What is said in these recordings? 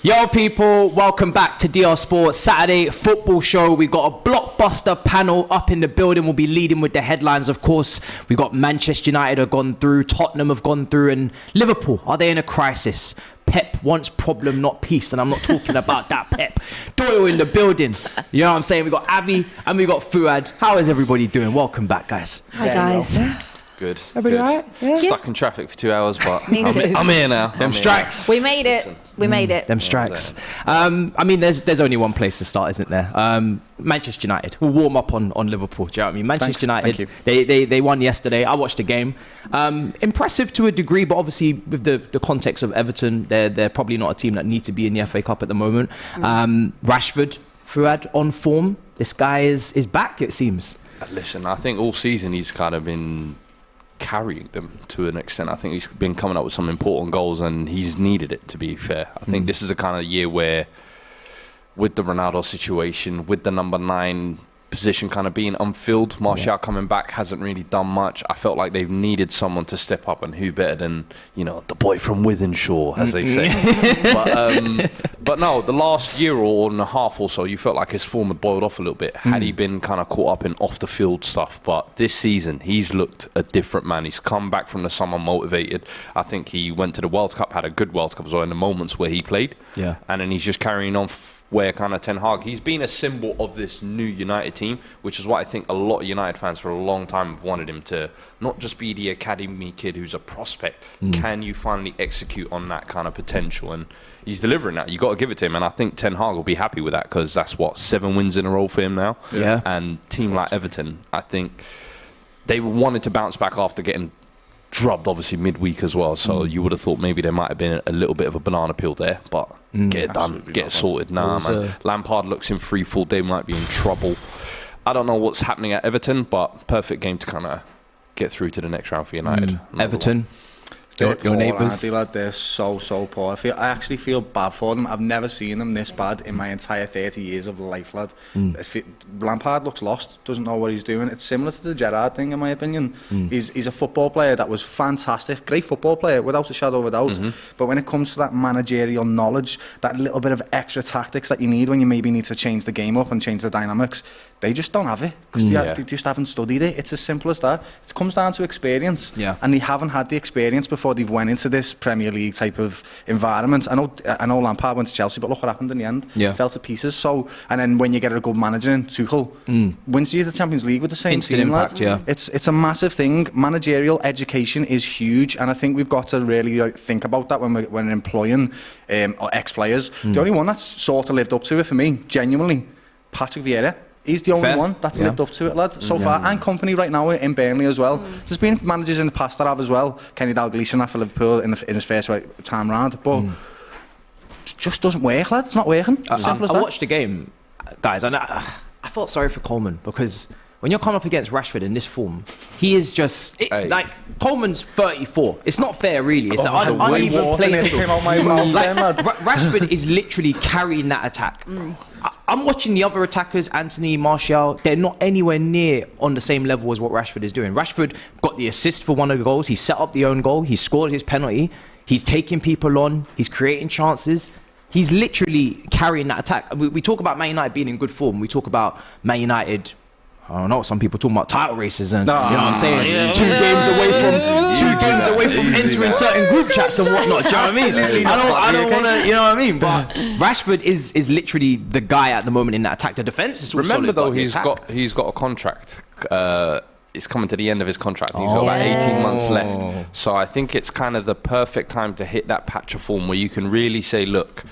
Yo people, welcome back to DR Sports Saturday football show. We got a blockbuster panel up in the building. We'll be leading with the headlines, of course. We got Manchester United have gone through, Tottenham have gone through, and Liverpool, are they in a crisis? Pep wants problem, not peace, and I'm not talking about that Pep. Doyle in the building. You know what I'm saying? We got Abbi and we got Fuad. How is everybody doing? Welcome back, guys. Hi guys. Good. Everybody all right? Yeah. Stuck in traffic for 2 hours, but Me too. I'm here now. Them strikes. We made it. We made it. Them strikes. I mean, there's only one place to start, isn't there? Manchester United. We'll warm up on Liverpool. Do you know what I mean? Manchester United. They won yesterday. I watched the game. Impressive to a degree, but obviously with the context of Everton, they're probably not a team that need to be in the FA Cup at the moment. Rashford, Fuad, on form. This guy is back, it seems. Listen, I think all season he's kind of been carrying them to an extent. I think he's been coming up with some important goals and he's needed it, to be fair. I think this is a kind of year where, with the Ronaldo situation, with the number 9 position kind of being unfilled, Martial coming back hasn't really done much. I felt like they've needed someone to step up, and who better than, you know, the boy from Withenshaw, as they say. But no, the last year and a half or so, you felt like his form had boiled off a little bit. Had he been kind of caught up in off the field stuff, but this season he's looked a different man. He's come back from the summer motivated. I think he went to the World Cup, had a good World Cup as well in the moments where he played. Yeah, and then he's just carrying on. Where kind of Ten Hag, he's been a symbol of this new United team, which is what I think a lot of United fans for a long time have wanted him to not just be the academy kid who's a prospect. Can you finally execute on that kind of potential? And he's delivering that. You got to give it to him, and I think Ten Hag will be happy with that, because that's what 7 wins in a row for him now. Yeah, and team like Everton, I think they wanted to bounce back after getting drubbed obviously midweek as well, so you would have thought maybe there might have been a little bit of a banana peel there, but get it done, get it sorted now, man. Lampard looks in free fall, they might be in trouble. I don't know what's happening at Everton, but perfect game to kind of get through to the next round for United. Everton, your neighbours. They're so poor. I actually feel bad for them. I've never seen them this bad in my entire 30 years of life, lad. Lampard looks lost, doesn't know what he's doing. It's similar to the Gerrard thing, in my opinion. He's a football player that was fantastic, great football player, without a shadow of a doubt. But when it comes to that managerial knowledge, that little bit of extra tactics that you need when you maybe need to change the game up and change the dynamics, they just don't have it, because they just haven't studied it. It's as simple as that. It comes down to experience, and they haven't had the experience before they've went into this Premier League type of environment. I know Lampard went to Chelsea, but look what happened in the end. Fell to pieces. So, and then when you get a good manager in, Tuchel wins you the Champions League with the same instant team, impact, lad. It's a massive thing. Managerial education is huge, and I think we've got to really think about that when we're employing ex-players. The only one that's sort of lived up to it for me, genuinely, Patrick Vieira. He's the only one that's lived up to it, lad, so far. And company right now in Burnley as well. There's been managers in the past that have as well. Kenny Dalglish for Liverpool in his first time round. But it just doesn't work, lad. It's not working. I watched the game, guys, and I felt sorry for Coleman, because when you're coming up against Rashford in this form, he is just... like, Coleman's 34. It's not fair, really. It's an uneven playing field. Rashford is literally carrying that attack. I'm watching the other attackers, Anthony, Martial. They're not anywhere near on the same level as what Rashford is doing. Rashford got the assist for one of the goals. He set up the own goal. He scored his penalty. He's taking people on. He's creating chances. He's literally carrying that attack. We talk about Man United being in good form. We talk about Man United... I don't know, some people talking about title races and you know what I'm saying, 2 games away from entering certain group chats and whatnot. Do you know what I mean? I don't want to, you know what I mean? But Rashford is literally the guy at the moment in that attack. The defense is all remember solid, though, he's got a contract. It's coming to the end of his contract. He's got about 18 months left. So I think it's kind of the perfect time to hit that patch of form where you can really say, look,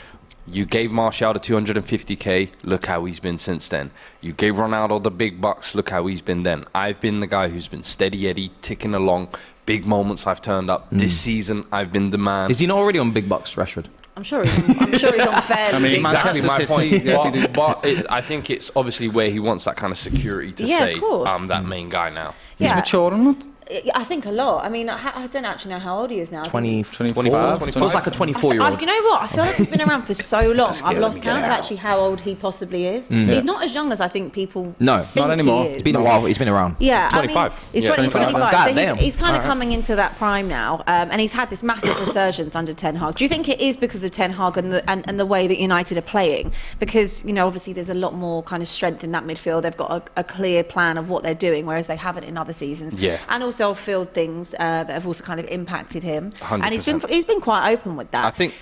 you gave Martial the 250k, look how he's been since then. You gave Ronaldo the big bucks, look how he's been then. I've been the guy who's been steady Eddie, ticking along. Big moments I've turned up. This season I've been the man. Is he not already on big bucks, Rashford? I'm sure he's on fair. I mean, exactly my point. But I think it's obviously where he wants that kind of security to say, I'm that main guy now. He's maturing. I think a lot. I mean, I don't actually know how old he is now. 25. 25. Feels like a 24-year-old. You know what? I feel like he's been around for so long. I've lost count of actually how old he possibly is. He's not as young as I think people think not anymore. he is. It's been a while. He's been around. Yeah, 25. I mean, he's 25. 25. Damn. So he's kind of coming into that prime now, and he's had this massive resurgence under Ten Hag. Do you think it is because of Ten Hag and the way that United are playing? Because, you know, obviously there's a lot more kind of strength in that midfield. They've got a clear plan of what they're doing, whereas they haven't in other seasons. Yeah. And also off-field things that have also kind of impacted him. 100%. And he's been quite open with that. I think.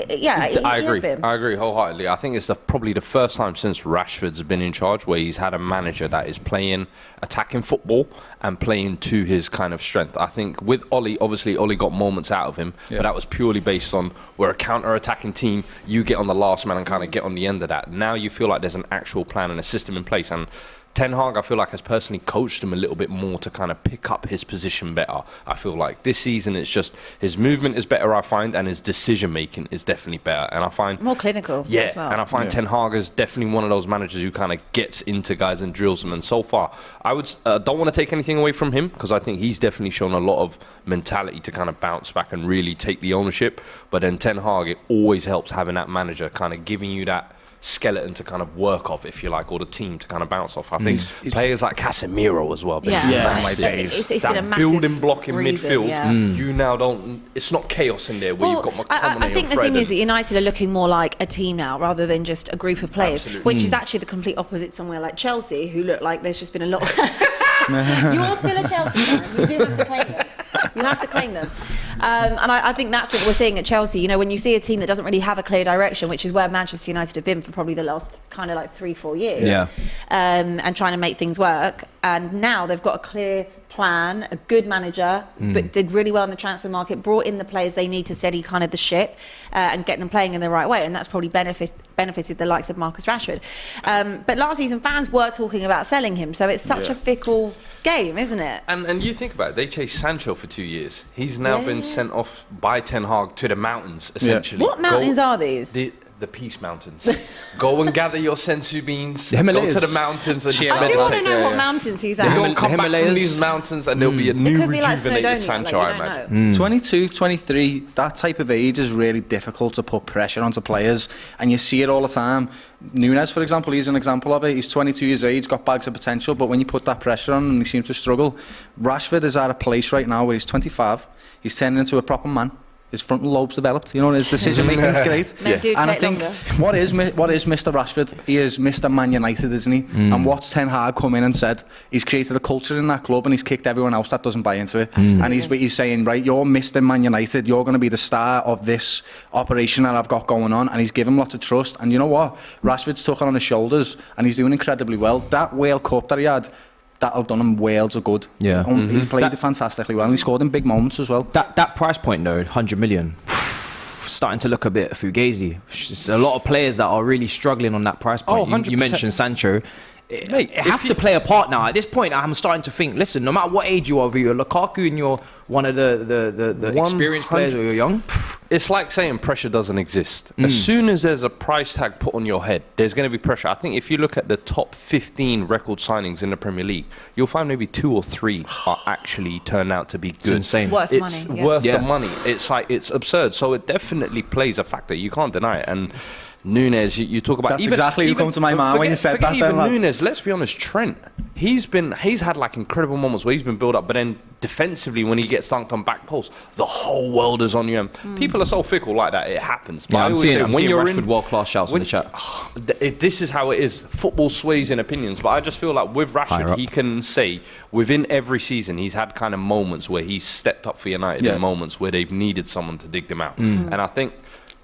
Yeah, I he agree. has been. I agree wholeheartedly. I think it's probably the first time since Rashford's been in charge where he's had a manager that is playing attacking football and playing to his kind of strength. I think with Ollie, obviously Ollie got moments out of him, but that was purely based on we're a counter-attacking team. You get on the last man and kind of get on the end of that. Now you feel like there's an actual plan and a system in place, and Ten Hag, I feel like, has personally coached him a little bit more to kind of pick up his position better. I feel like this season it's just his movement is better, I find, and his decision making is definitely better. And I find more clinical. Yeah, as well. and I find Ten Hag is definitely one of those managers who kind of gets into guys and drills them. And so far, I would don't want to take anything away from him because I think he's definitely shown a lot of mentality to kind of bounce back and really take the ownership. But then Ten Hag, it always helps having that manager kind of giving you that skeleton to kind of work off, if you like, or the team to kind of bounce off. I think players like Casemiro as well. My days. It's been a massive building block in reason, midfield. You now don't. It's not chaos in there where you've got McTominay I think and the thing Fred. is that United are looking more like a team now rather than just a group of players, Absolutely. which is actually the complete opposite somewhere like Chelsea, who look like there's just been a lot. You are still a Chelsea fan. You do have to claim them. You have to claim them. And I think that's what we're seeing at Chelsea. You know, when you see a team that doesn't really have a clear direction, which is where Manchester United have been for probably the last kind of like 3-4 years, and trying to make things work. And now they've got a clear plan, a good manager, but did really well in the transfer market, brought in the players they need to steady kind of the ship and get them playing in the right way. And that's probably benefited the likes of Marcus Rashford. But last season, fans were talking about selling him. So it's such a fickle game, isn't it? And you think about it, they chased Sancho for 2 years. He's now been sent off by Ten Hag to the mountains, essentially. What mountains are these? The Peace Mountains. Go and gather your sensu beans. The Himalayas. Go to the mountains and I do want to know what mountains he's at. You'll come back from these mountains and there'll be a new could be like rejuvenated Snowdonia, Sancho, like, I you don't imagine. know. 22, 23, that type of age is really difficult to put pressure onto players, and you see it all the time. Nunez, for example, he's an example of it. He's 22 years of age, got bags of potential, but when you put that pressure on and he seems to struggle, Rashford is at a place right now where he's 25, he's turning into a proper man. His frontal lobe's developed, you know, his decision making is great. And I think what is Mr. Rashford? He is Mr. Man United, isn't he? And what's Ten Hag come in and said? He's created a culture in that club and he's kicked everyone else that doesn't buy into it. And he's saying, right, you're Mr. Man United, you're going to be the star of this operation that I've got going on, and he's given lots of trust. And you know what? Rashford's took it on his shoulders and he's doing incredibly well. That World Cup that he had, that'll done him worlds of good. Yeah. Mm-hmm. He played it fantastically well and he scored in big moments as well. That price point though, 100 million, starting to look a bit fugazi. There's a lot of players that are really struggling on that price point. 100%. You mentioned Sancho. Mate, it has to play a part now. At this point, I'm starting to think, listen, no matter what age you are, whether you're Lukaku and you're one of the experienced players or you're young, it's like saying pressure doesn't exist. As soon as there's a price tag put on your head, there's going to be pressure. I think if you look at the top 15 record signings in the Premier League, you'll find maybe 2 or 3 are actually turned out to be good. It's insane. Worth It's money. worth the money. It's like, it's absurd. So it definitely plays a factor. You can't deny it. And Nunez, you talk about... That's exactly who come to my mind when you said that. Even then, Nunez, let's be honest, Trent, he's had like incredible moments where he's been built up, but then defensively when he gets dunked on back post, the whole world is on you. And people are so fickle like that, it happens. But yeah, I always say, I'm when seeing you're Rashford in world-class shouts in the chat. This is how it is. Football sways in opinions, but I just feel like with Rashford, he can say within every season he's had kind of moments where he's stepped up for United and moments where they've needed someone to dig them out. And I think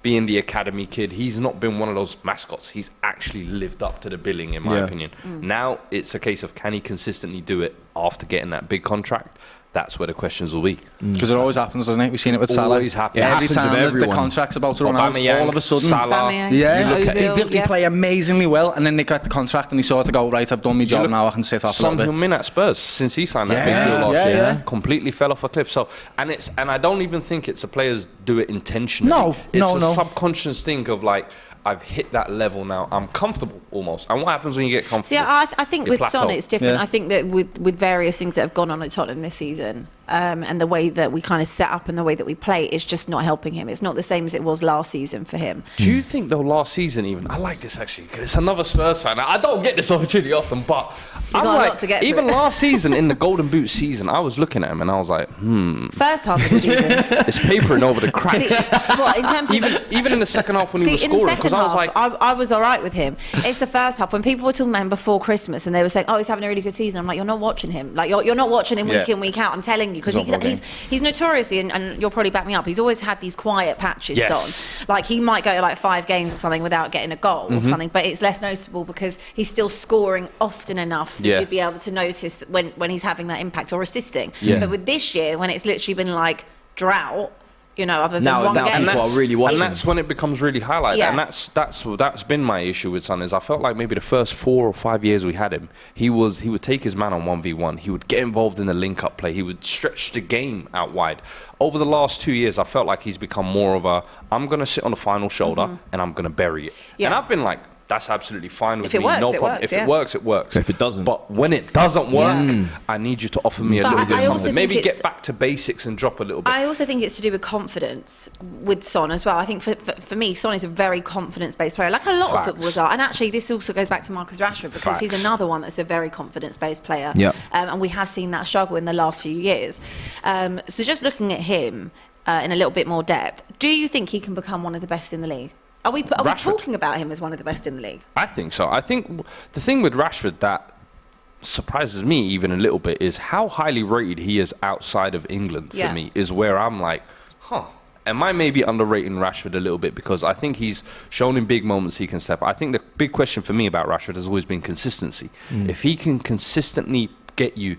being the academy kid, he's not been one of those mascots. He's actually lived up to the billing, in my opinion. Now it's a case of can he consistently do it after getting that big contract? That's where the questions will be. Because it always happens, doesn't it? We've seen it with Salah. Always happens. Every Happens time with the everyone. contract's about to run out, all of a sudden, Salah. Ozil, they play amazingly well, and then they got the contract, and he sort of go, right, I've done my job now, I can sit off a Son little bit. Heung-min at Spurs, since he signed that big deal last year, completely fell off a cliff. So, and I don't even think it's the players do it intentionally. No, it's a subconscious thing of like, I've hit that level now. I'm comfortable almost. And what happens when you get comfortable? Yeah, I think with plateau. Son it's different. Yeah. I think that with various things that have gone on at Tottenham this season, and the way that we kind of set up and the way that we play is just not helping him. It's not the same as it was last season for him. Do you think though last season even, I like this actually, because it's another Spurs fan. I don't get this opportunity often, but I'm got a like, lot to get even through. last season in the Golden Boot season, I was looking at him and I was like, First half of the season. it's papering over the cracks. See, what, in terms of even in the second half when he was in the scoring, second because I was half, like, I was all right with him. It's the first half when people were talking about him before Christmas and they were saying, "Oh, he's having a really good season." I'm like, "You're not watching him. Like, you're not watching him week in, week out." I'm telling you, because he's notoriously, and you'll probably back me up. He's always had these quiet patches. Yes. Son, like he might go like 5 games or something without getting a goal or something, but it's less noticeable because he's still scoring often enough that you'd be able to notice that when he's having that impact or assisting. But with this year, when it's literally been like drought. Other than one game. People are really watching. And that's when it becomes really highlighted. Yeah. And that's been my issue with Son, is I felt like maybe the first 4 or 5 years we had him, he would take his man on 1v1. He would get involved in the link-up play. He would stretch the game out wide. Over the last 2 years, I felt like he's become more of a, I'm going to sit on the final shoulder and I'm going to bury it. Yeah. And I've been like, that's absolutely fine with If it me. works, No it problem. works, If yeah. it works, it works. If it doesn't. But when it doesn't work, I need you to offer me a But little bit I of also something. think Maybe it's- get back to basics and drop a little bit. I also think it's to do with confidence with Son as well. I think for me, Son is a very confidence-based player, like a lot of footballers are. And actually, this also goes back to Marcus Rashford because he's Facts. another one that's a very confidence-based player. Yep. And we have seen that struggle in the last few years. So just looking at him in a little bit more depth, do you think he can become one of the best in the league? Are we talking about him as one of the best in the league? I think so. I think the thing with Rashford that surprises me even a little bit is how highly rated he is outside of England for me, is where I'm like, am I maybe underrating Rashford a little bit? Because I think he's shown in big moments he can step up. I think the big question for me about Rashford has always been consistency. If he can consistently get you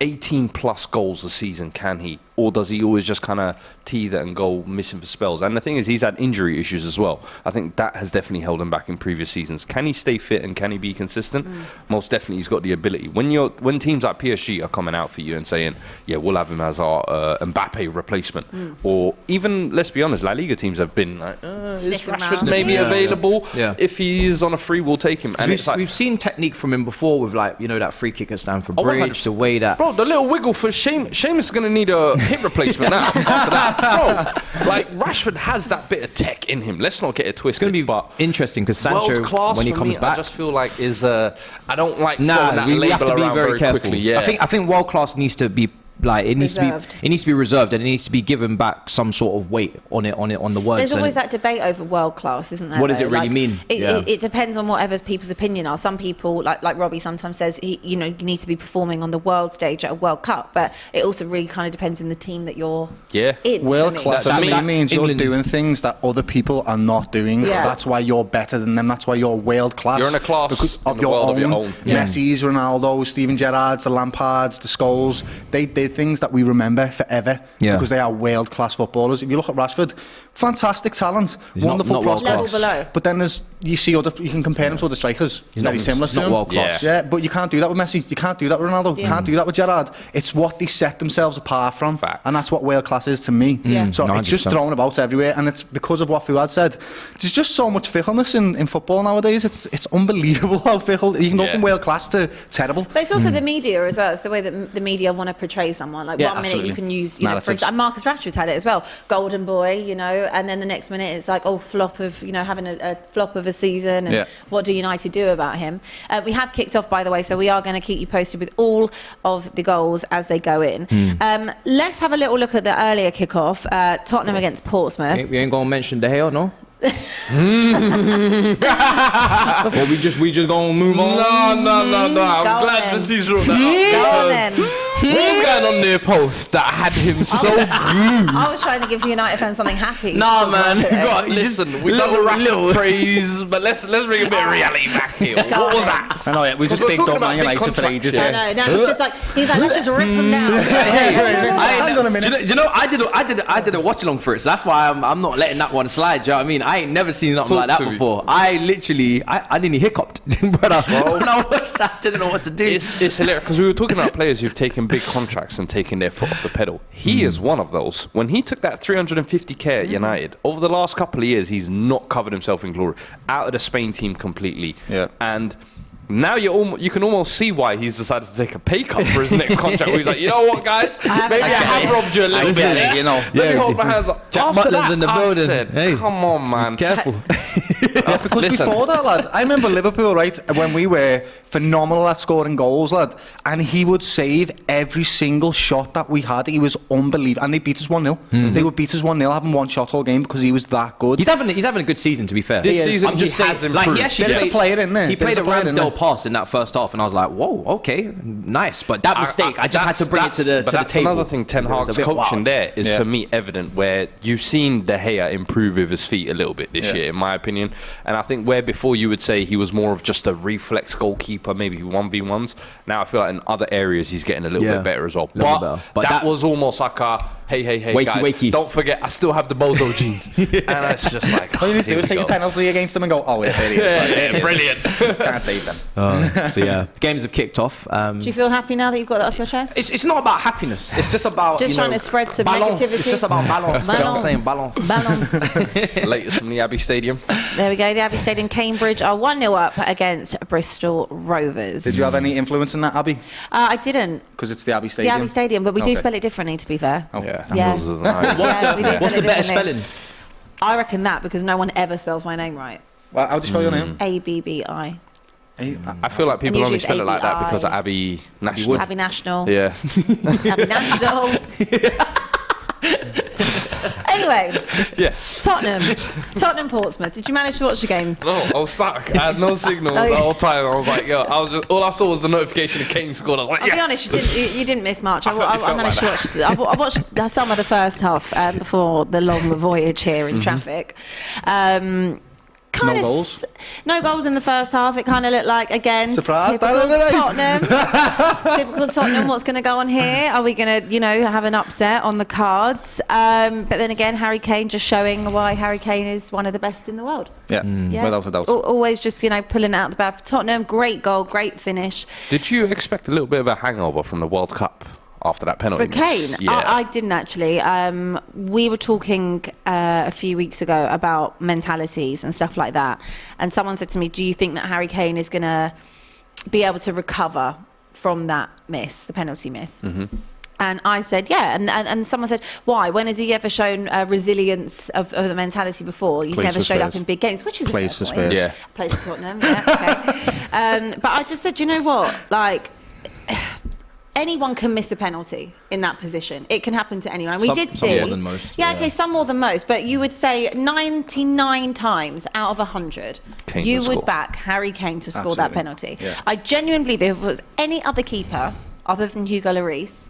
18 plus goals a season, can he? Or does he always just kind of teeter and go missing for spells? And the thing is, he's had injury issues as well. I think that has definitely held him back in previous seasons. Can he stay fit and can he be consistent? Most definitely he's got the ability. When teams like PSG are coming out for you and saying, yeah, we'll have him as our Mbappe replacement. Or even, let's be honest, La Liga teams have been like, is Sniffing Rashford around. maybe available? Yeah. If he is on a free, we'll take him. And it's like, We've seen technique from him before with that free kick at Stamford 100%. Bridge, the way that... Bro, the little wiggle for Seamus is going to need a hip replacement now. After that, bro, like Rashford has that bit of tech in him. Let's not get it twisted. It's going to be but interesting because Sancho, world class when he for comes me, back... I just feel like I don't like throwing that we label have to be around very careful. quickly. Yeah. I think world class needs to be it needs Reserved. to be reserved, and it needs to be given back some sort of weight on the words. There's always and that debate over world class, isn't there? What does it though? really mean? It depends on whatever people's opinion are. Some people, like Robbie, sometimes says you need to be performing on the world stage at a World Cup, but it also really kind of depends on the team that you're in. World for me. class That to me means you're England- doing things that other people are not doing. Yeah. That's why you're better than them. That's why you're world class. You're in a class because in the world of your own. Yeah. Messi's, Ronaldo's, Steven Gerrard's, the Lampards, the Scholes. They did things that we remember forever because they are world class footballers. If you look at Rashford, fantastic talent, He's wonderful not world prospects. class. Level below. But then you can compare him to other strikers. He's Very not- similar he's to not him. world class. Yeah, but you can't do that with Messi. You can't do that with Ronaldo. You can't do that with Gerrard. It's what they set themselves apart from, Facts. and that's what world class is to me. Yeah. So it's just 100%. thrown about everywhere, and it's because of what Fuad said. There's just so much fickleness in football nowadays. It's unbelievable how fickle you can go from world class to terrible. But it's also the media as well. It's the way that the media want to portray someone. Like Yeah, 1 minute you absolutely. can use, for Narratives. example, and Marcus Rashford's had it as well. Golden boy, and then the next minute it's like, flop of, having a flop of a season. And what do United do about him? We have kicked off, by the way, so we are going to keep you posted with all of the goals as they go in. Let's have a little look at the earlier kickoff. Tottenham against Portsmouth. We ain't gonna mention De Gea, no? Or we just gonna move on. No. I'm Go glad on Matisse wrote Go on that then. up. What was going on near post that had him so glued? I was trying to give United fans something happy. Nah, man. Listen, we've done the Rashford praise, but let's bring a bit of reality back here. What was that? I know, we just We're bigged talking up about Man big United for contracts, ages. yeah. I know. No, it's just like he's like, let's just rip them down. Hang on a minute. Do you know, I did a watch along for it, so that's why I'm not letting that one slide. Do you know what I mean? I ain't never seen nothing Talk like that to me. before. I literally, I nearly hiccuped. Brother, when I watched that, I didn't know what to do. It's hilarious because we were talking about players who've taken big contracts and taken their foot off the pedal. He is one of those. When he took that 350k at United, over the last couple of years, he's not covered himself in glory. Out of the Spain team completely. Yeah. And now you can almost see why he's decided to take a pay cut for his next contract. Where he's like, you know what, guys, maybe I have robbed you a little bit. it, you know. Let me hold my hands up. Jack After Butler's that, in the I building. said, Hey. come on, man. Careful. Because Listen. before that, lad, I remember Liverpool, right, when we were phenomenal at scoring goals, lad, and he would save every single shot that we had. He was unbelievable. And they beat us 1-0. They would beat us 1-0, having one shot all game because he was that good. He's having a good season, to be fair. This season I'm just he saying, has like, improved. he actually There's a player in there. He played There's a a player in Ramsdale there. pass in that first half, and I was like, whoa, okay, nice. But that mistake, I just had to bring it to the that's table. another thing Ten It was Hag's a bit coaching wild. there is for me evident, where you've seen De Gea improve with his feet a little bit this year, in my opinion. And I think where before you would say he was more of just a reflex goalkeeper, maybe 1v1s, now I feel like in other areas he's getting a little bit better as well. Little better. But that that was almost like a hey Wakey, guys, wakey. don't forget I still have the Bozo genes. And it's just like, All you need to here do is we take a go. penalty against them and go, oh, yeah, there he is. Like, there he is. Brilliant. Can't save them. So yeah, games have kicked off. Do you feel happy now that you've got that off your chest? It's not about happiness. It's just about Just trying to spread some balance. negativity. It's just about balance. You know what I'm saying? Balance. Balance. Latest from the Abbi Stadium. There we go. The Abbey Stadium, Cambridge are 1-0 up against Bristol Rovers. Did you have any influence in that, Abby? I didn't. Because it's the Abbey The Stadium. Abbey Stadium, but we do Okay. spell it differently, to be fair. Yeah. Yeah. Those are nice. Yeah, we do What's spell the it better differently. spelling? I reckon that because no one ever spells my name right. Well, how do you spell your name? Abbi. I feel like people And only usually spell it like that ABI. because of Abbi National. Abbey National. Yeah. Abbey National. Anyway, Yes. Tottenham Portsmouth. Did you manage to watch the game? No, I was stuck. I had no signal the whole time. I was like, yo, all I saw was the notification of Kane scored. I was like, I'll yes. be honest, you didn't miss much. I thought you I felt managed like to watch. I watched some of the first half before the long voyage here in traffic. No goals? No goals in the first half. It kind of looked like, again, Surprised, typical I Tottenham. Typical Tottenham. What's going to go on here? Are we going to, have an upset on the cards? But then again, Harry Kane just showing why Harry Kane is one of the best in the world. Yeah, without a doubt. Always just, pulling out the bag for Tottenham. Great goal, great finish. Did you expect a little bit of a hangover from the World Cup after that penalty For Kane, miss? Yeah. I didn't actually. We were talking a few weeks ago about mentalities and stuff like that. And someone said to me, do you think that Harry Kane is going to be able to recover from that miss, the penalty miss? Mm-hmm. And I said, yeah. And someone said, why? When has he ever shown resilience of the mentality before? He's Plays never for showed up Spurs. in big games, which is Plays a for fair point. Spurs. Yeah. Plays for Tottenham, yeah, okay. But I just said, you know what? Like, anyone can miss a penalty in that position. It can happen to anyone. And we did see more than most, Yeah, okay, some more than most, but you would say 99 times out of 100, Kane you would would score. back Harry Kane to score that Absolutely. penalty. Yeah. I genuinely believe if it was any other keeper other than Hugo Lloris,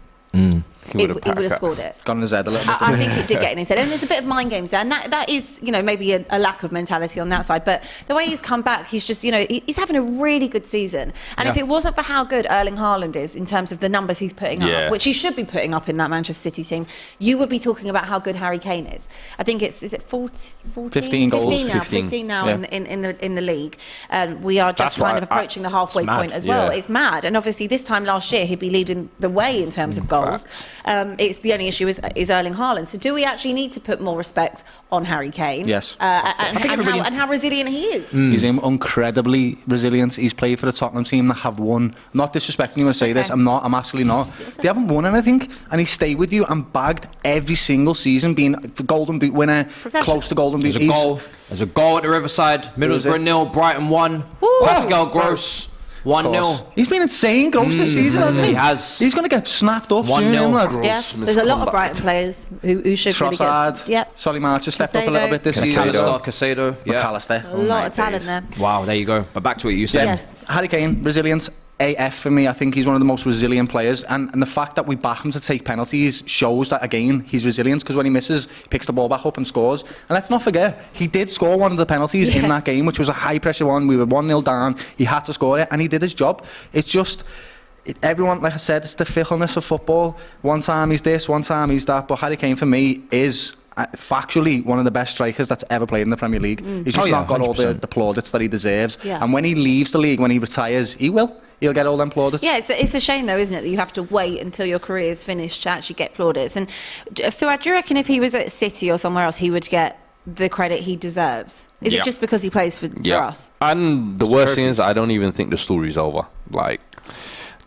he would have scored it. Gone in his head a little bit. I think it did get in his head, and there's a bit of mind games there, and that is, maybe a lack of mentality on that side. But the way he's come back, he's just, he's having a really good season. And if it wasn't for how good Erling Haaland is in terms of the numbers he's putting Yeah. up, which he should be putting up in that Manchester City team, you would be talking about how good Harry Kane is. I think is it 14, 15 goals. 15 now Yeah. in the league. We are just That's why kind of approaching the halfway it's mad. point as well. Yeah. It's mad, and obviously this time last year he'd be leading the way in terms of goals. It's the only issue is Erling Haaland. So do we actually need to put more respect on Harry Kane? Yes. And how resilient he is. He's incredibly resilient. He's played for the Tottenham team that have won. Not disrespecting you when I say this. I'm absolutely not. They haven't won anything, and he stayed with you and bagged every single season, being the Golden Boot winner, close to Golden Boot. There's a goal at the Riverside. Middlesbrough 0, Brighton 1. Woo! Pascal Gross 1-0. He's been insane, Gross, this season, hasn't he? He has. He's going to get snapped up 1-0. soon, lad. Yeah, there's a lot of misconduct. Brighton players who should really Trossard, get. Yep. Solly March has stepped up a Casado. little bit this season. Casado. Yeah. McAllister. A lot of talent there. Wow, there you go. But back to what you said. Yes. Harry Kane, resilient AF for me. I think he's one of the most resilient players, and the fact that we back him to take penalties shows that, again, he's resilient, because when he misses, he picks the ball back up and scores. And let's not forget, he did score one of the penalties in that game, which was a high pressure one. We were 1-0 down, he had to score it, and he did his job. It's just, everyone, like I said, it's the fickleness of football. One time he's this, one time he's that, but Harry Kane for me is factually one of the best strikers that's ever played in the Premier League. He's just not got all the plaudits that he deserves. Yeah. And when he leaves the league, when he retires, he'll get all them plaudits. Yeah, it's a shame though, isn't it, that you have to wait until your career is finished to actually get plaudits. And Fuad, do you reckon if he was at City or somewhere else, he would get the credit he deserves? Is it just because he plays for us? And the worst thing is, I don't even think the story's over. Like,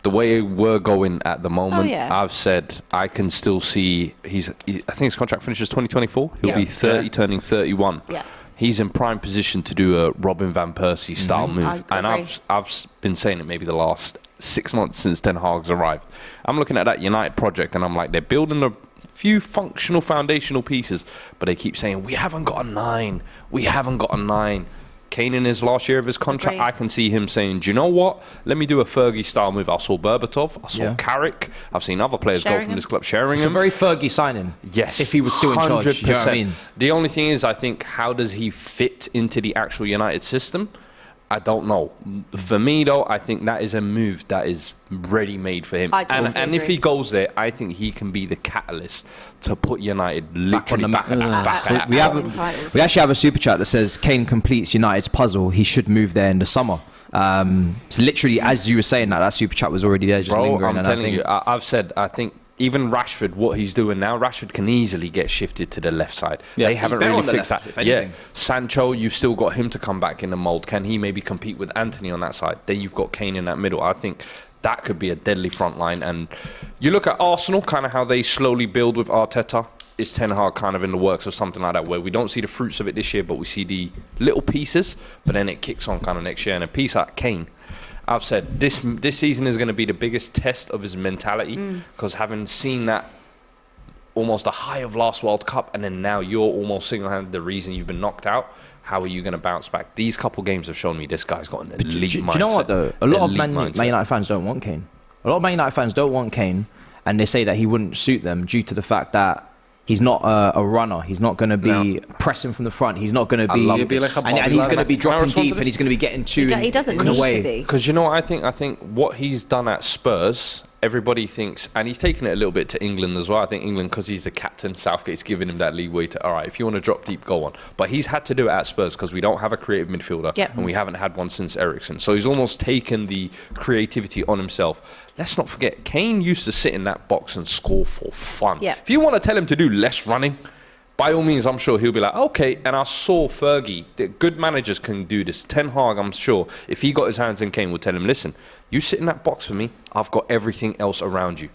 the way we're going at the moment, I've said I can still see I think his contract finishes 2024. He'll be 30, turning 31. Yeah. He's in prime position to do a Robin van Persie style move. And I've been saying it maybe the last 6 months since Ten Hag's arrived. I'm looking at that United project and I'm like, they're building a few functional foundational pieces, but they keep saying, we haven't got a 9. We haven't got a 9. Kane in his last year of his contract, I can see him saying, do you know what? Let me do a Fergie-style move. I saw Berbatov. I saw Carrick. I've seen other players go from this club. Sheringham. It's a very Fergie signing. Yes. If he was still in charge. You know what I mean? The only thing is, I think, how does he fit into the actual United system? I don't know. For me, though, I think that is a move that is ready-made for him. And if he goes there, I think he can be the catalyst to put United literally back at that. We actually have a super chat that says Kane completes United's puzzle. He should move there in the summer. So literally, as you were saying that super chat was already there, just lingering. I'm telling you, I've said, I think even Rashford, what he's doing now, Rashford can easily get shifted to the left side. They haven't really fixed that. Sancho, you've still got him to come back in the mould. Can he maybe compete with Anthony on that side? Then you've got Kane in that middle. I think that could be a deadly front line. And you look at Arsenal, kind of how they slowly build with Arteta. Is Ten Hag kind of in the works of something like that, where we don't see the fruits of it this year, but we see the little pieces, but then it kicks on kind of next year. And a piece like Kane, I've said this season is going to be the biggest test of his mentality, because having seen that almost the high of last World Cup, and then now you're almost single-handed the reason you've been knocked out. How are you going to bounce back? These couple games have shown me this guy's got an elite mindset. Do you know what though? A lot of Man United fans don't want Kane. A lot of Man United fans don't want Kane, and they say that he wouldn't suit them due to the fact that he's not a runner. He's not going to be pressing from the front. He's not going to be, and he's going to be dropping deep, and he's going to be getting too. He doesn't need to be. Because you know what I think what he's done at Spurs, everybody thinks, and he's taken it a little bit to England as well. I think England, because he's the captain, Southgate's giving him that leeway to, all right, if you want to drop deep, go on. But he's had to do it at Spurs because we don't have a creative midfielder, and we haven't had one since Eriksen. So he's almost taken the creativity on himself. Let's not forget, Kane used to sit in that box and score for fun. If you want to tell him to do less running, by all means, I'm sure he'll be like, okay. And I saw Fergie, that good managers can do this. Ten Hag, I'm sure, if he got his hands in Kane, would tell him, listen, you sit in that box for me, I've got everything else around you.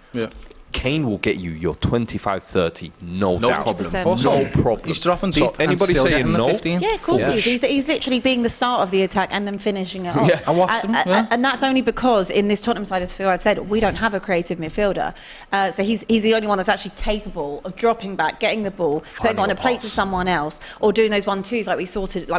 Kane will get you your 25-30, no doubt. No problem. He's dropping deep. So anybody saying no? Yeah, of course he is. He's literally being the start of the attack and then finishing it off. I watched him. And that's only because in this Tottenham side, as Fuad said, we don't have a creative midfielder. So he's the only one that's actually capable of dropping back, getting the ball, putting it on a plate to someone else, or doing those 1-2s like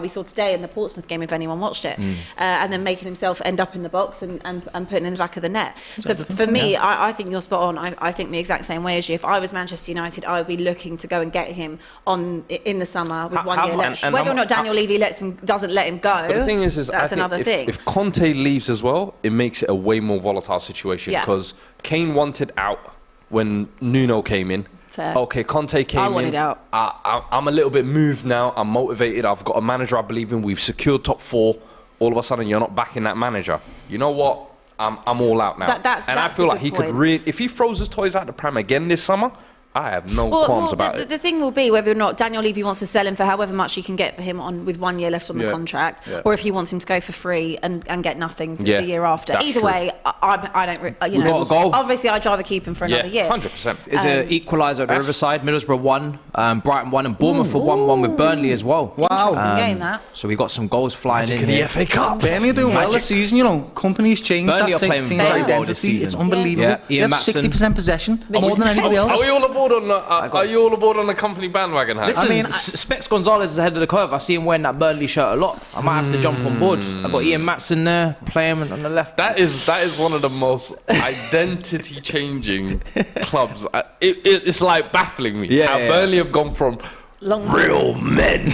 we saw today in the Portsmouth game, if anyone watched it, and then making himself end up in the box and putting it in the back of the net. So for me, I think you're spot on. I think the exact same way as you. If I was Manchester United, I would be looking to go and get him in the summer with 1 year left. Whether or not Daniel Levy doesn't let him go, but the thing is that's another thing. If Conte leaves as well, it makes it a way more volatile situation, because Kane wanted out when Nuno came in. Fair. Okay, Conte came in. I wanted out. I'm a little bit moved now. I'm motivated. I've got a manager I believe in. We've secured top 4. All of a sudden, you're not backing that manager. You know what? I'm all out now. I feel like he could if he throws his toys out the pram again this summer, I have no qualms about it. The thing will be whether or not Daniel Levy wants to sell him for however much he can get for him with 1 year left on the contract, or if he wants him to go for free and get nothing the year after. Either way, I don't. You know, obviously, I'd rather keep him for another year. 100%. Is an equaliser at the Riverside. Middlesbrough 1, Brighton 1, and Bournemouth for 1-1 with Burnley as well. Wow, interesting game that. So we got some goals flying in the FA Cup. Burnley are doing well this season. You know, companies changed Burnley that are playing very well this season. It's unbelievable. They have 60% possession, more than anybody else. Are we all aboard on the? Are you all aboard on the company bandwagon? Listen, Specs Gonzalez is ahead of the curve. I see him wearing that Burnley shirt a lot. I might have to jump on board. I've got Ian Matson there playing on the left. That is one of the most identity changing clubs. It's like baffling me how Burnley have gone from real men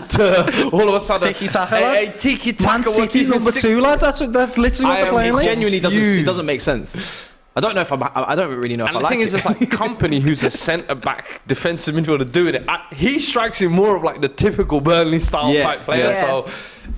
to all of a sudden tiki-taka Man City number 2, lad. That's literally what they're playing like. It genuinely doesn't make sense. I don't know if I don't really know if And I the like thing is, it. it's like Company, who's a centre-back defensive midfielder doing it. He strikes me more of like the typical Burnley style type player. Yeah. So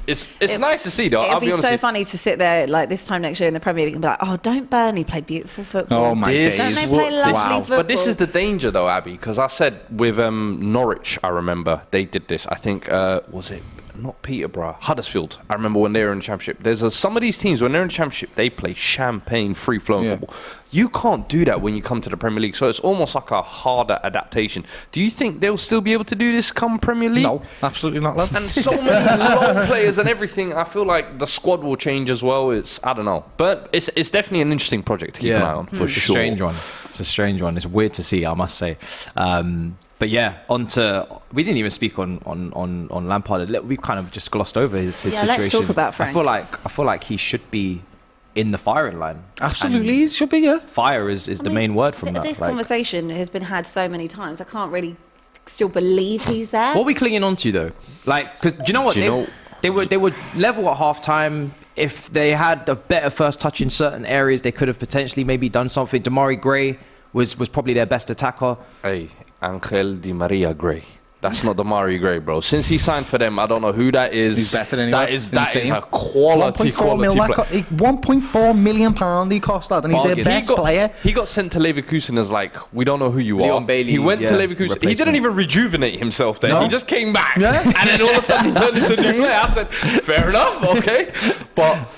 it's nice to see, though. It'd I'll be be honest so with you. funny to sit there like this time next year in the Premier League and be like, oh, don't Burnley play beautiful football? Oh my This days. Don't they play lovely Wow. football? But this is the danger, though, Abby, because I said with Norwich, I remember they did this. I think was it not Peterborough, Huddersfield. I remember when they were in the Championship. There's some of these teams when they're in the Championship, they play champagne, free-flowing football. You can't do that when you come to the Premier League, so it's almost like a harder adaptation. Do you think they'll still be able to do this come Premier League? No, absolutely not, love. And so many low players and everything. I feel like the squad will change as well. I don't know, but it's definitely an interesting project to keep an eye on for It's sure. a strange one. It's a strange one. It's weird to see, I must say. But yeah, we didn't even speak on Lampard. We kind of just glossed over his situation. let's talk about Frank. I feel like he should be in the firing line. Absolutely, it should be, yeah. Fire is the main word from that. This Like, conversation has been had so many times. I can't really still believe he's there. what are we clinging on to though? Like, because do you know what they were level at half time. If they had a better first touch in certain areas, they could have potentially maybe done something. Damari Gray was probably their best attacker. Hey, Angel Di Maria Gray. That's not Damari Gray, bro. Since he signed for them, I don't know who that is. He's better than he that was. is that is Insane. a quality player. £1.4 million he cost that, and he's their Bargain. best player. He got sent to Leverkusen as like, we don't know who you Leon are. Bailey, he went to Leverkusen. He replacement. didn't even rejuvenate himself there. No. He just came back. Yeah. And then all of a sudden he turned into a new player. I said, fair enough, okay. But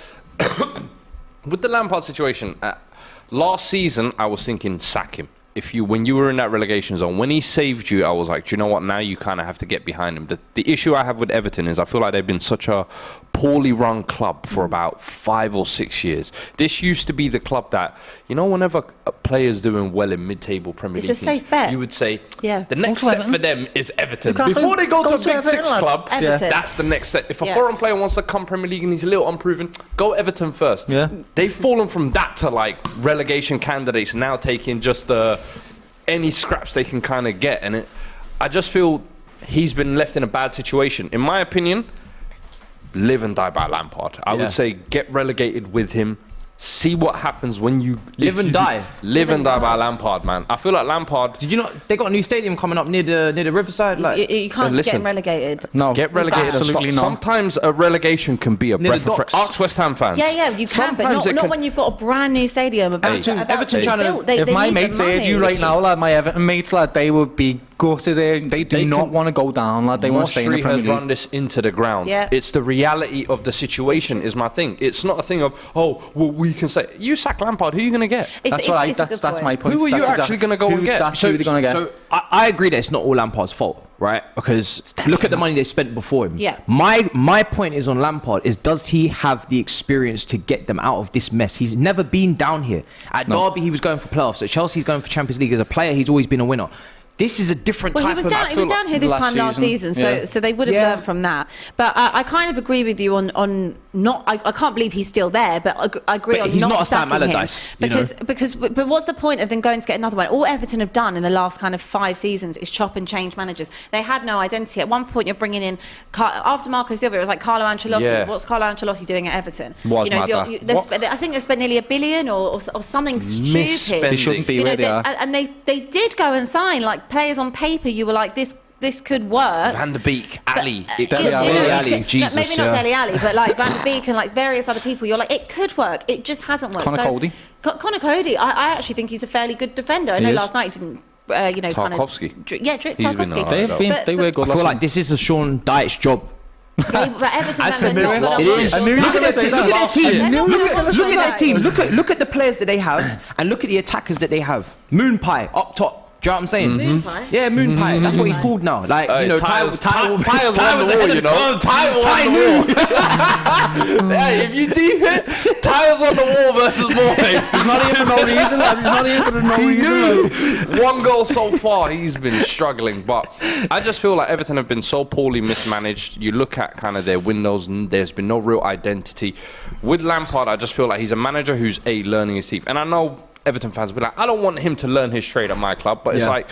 with the Lampard situation, last season I was thinking sack him. When you were in that relegation zone, when he saved you, I was like, do you know what? Now you kind of have to get behind him. The issue I have with Everton is I feel like they've been such a poorly run club for about 5 or 6 years. This used to be the club that, whenever a player's doing well in mid-table Premier League It's a safe bet. you would say, Yeah. the next Go to step Everton. for them is Everton. Exactly. Before they go to a to big Everton, six lads. club, Everton. that's the next step. If a Yeah. foreign player wants to come Premier League and he's a little unproven, go Everton first. Yeah. They've fallen from that to like relegation candidates, now taking just any scraps they can kind of get. And I just feel he's been left in a bad situation. In my opinion, live and die by Lampard. I would say get relegated with him. See what happens when you Live and die. Live and die by Lampard, man. I feel like Lampard. Did you not? They got a new stadium coming up near the Riverside. Like, You can't listen. get him relegated. No, Get relegated and stop. absolutely not. Sometimes a relegation can be a Near the breath of fresh. docks. Ask West Ham fans. Yeah, you can, but Sometimes it not can- when you've got a brand new stadium about Everton to trying to- build. They If my need the mates heard money. you right now, lad, my Everton mates, lad, they would be gutted there. They do They not can- want to go down, lad. They want to stay in the Moshri Premier has League. run this into the ground. Yeah. It's the reality of the situation is my thing. It's not a thing of, we can say, you sack Lampard, who are you going to get? That's my point. Who are you That's actually gonna go and get? That's who they're going to get. So I agree that it's not all Lampard's fault, right? Because look at the money they spent before him. Yeah. My point is on Lampard is, does he have the experience to get them out of this mess? He's never been down here. At Derby, he was going for playoffs. At Chelsea, he's going for Champions League. As a player, he's always been a winner. This is a different Well, type he was of... down. He was down here this time last season, so they would have learned from that. But I kind of agree with you on not. I can't believe he's still there, but I agree But on he's not not a Sam sacking him. Allardyce, you know? But what's the point of them going to get another one? All Everton have done in the last kind of 5 seasons is chop and change managers. They had no identity. At one point, you're bringing in after Marco Silva, it was like Carlo Ancelotti. Yeah. What's Carlo Ancelotti doing at Everton? Was mad, I think they've spent nearly $1 billion or something stupid. Misspending. They shouldn't be where they are. And they did go and sign like players on paper. You were like, this could work. Van der Beek, Ali. Dele Alli. Dele Alli, Jesus, maybe not yeah. Dele Alli, but like Van der Beek and like various other people. You're like, it could work. It just hasn't worked. Connor Cody. Connor Cody. I actually think he's a fairly good defender. I know is. last night he didn't. Tarkowski. Tarkowski. alright, They were good I feel last like this is a Sean Dyche job. But Everton fans are said not it going is. to want I knew you Sean were gonna Dyche. say that. Look at their team. They're not Look gonna at say their that. team. Look at the players that they have, and look at the attackers that they have. Moon Pie up top. Do you know what I'm saying? Moon Pie? Yeah, Moon Pie. That's what he's called now. Like, Hey, you know, Tyler's Ty on was the wall, ahead you of know. the- Ty was Ty on the knew. wall. Hey, if you deep it, Tyler's on the wall versus Morley. He's not here for no reason, lad. He's not here for no reason. lad. 1 goal so far. He's been struggling, but I just feel like Everton have been so poorly mismanaged. You look at kind of their windows, and there's been no real identity. With Lampard, I just feel like he's a manager who's learning his teeth. And I know Everton fans will be like, I don't want him to learn his trade at my club, but it's like,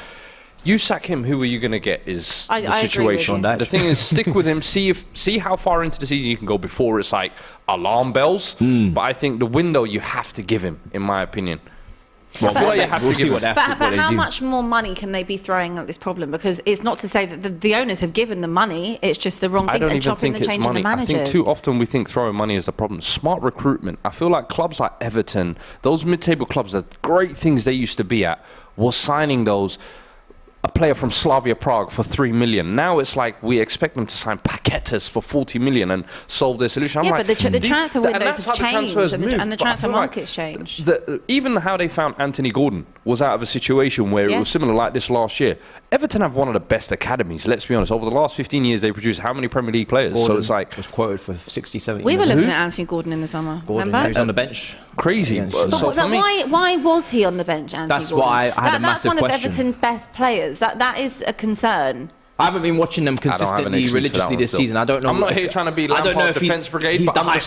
you sack him, who are you going to get is I the agree with situation. you. The thing is, stick with him, see how far into the season you can go before it's like alarm bells. But I think the window you have to give him, in my opinion. Well, I feel like you have we'll to see give what them. they But how do. much more money can they be throwing at this problem? Because it's not to say that the owners have given the money, it's just the wrong I thing don't and even chopping think and it's changing the money. I managers. think too often we think throwing money is the problem. Smart recruitment. I feel like clubs like Everton, those mid-table clubs, the great things they used to be at, was signing a player from Slavia Prague for 3 million. Now it's like we expect them to sign Paquetas for 40 million and solve their solution. I'm yeah, like, but the transfer and windows that's have how the changed transfers and moved, the but I transfer feel like market's changed. even how they found Anthony Gordon was out of a situation where it Yeah. was similar like this last year. Everton have one of the best academies, let's be honest. Over the last 15 years, they produced how many Premier League players? Gordon So it's like was quoted for 60, 70 We were million. looking at Anthony Gordon in the summer. Gordon, remember? he was on the bench. crazy. Against- So But for me, why was he on the bench, Anthony That's Gordon? why I had a That's massive one of question. Everton's best players. That is a concern. I haven't been watching them I don't have an consistently, excuse for that religiously one this still. season. I don't know. I'm not if- here trying to be I don't know Lampard if defense brigade, he's but done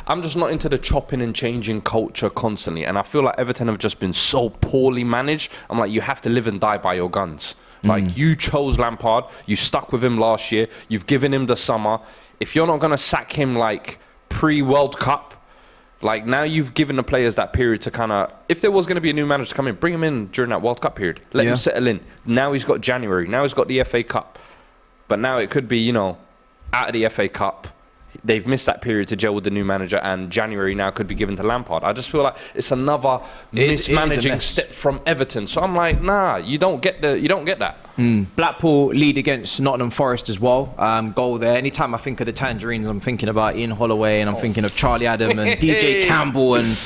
I'm just not into the chopping and changing culture constantly. And I feel like Everton have just been so poorly managed. I'm like, you have to live and die by your guns. Like, you chose Lampard, you stuck with him last year, you've given him the summer. If you're not going to sack him like pre-World Cup, like now you've given the players that period to kind of, if there was going to be a new manager to come in, bring him in during that World Cup period. Let him settle in. Now he's got January. Now he's got the FA Cup. But now it could be, out of the FA Cup. They've missed that period to gel with the new manager, and January now could be given to Lampard. I just feel like it's another It is a mismanaging mess. step from Everton. So I'm like, nah, you don't get that. Blackpool lead against Nottingham Forest as well. Goal there. Anytime I think of the Tangerines, I'm thinking about Ian Holloway, and I'm thinking of Charlie Adam and DJ Campbell and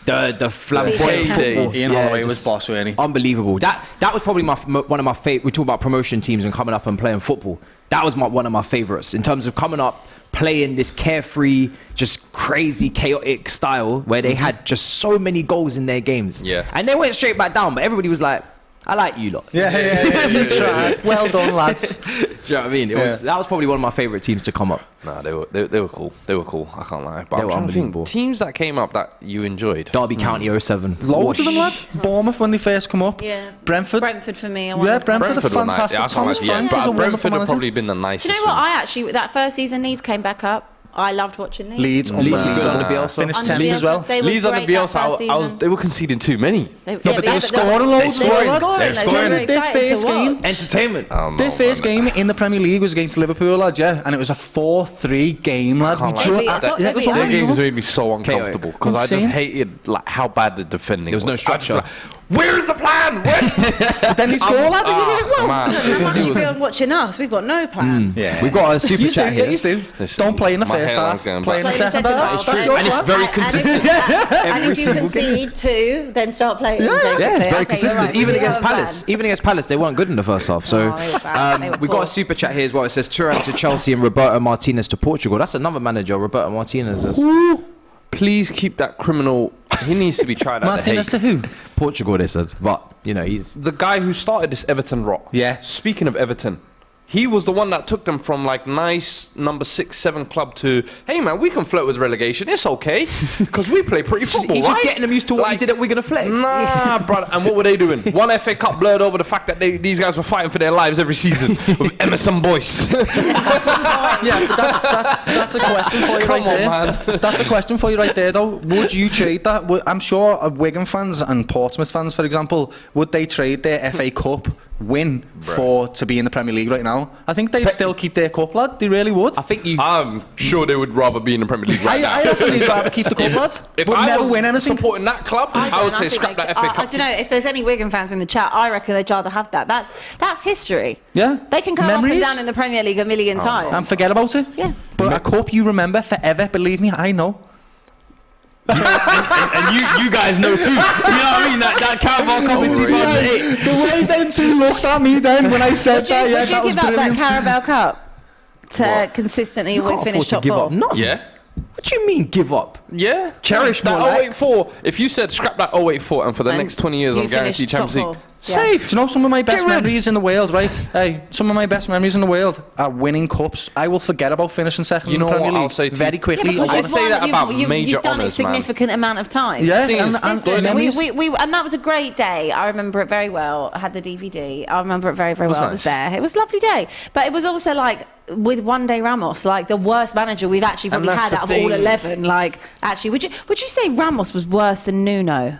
the flamboyant Campbell. football. Ian Holloway was just boss, wasn't he? Unbelievable. That was probably one of my favorite. We talk about promotion teams and coming up and playing football. That was one of my favorites in terms of coming up, playing this carefree, just crazy, chaotic style where they had just so many goals in their games. Yeah. And they went straight back down, but everybody was like, I like you lot. Yeah. You tried. Well done, lads. Do you know what I mean? That was probably one of my favourite teams to come up. Nah, they were cool. They were cool. I can't lie. But They I'm were trying to think, unbelievable. teams that came up that you enjoyed. Derby County 07. Loads of them, lads. Bournemouth when they first come up. Yeah. Brentford. For me. Yeah, Brentford are were nice. fantastic. Yeah, I can't Thomas lie. Frank But is a wonderful Brentford have manager. probably been the nicest. Do you know what? for me. I actually, that first season, Leeds came back up. I loved watching Leeds. Leeds, Leeds were good unbelievable. under Bielsa. Finished Under 10th as Bielsa, well. They were Leeds under great that Bielsa, first season. they were conceding too many. But they were scoring loads They as were well. scoring. They were They scoring. were Their exciting first to game. watch. Entertainment. Their first game in the Premier League was against Liverpool, lad, yeah, and it was a 4-3 game, lad. Can't lie. It was It was unbelievable. Their unbelievable. games made me so uncomfortable because I just Insane. hated like how bad the defending There was no I just feel structure. like, where is the plan? Where? Then he scored, lad, and you're like, whoa. Man. How much you feel watching us? We've got no plan. Yeah. We've got a super You chat do, here. yeah, you do. Listen, Don't play in the my first hairline's half. going Play in the back. second Play in the half. second That's half. your And it's plan. very consistent. And if you concede two, then start playing. basically. Yeah, it's very Okay, consistent. you're right. Even We against have a plan. Palace. Even against Palace, they weren't good in the first half. So Oh, they were bad. They were we got poor. a super chat here as well. It says Turan to Chelsea and Roberto Martinez to Portugal. That's another manager, Roberto Martinez. Please keep that criminal. He needs to be tried at the Martinez to Hague. who? Portugal, they said. But, he's... The guy who started this Everton rot. Yeah. Speaking of Everton, he was the one that took them from like nice number 6, 7 club to, hey man, we can flirt with relegation. It's okay because we play pretty football, He's right? just getting them used to what he did at Wigan and Fleck. Nah, brother. And what were they doing? One FA Cup blurred over the fact that these guys were fighting for their lives every season with Emerson Boyce. Yeah, but that's a question for you Come right there. on, man. That's a question for you right there, though. Would you trade that? I'm sure Wigan fans and Portsmouth fans, for example, would they trade their FA Cup win to be in the Premier League right now? I think they'd still keep their cup, lad. They really would. I think you... I'm sure they would rather be in the Premier League right now. I reckon they'd rather keep the cup, lad. If But I never was win anything. supporting that club, I would say scrap that FA Cup. I don't know if there's any Wigan fans in the chat. I reckon they'd rather have that. That's history. Yeah. They can come Memories. up and down in the Premier League a million times. And forget about it. Yeah. But a cup you remember forever, believe me, I know. and you guys know too. You know what I mean? That Carabao Cup in 2008. The way them two looked at me then when I said Would you, that, yeah, would you that was give up that brilliant. Carabao Cup to What? consistently You always can't finish afford to top give four? up. No. Yeah. What do you mean give up? Yeah. Cherish that more like- 084. If you said scrap that 084 and for the And next 20 years you I'm guaranteed finished top Champions League. four. Yeah. Safe. Do you know some of my best Get rid. memories in the world, right? Hey, some of my best memories in the world are winning cups. I will forget about finishing second You in know the Premier what I'll League say to very you? quickly. Yeah, I because say you've that won, about major you've done it a honours, man. significant amount of time. Yeah, Thing is, and Listen, memories. and that was a great day. I remember it very well. I had the DVD. I remember it very, very was well. I was nice. there. It was a lovely day. But it was also like with one day Ramos, like the worst manager we've actually probably that's had the out of all thing. 11. Like, actually, would you say Ramos was worse than Nuno?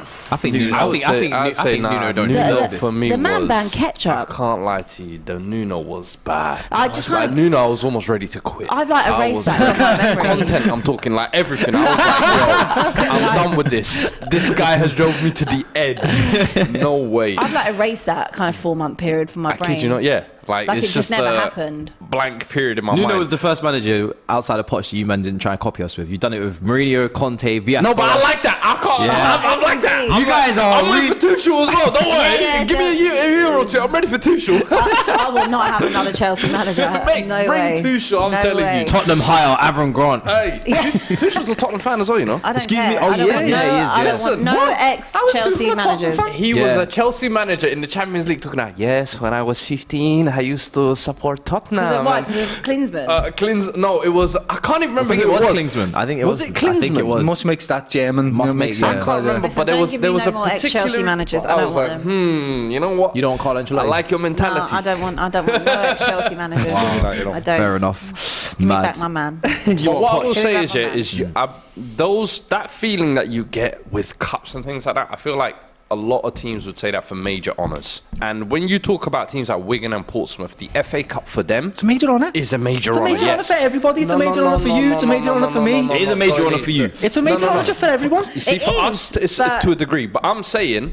I think Nuno don't deserve this. For me the man was, band ketchup. I can't lie to you. The Nuno was bad. I just like Nuno, I was almost ready to quit. I've like erased that from my memory. Content, I'm talking like everything. I was like, yo, I'm done with this. This guy has drove me to the edge. No way. I've like erased that kind of 4-month period from my brain. Kid you not, yeah. Like Like it's it just never happened. Blank period in my mind. Nuno was the first manager outside of Poch that you men didn't try and copy us with. You've done it with Mourinho, Conte, Villas. No, but I like that. I can't. Yeah. I'm like that. You guys are. I'm ready for Tuchel as well. Don't worry. Yeah, Give me a year or two. I'm ready for Tuchel. I will not have another Chelsea manager. Mate, No bring way. Tuchel, I'm No telling way. you. Tottenham hire Avram Grant. Hey, Tuchel's a Tottenham fan as well, you know. I don't Excuse care. me? Oh, I don't yeah, want yeah, no, he is, I yeah. don't want Listen, no what? ex-Chelsea managers. He was Yeah. a Chelsea manager in the Champions League talking about, yes, when I was 15, I used to support Tottenham. Was it why? Because of Klinsmann? No, it was, I can't even I remember think who it was was. Klinsmann. I think it Was was. it I think it Klinsmann? was. Must makes that German. Must make make sense. sense. I can't remember, Listen, but there don't was give there me was no a more particular ex-Chelsea managers. I I don't was want like, them. you know what? You don't want Carlo Ancelotti. I like your No, mentality. I don't want no ex-Chelsea managers. I don't. Fair enough. Give me Mad. back my man. But what I will Give me say back is, my yeah, man. is that feeling that you get with cups and things like that. I feel like a lot of teams would say that for major honours. And when you talk about teams like Wigan and Portsmouth, the FA Cup for them It's a major honour. is a major It's a honour. major honour Yes. for everybody. It's a major honour for you. It's a major honour for me. It is a major honour for you. It's a major honour for everyone. You see, It for is, us, it's but- to a degree. But I'm saying,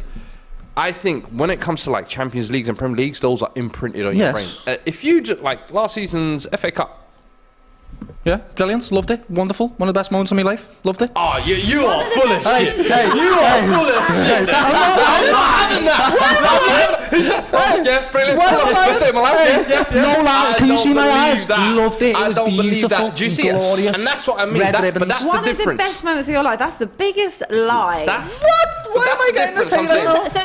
I think when it comes to like Champions Leagues and Premier Leagues, those are imprinted on your brain. Yes. If you just like last season's FA Cup. Yeah, brilliant. Loved it. Wonderful. One of the best moments of my life. Loved it. Oh, you are full of shit. Hey, You are full of shit. I'm not having that. Yeah, brilliant. Best day of my life. No lie. Can you see my eyes? Loved it. It I was don't believe beautiful. that. Do you see it? Glorious. And that's what I mean. Red But ribbons. that's One the of the difference. best moments of your life. That's the biggest lie. That's Why am I getting this hate?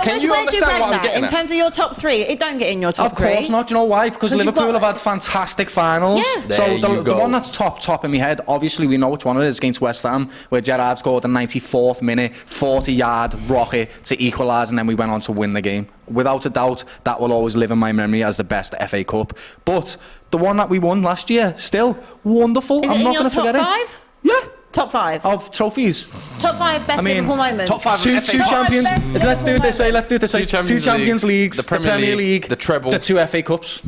Can you where do understand rank what I'm that? getting In at? terms of your top three, it don't get in your top Of course three. not. Do you know why? Because Because you've Liverpool got- have had fantastic finals. Yeah. So There you the go. one that's top in my head, obviously we know which one it is, against West Ham, where Gerrard scored the 94th minute, 40-yard rocket to equalise, and then we went on to win the game. Without a doubt, that will always live in my memory as the best FA Cup. But the one that we won last year, still wonderful. Is I'm it in not your going to top forget five? it. Yeah, Top five. of trophies. Top five best I mean, Liverpool moments. top five. Two FA Cup. champions. Best Let's do it this way. Let's do it this way. Two Champions Leagues, the the Premier League, the treble. the two FA Cups.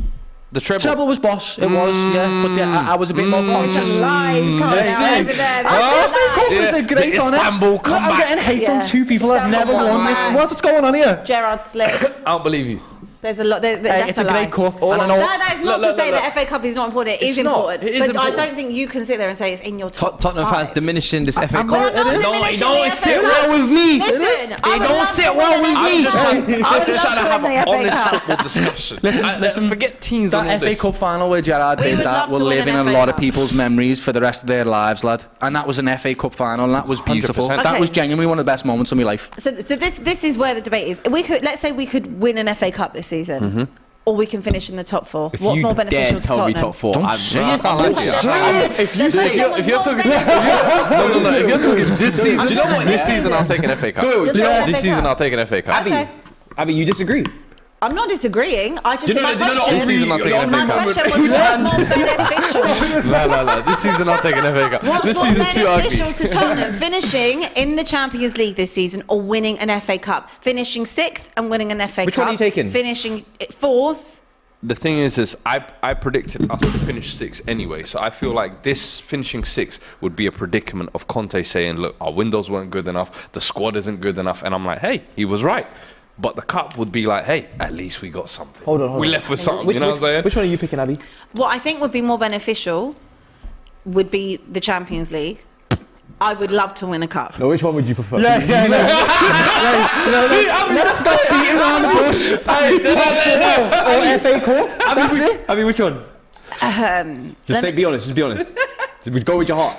The treble. Treble was boss. It was, yeah. But yeah, I was a bit more conscious. Lies coming out Yeah. over there. FA Cup is a Yeah. great The honour. Istanbul Look, I'm comeback. getting hate from Yeah. two people that have never Istanbul won this. comeback. What's going on here? Gerrard slip. I don't believe you. There's a lot. Hey, That's it's a a lie. great cup. And I know. That is not Look, to say look. that FA Cup is not important. It is It's not. important. It is but important. I don't think you can sit there and say it's in your top Tottenham five. fans diminishing this FA I'm Cup. not- it is. No, it diminishing don't the sit FA well Cup. with me. Listen, It I would don't love sit to well win with an me. FA Cup. I'm just trying to have win an the FA honest Cup. football discussion. Listen. Forget teams and all That FA this. Cup final where Gerrard We did would that love will to win live an in a FA lot of Cup. people's memories for the rest of their lives, lad. And that was an FA Cup final, and that was beautiful. 100%. That Okay. was genuinely one of the best moments of my life. So this is where the debate is. Let's say we could win an FA Cup this season, or we can finish in the top four. If What's you more dare beneficial to tell me Tottenham? top four, Don't I'm say not. it. Don't say it. If you're talking, if you're talking this season, Do you know what? this season I'll take an FA Cup. Doyle, You'll take an This FA season Cup. I'll take an FA Cup. Okay. Abby, you disagree? I'm not disagreeing. I just You know, my you know, question. This season I'll take an my FA Cup. question was what's more beneficial. No. This season I'll take an FA Cup. What's This more season's too beneficial ugly. to Tottenham? Finishing in the Champions League this season or winning an FA Cup? Finishing sixth and winning an FA Cup. Which one are you taking? Finishing fourth. The thing is I predicted us to finish sixth anyway, so I feel like this finishing sixth would be a predicament of Conte saying, look, our windows weren't good enough, the squad isn't good enough, and I'm like, hey, he was right. But the cup would be like, hey, at least we got something. Hold on. We left with something, you know what I'm saying? Which one are you picking, Abby? What I think would be more beneficial would be the Champions League. I would love to win a cup. No, which one would you prefer? Let's stop beating around the bush. Or FA Cup. That's it. Abby, which one? Just say, be honest. Just be honest. Just go with your heart.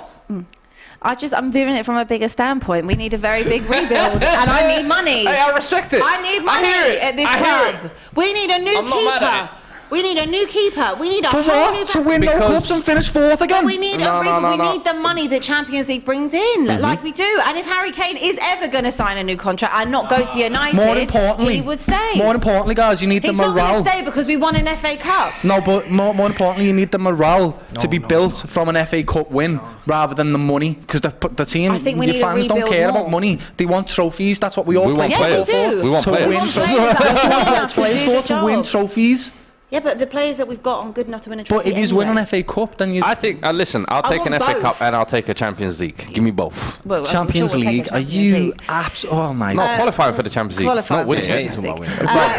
I'm viewing it from a bigger standpoint. We need a very big rebuild, and I need money. Hey, I respect it. I need money hear it. at this I hear club. We need a new I'm not mad at keeper. We need a new keeper. We need a For whole new what? To win no cups and finish fourth again? We need we need the money that Champions League brings in, like we do. And if Harry Kane is ever going to sign a new contract and not go to United, he would stay. More importantly, guys, you need the morale. He's not going to stay because we won an FA Cup. No, but more importantly, you need the morale to be built from an FA Cup win rather than the money. Because the team, I think we your need fans to don't rebuild care more. about money. They want trophies. That's what we all play Yeah, we do. We want to players. win. To win trophies. Yeah, but the players that we've got aren't good enough to win a trophy. But if you win an FA Cup, then you. I think. Listen, I'll take an want FA both. Cup and I'll take a Champions League. Give me both. Well, I'm Champions sure we'll take League. a Are Champions you League. Oh my Not god. qualifying for the Champions League. Qualifying Not winning for the it. Champions League. Come on,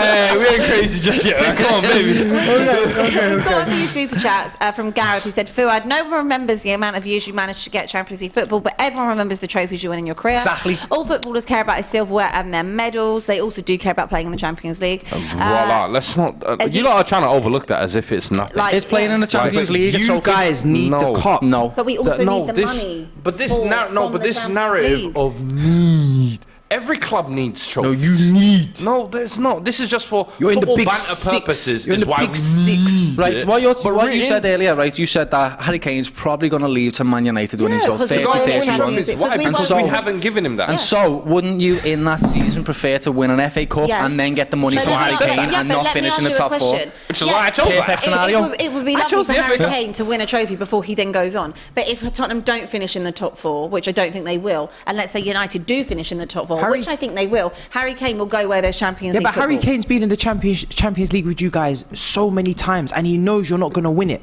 hey, we ain't crazy just yet. Come on, baby. We've got a few super chats from Gareth who said, Fuad, no one remembers the amount of years you managed to get Champions League football, but everyone remembers the trophies you win in your career. Exactly. All footballers care about is silverware and their medals. They also do care about playing in the Champions League. Voila. Let's not. You lot are trying to overlook that as if it's nothing. Like- It's playing in the Champions League. a You trophy. guys need No. the cup. No. But we also need the money. But this from the Champions narrative League. of need. Every club needs trophies. you need. No, there's not. This is just for You're in the football big banter six. purposes. You're in is the why big we six. need Right, it. so But what you really- said earlier, right? You said that Harry Kane's probably going to leave to Man United when he's got because 30, we're going to win 31. Champions League. Why? Because we Because won- we haven't given him that. And so, wouldn't you in that season prefer to win an FA Cup Yes. and then get the money But from let me Harry ask you- Kane yeah, and but not let me finish ask in the you a top four? question. Which is why I chose Perfect that. scenario. It would be I lovely chose for the Harry FA Cup. Kane to win a trophy before he then goes on. But if Tottenham don't finish in the top four, which I don't think they will, and let's say United do finish in the top four, which I think they will, Harry Kane will go where there's Champions Yeah, League but Harry football. Kane's been in the Champions League with you guys so many times, and he knows you're not going to win it.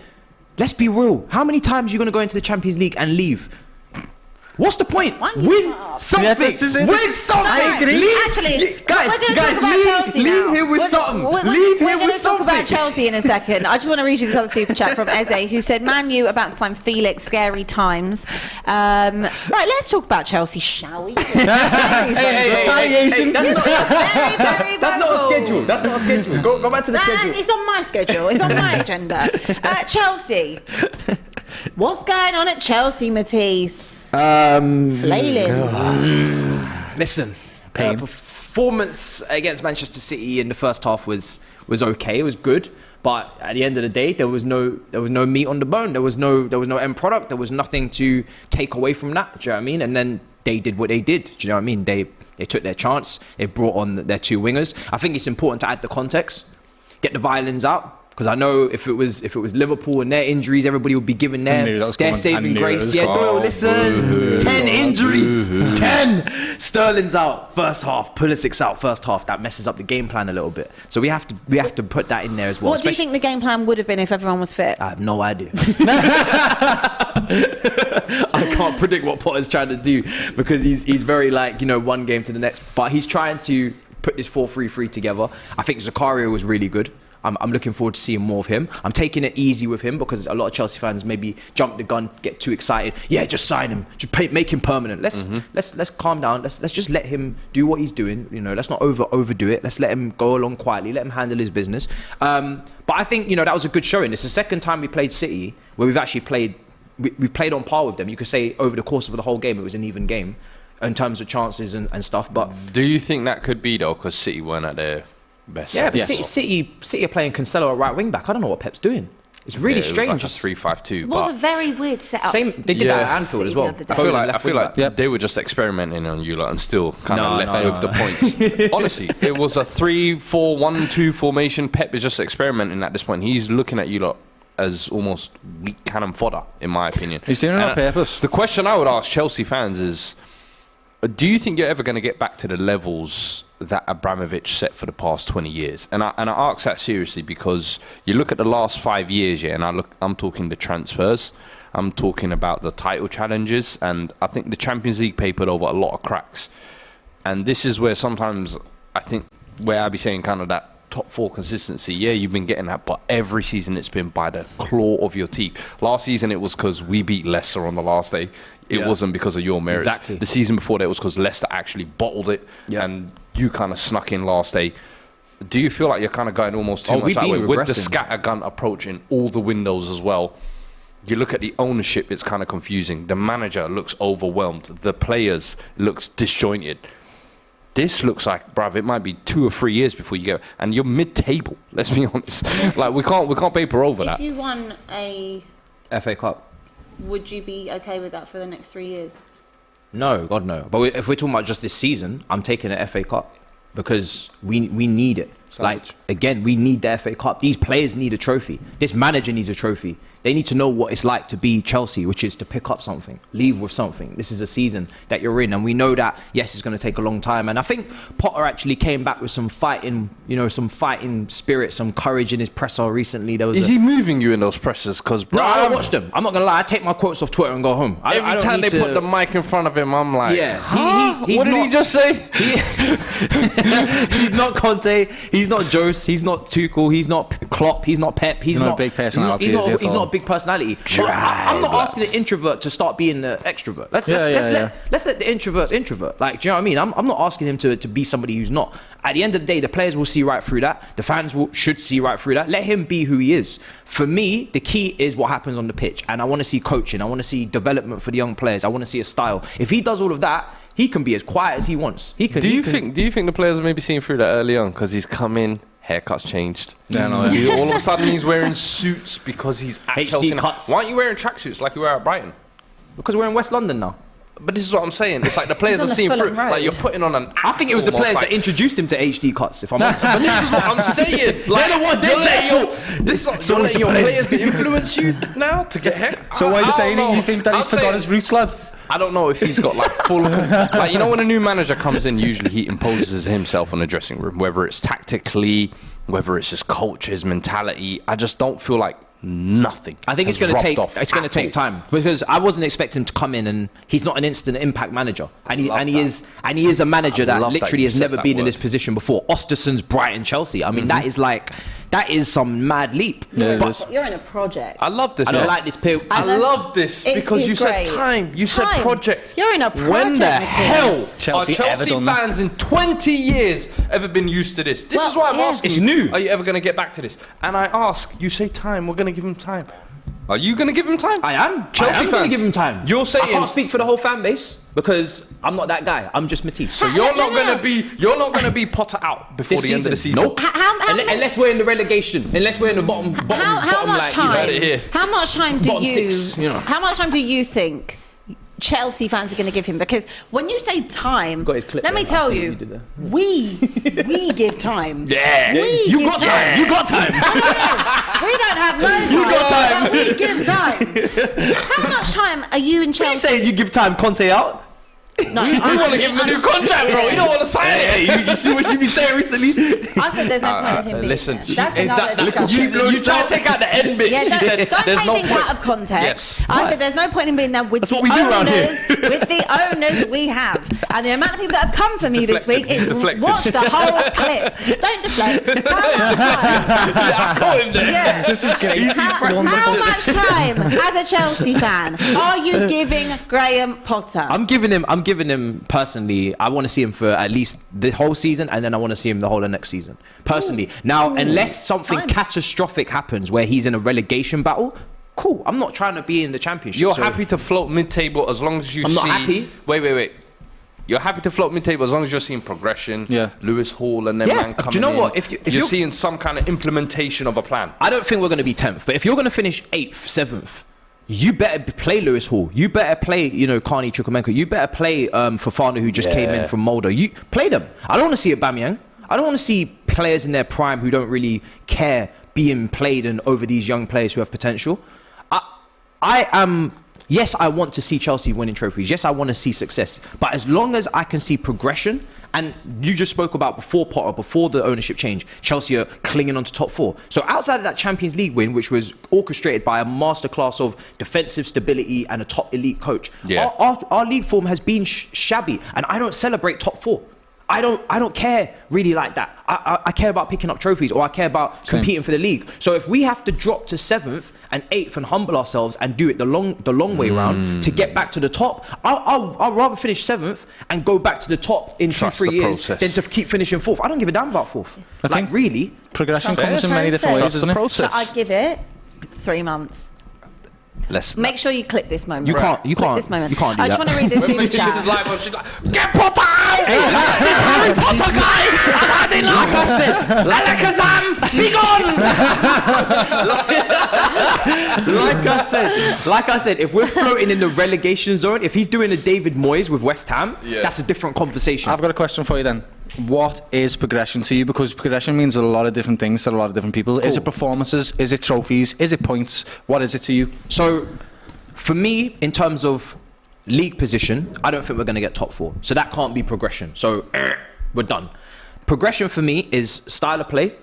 Let's be real. How many times are you going to go into the Champions League and leave? What's the point? Why don't you Win shut up? something. Yeah, this is it. Win something. I agree. Actually, guys, we're going to talk about Chelsea leave now. here with something. We're Leave here going with to talk something. about Chelsea in a second. I just want to read you this other super chat from Eze, who said, Man U about to sign Felix, scary times. Right, let's talk about Chelsea, shall we? Retaliation. Very, very That's not a vocal. schedule. That's not a schedule. Go back to the schedule. It's on my schedule. It's on my agenda. Chelsea. What's going on at Chelsea, Matisse? Flailing. Listen, performance against Manchester City in the first half was okay. It was good, but at the end of the day, there was no meat on the bone. There was no end product. There was nothing to take away from that. Do you know what I mean? And then they did what they did. Do you know what I mean? They took their chance. They brought on their two wingers. I think it's important to add the context, get the violins out. Because I know if it was Liverpool and their injuries, everybody would be giving their saving grace. Yeah, Doyle, listen, 10 injuries, 10. Sterling's out first half, Pulisic's out first half. That messes up the game plan a little bit. So we have to put that in there as well. What do you think the game plan would have been if everyone was fit? I have no idea. I can't predict what Potter's trying to do because he's very one game to the next. But he's trying to put this 4-3-3 together. I think Zakaria was really good. I'm looking forward to seeing more of him. I'm taking it easy with him because a lot of Chelsea fans maybe jump the gun, get too excited. Yeah, just sign him, make him permanent. Let's calm down. Let's just let him do what he's doing. Let's not overdo it. Let's let him go along quietly. Let him handle his business. But I think that was a good showing. It's the second time we played City where we've actually played. We've played on par with them. You could say over the course of the whole game it was an even game in terms of chances and stuff. But do you think that could be though? Because City weren't at their best. Yeah, but side. City are playing Cancelo at right wing back. I don't know what Pep's doing. It's really strange. It was like a 3-5-2. It was a very weird setup. They did that at Anfield as well. I feel like they were just experimenting on you lot and still kind of left with the points. Honestly, it was a 3-4-1-2 formation. Pep is just experimenting at this point. He's looking at you lot as almost weak cannon fodder, in my opinion. He's doing it on purpose. The question I would ask Chelsea fans is, do you think you're ever going to get back to the levels that Abramovich set for the past 20 years? And I ask that seriously because you look at the last 5 years, and I'm talking the transfers, I'm talking about the title challenges, and I think the Champions League papered over a lot of cracks. And this is where sometimes I think where Abbi saying kind of that top four consistency, yeah, you've been getting that, but every season it's been by the claw of your teeth. Last season it was because we beat Leicester on the last day. It wasn't because of your merits. Exactly. The season before that was because Leicester actually bottled it, and you kind of snuck in last day. Do you feel like you're kind of going almost too much that way with the scattergun approach in all the windows as well? You look at the ownership, it's kind of confusing. The manager looks overwhelmed. The players looks disjointed. This looks like, bruv, it might be 2 or 3 years before you get, and you're mid-table. Let's be honest. Like we can't paper over that. If you won a FA Cup. would you be okay with that for the next 3 years? No, God no. But if we're talking about just this season, I'm taking the FA Cup because we need it. Like, again, we need the FA Cup. These players need a trophy. This manager needs a trophy. They need to know what it's like to be Chelsea, which is to pick up something, leave with something. This is a season that you're in, and we know that, yes, it's going to take a long time. And I think Potter actually came back with some fighting, some fighting spirit, some courage in his presser recently. Is he moving you in those pressers? Because, bro, no, I don't watch them. I'm not going to lie. I take my quotes off Twitter and go home. Every time they put the mic in front of him, I'm like, yeah, what did he just say? He's not Conte. He's not Jose. He's not Tuchel. He's not Klopp. He's not Pep. He's not a big personality. He's not a big personality. I'm not asking the introvert to start being the extrovert. Let's let the introverts introvert. Like, do you know what I mean? I'm not asking him to be somebody who's not. At the end of the day, the players will see right through that. The fans should see right through that. Let him be who he is. For me, the key is what happens on the pitch, and I want to see coaching. I want to see development for the young players. I want to see a style. If he does all of that, he can be as quiet as he wants. He can. Do you think the players are maybe seeing through that early on because he's come in? Haircut's changed. Yeah, no, all of a sudden he's wearing suits because he's at HD Chelsea. cuts. Why aren't you wearing tracksuits like you were at Brighton? Because we're in West London now. But this is what I'm saying. It's like the players are seeing through. Like, you're putting on an act. I think it was the players that introduced him to HD cuts, if I'm honest. But this is what I'm saying. Like, they're the one. You're letting your players influence you now to get hair. So why are you saying you think that he's forgot his roots, lad? I don't know if he's got like full, like, when a new manager comes in, usually he imposes himself on the dressing room, whether it's tactically, whether it's his culture, his mentality. I just don't feel like nothing. I think it's going to take time, because I wasn't expecting him to come in, and he's not an instant impact manager, and he is a manager that literally has never been in this position before. Osterson's Brighton, Chelsea. I mean, that is some mad leap. Yeah, but you're in a project. I love this. I like this. I love this because you said time. You said project. You're in a project. When the hell Chelsea, are Chelsea fans in 20 years ever been used to this? This is why I'm asking. It's new. Are you ever going to get back to this? And I ask, you say time. We're going to give him time. Are you going to give him time? I am. Chelsea fans going to give him time. You're saying I can't speak for the whole fan base because I'm not that guy. I'm just Matisse. So you're not going to be Potter out before the end of the season. Nope. Unless we're in the relegation. Unless we're in the bottom. How much time? How much time do you? 6, How much time do you think Chelsea fans are going to give him? Because when you say time, let me tell you, we give time. Yeah, you got time. You got time. We don't have no time. You got time. We give time. How much time are you in Chelsea? You saying you give time Conte out? No, you want to give him a new contract, bro. You don't want to sign it. You see what she been saying recently? I said there's no point in him being listen, there. That's another discussion. You try to take out the end bit. Yeah, don't take no things out of context. Yes. I said there's no point in being there with the owners we have. And the amount of people that have come for me this week is watch the whole clip. Don't deflect. I caught him there. Yeah. This is great. How much time, as a Chelsea fan, are you giving Graham Potter? I'm giving him personally. I want to see him for at least the whole season, and then I want to see him the whole of next season. Personally, now unless something catastrophic happens where he's in a relegation battle, cool. I'm not trying to be in the championship. You're happy to float mid-table as long as you see. I'm not happy. Wait. You're happy to float mid-table as long as you're seeing progression. Yeah. Lewis Hall and then man coming in. Do you know what? If you're seeing some kind of implementation of a plan. I don't think we're going to be 10th, but if you're going to finish 8th, 7th. You better play Lewis Hall. You better play, Carney Chukwuemeka. You better play Fofana, who just came in from Molde. You play them. I don't want to see Aubameyang. I don't want to see players in their prime who don't really care being played and over these young players who have potential. I am. Yes, I want to see Chelsea winning trophies. Yes, I want to see success. But as long as I can see progression, and you just spoke about before Potter, before the ownership change, Chelsea are clinging on to top 4. So outside of that Champions League win, which was orchestrated by a masterclass of defensive stability and a top elite coach, our league form has been shabby, and I don't celebrate top 4. I don't care really like that. I care about picking up trophies, or I care about competing for the league. So if we have to drop to 7th and 8th and humble ourselves and do it the long way round to get back to the top, I'll rather finish 7th and go back to the top in 2-3 years than to keep finishing 4th. I don't give a damn about 4th. Like, really, progression comes in many different ways, isn't it? So I'd give it 3 months. Make sure you clip this moment. You can't Clip this moment. you can't do I just that. want to read this super chat. She's like, get Potter out! This Harry Potter guy! I've had enough! Like I said, Alakazam, be gone! like I said, if we're floating in the relegation zone, if he's doing a David Moyes with West Ham, that's a different conversation. I've got a question for you then. What is progression to you? Because progression means a lot of different things to a lot of different people. Cool. Is it performances? Is it trophies? Is it points? What is it to you? So, for me, in terms of league position, I don't think we're going to get top 4. So that can't be progression. So, we're done. Progression for me is style of play.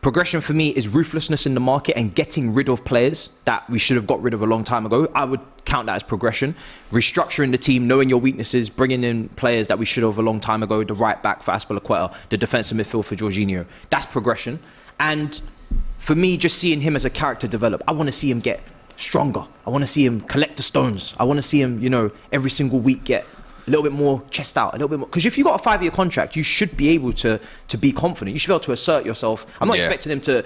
Progression for me is ruthlessness in the market and getting rid of players that we should have got rid of a long time ago. I would count that as progression. Restructuring the team, knowing your weaknesses, bringing in players that we should have a long time ago. The right back for Azpilicueta, the defensive midfield for Jorginho. That's progression. And for me, just seeing him as a character develop, I want to see him get stronger. I want to see him collect the stones. I want to see him, every single week get a little bit more chest out, a little bit more. Because if you've got a 5-year contract, you should be able to be confident. You should be able to assert yourself. I'm not expecting him to,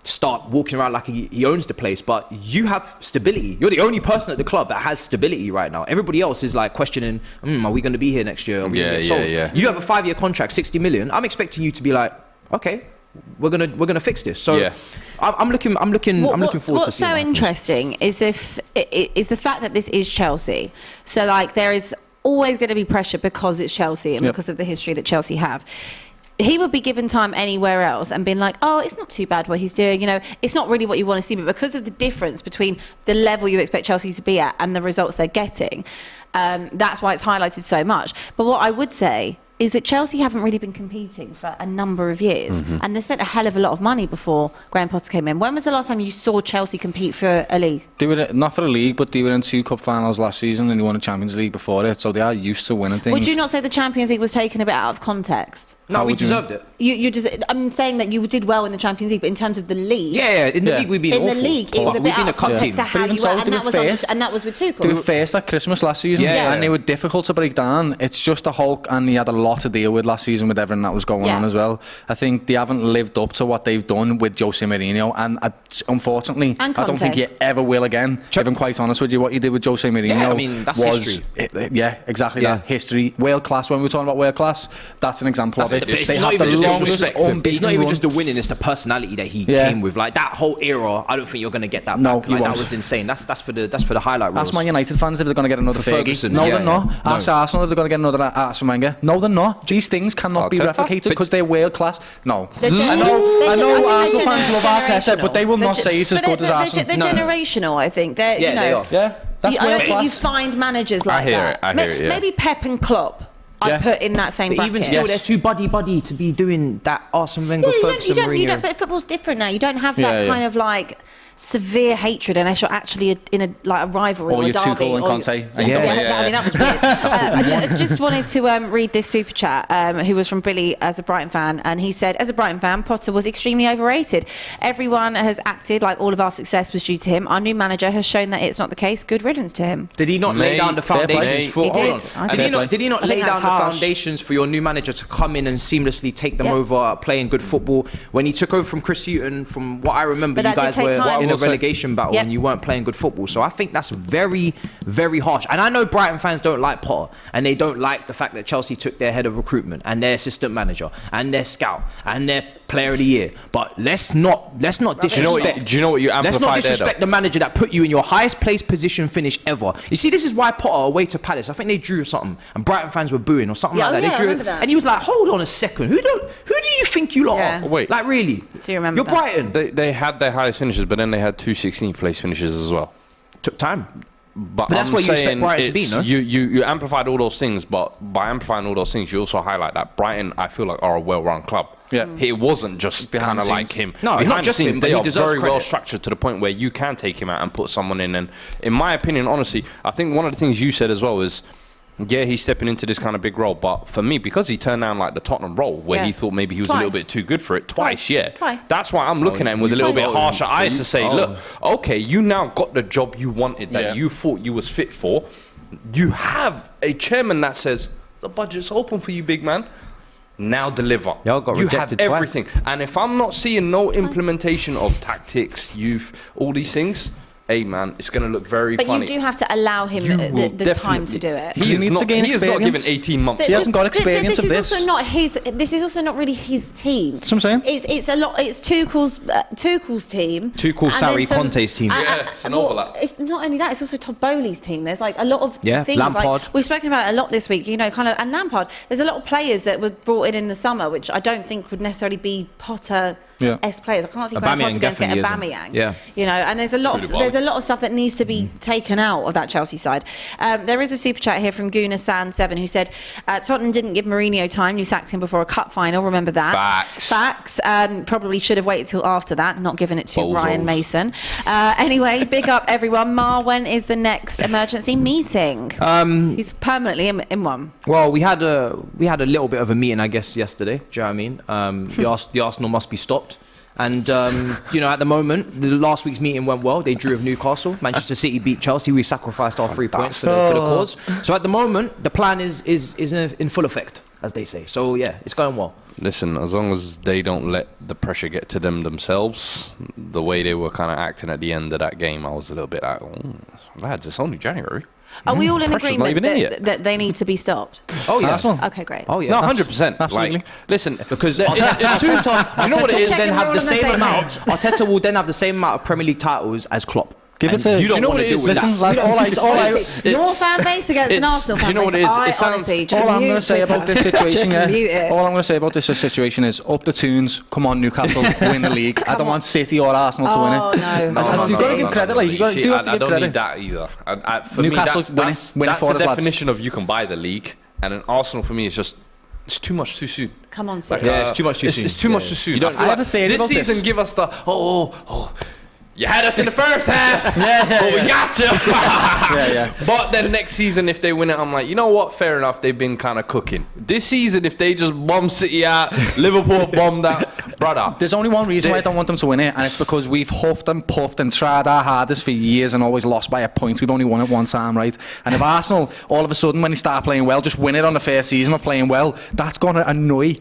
start walking around like he owns the place, but you have stability. You're the only person at the club that has stability right now. Everybody else is like questioning, are we going to be here next year? Yeah. You have a 5-year contract, 60 million. I'm expecting you to be like, okay, we're gonna fix this. So I'm looking forward to seeing what's so interesting is the fact that this is Chelsea. So like there is always going to be pressure because it's Chelsea and because of the history that Chelsea have. He would be given time anywhere else and been like, oh, it's not too bad what he's doing. It's not really what you want to see. But because of the difference between the level you expect Chelsea to be at and the results they're getting, that's why it's highlighted so much. But what I would say is that Chelsea haven't really been competing for a number of years. And they spent a hell of a lot of money before Graham Potter came in. When was the last time you saw Chelsea compete for a league? They were not for a league, but they were in 2 cup finals last season and they won a Champions League before it, so they are used to winning things. Would you not say the Champions League was taken a bit out of context? No, we deserved it. I'm saying that you did well in the Champions League, but in terms of the league, in the league we've been awful. In the league, it was a bit out of context to how you were, and that was with Tuchel. They were first at Christmas last season, and they were difficult to break down. It's just a Hulk, and he had a lot to deal with last season with everything that was going on as well. I think they haven't lived up to what they've done with Jose Mourinho, and unfortunately, I don't think he ever will again. If I'm quite honest with you, what he did with Jose Mourinho that's was history. That history, world class. When we were talking about world class, that's an example of it. They have the longest unbeaten. It's not even just the winning; it's the personality that he came with. Like that whole era, I don't think you're going to get that back. Like, that was insane. That's for the highlight reels. Ask Man United fans if they're going to get another Ferguson. No, they're not. Ask Arsenal if they're going to get another Arsene Wenger. No, they're not. These things cannot be replicated because they're world class. No, I know Arsenal fans love Arteta, but they will not say he's as good as Arsenal. They're generational. I think they're they are. That's I world don't think class. you find managers like that. I hear it. Maybe Pep and Klopp. I put in that same bracket. Even still, they're too buddy to be doing that Arsene Wenger, Ferguson, Mourinho. But football's different now. You don't have that kind of like severe hatred unless you're actually in a rivalry or a derby. Tuchel and Conte. I mean, that was weird. I just wanted to read this super chat, who was from Billy as a Brighton fan, and he said, as a Brighton fan, Potter was extremely overrated. Everyone has acted like all of our success was due to him. Our new manager has shown that it's not the case. Good riddance to him. Did he not lay down the foundations for? He did. Did he not lay down the foundations for your new manager to come in and seamlessly take them over, playing good football? When he took over from Chris Hughton, from what I remember, you guys were in a relegation battle and you weren't playing good football. So I think that's very, very harsh. And I know Brighton fans don't like Potter, and they don't like the fact that Chelsea took their head of recruitment and their assistant manager and their scout and their player of the year. But let's not disrespect. Do you know what you amplified? Let's not disrespect the manager that put you in your highest placed position finish ever. You see, this is why Potter away to Palace, I think they drew something and Brighton fans were booing or something like that. They drew and he was like, hold on a second, who do you think you lot are? Wait, like really? Do you remember? You're Brighton. They had their highest finishes, but then they had 2 16th place finishes as well. Took time. But that's what you expect Brighton to be, no? You amplified all those things, but by amplifying all those things, you also highlight that Brighton, I feel like, are a well-run club. Yeah. It wasn't just kind of like him. No, behind not just the scenes, him, but they he are deserves very credit. well structured to the point where you can take him out and put someone in. And in my opinion, honestly, I think one of the things you said as well is, yeah, he's stepping into this kind of big role, but for me, because he turned down like the Tottenham role where he thought maybe he was a little bit too good for it twice. That's why I'm looking at him with a little bit harsher eyes to say, look, okay, you now got the job you wanted that you thought you was fit for. You have a chairman that says the budget's open for you, big man. Now deliver. Y'all got you rejected have everything. twice. And if I'm not seeing no implementation of tactics, youth, all these things, hey man, it's going to look very but funny. you do have to allow him the time to do it. He needs to gain He is not given experience. 18 months. He hasn't got experience of This this. is also not really his team. That's what I'm saying. It's a lot. It's Tuchel's team. Tuchel's and then Sarri, Conte's team. Yeah, it's an overlap. It's not only that. It's also Todd Bowley's team. There's like a lot of things. Lampard. Like, we've spoken about it a lot this week. You know, kind of, and Lampard. There's a lot of players that were brought in the summer, which I don't think would necessarily be Potter-esque players. I can't see Graham Potter against get Aubameyang. Yeah. You know, and there's a lot of stuff that needs to be taken out of that Chelsea side. There is a super chat here from Guna San7 who said Tottenham didn't give Mourinho time. You sacked him before a cup final. Remember that? Facts. Probably should have waited till after that, not giving it to Ryan Mason. Anyway, big up everyone. When is the next emergency meeting? He's permanently in one. Well, we had a little bit of a meeting, I guess, yesterday. Do you know what I mean? The Arsenal must be stopped. And, you know, at the moment, the last week's meeting went well. They drew with Newcastle. Manchester City beat Chelsea. We sacrificed our 3 points for the cause. So at the moment, the plan is in full effect, as they say. So, yeah, it's going well. Listen, as long as they don't let the pressure get to them themselves, the way they were kind of acting at the end of that game, I was a little bit like, lads, it's only January. Are we all in Pressure's not agreement even in that they need to be stopped? Oh, yeah. Arsenal. Okay, great. Oh, yeah. No, 100%. Absolutely. Like, listen, Because it's 2 times. Do you know what it is? Checking Then we're all have on the the same same amount. page. Arteta will then have the same amount of Premier League titles as Klopp. Give it And to- you don't Do you know want what to it deal is? with Listen, that. like, Your fan base against an Arsenal fan do you know what base. it is? I It sounds- honestly, just all I'm going to mute say about Twitter. this situation, Just mute yeah. it. All I'm going to say about this situation is up the tunes. Come on, Newcastle, win the league. I don't want City or Arsenal to win it. Oh no. You've got to give credit, like, you do have to give I don't credit. need that either. For Newcastle's me, winning that's for the us, lads. definition of you can buy the league. And an Arsenal, for me, is just... It's too much too soon. Come on, City. Yeah, it's too much too soon. It's too much too soon. I have a theory this about this. season give us the you had us in the first half, but we got you. But then next season, if they win it, I'm like, you know what? Fair enough. They've been kind of cooking. This season, if they just bomb City out, Liverpool bombed out, brother. There's only one reason why I don't want them to win it, and it's because we've huffed and puffed and tried our hardest for years and always lost by a point. We've only won it one time, right? And if Arsenal, all of a sudden, when they start playing well, just win it on the first season of playing well, that's going to annoy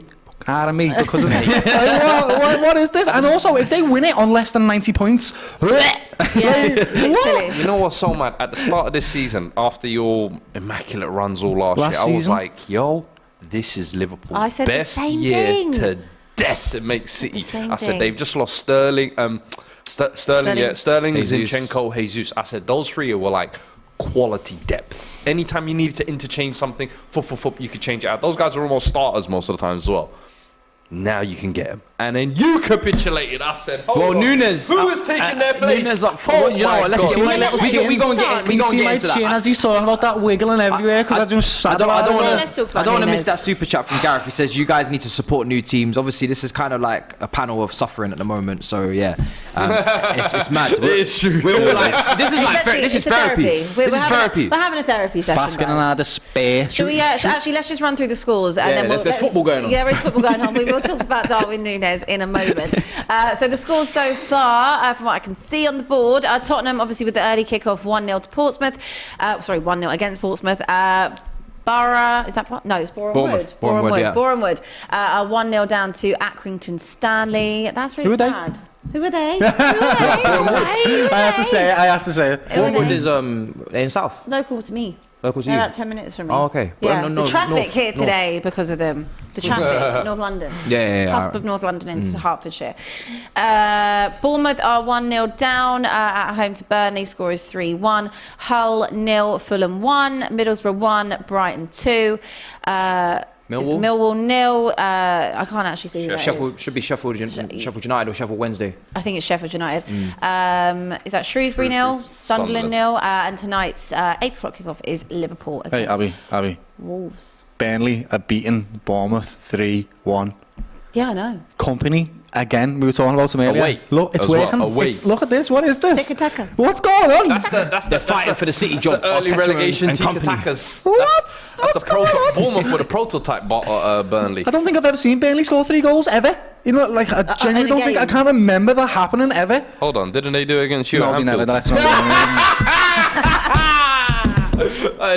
out of me because of what is this? And also, if they win it on less than 90 points, Yeah, literally. You know what's so mad? At the start of this season, after your immaculate runs all last year, I was season? like, yo, this is Liverpool's I said the best same year thing. to decimate City. same I said, thing. they've just lost Sterling, Sterling, Jesus. Zinchenko, Jesus. I said, those three were like quality depth. Anytime you needed to interchange something, you could change it out. Those guys are almost starters most of the time as well. Now you can get them. And then you capitulated. I said, hold on. Nunez. Who is taking their place? Nunez up for Oh you know what? Let's my get God. Well, let's take we it gonna down. get we gonna see get my into chin that. as he's talking about that wiggling everywhere because I just I don't want Let's talk to. about I don't want to Nunez. miss that super chat from Gareth. He says you guys need to support new teams. Obviously, this is kind of like a panel of suffering at the moment. So yeah, it's mad. It is true. We're all like, this is It's like actually- this is it's a therapy. We're This is having therapy. We're having a therapy session, basking in guys. our despair. Shall we actually let's just run through the scores and Yeah, then there's football going on. Yeah, there is football going on. We will talk about Darwin Nunez in a moment. So the scores so far, from what I can see on the board, Tottenham obviously with the early kickoff 1-0 to Portsmouth. 1-0 against Portsmouth. Borough, is that part? No, it's Boreham Wood. Boreham Wood, yeah. Boreham Wood. 1-0 down to Accrington Stanley. That's really Who are they? sad. Who are they? Who are they? I have to say it. Who are Boreham Wood they? is in South. Local to me. Local to They're you. about 10 minutes from me. Oh, okay. Yeah, Well, no, the traffic north, here north. today because of them. The traffic, North London. Yeah. Cusp of North London into Hertfordshire. Bournemouth are 1-0 down at home to Burnley. Score is 3-1. Hull 0, Fulham 1, Middlesbrough 1, Brighton 2. Millwall 0. I can't actually see who that is. Sheffield should be Sheffield United or Sheffield Wednesday. I think it's Sheffield United. Is that Shrewsbury 0, Sunderland 0, and tonight's 8 o'clock kickoff is Liverpool Hey, against Abby. Wolves. Burnley are beating Bournemouth 3-1. Yeah, I know. Company again. We were talking about them earlier. Away. Look, it's As well, working. away. Look at this. What is this? Tiki-taka. What's going on? They're fighting for the City job. The early Arteta relegation and company. tiki-takas. What? That's What's the going on? Bournemouth with a prototype Burnley. I don't think I've ever seen Burnley score 3 goals ever. You know, like I genuinely in a don't think I game? can't remember that happening ever. Hold on, didn't they do it against you No, at we never. Anfield? That's not.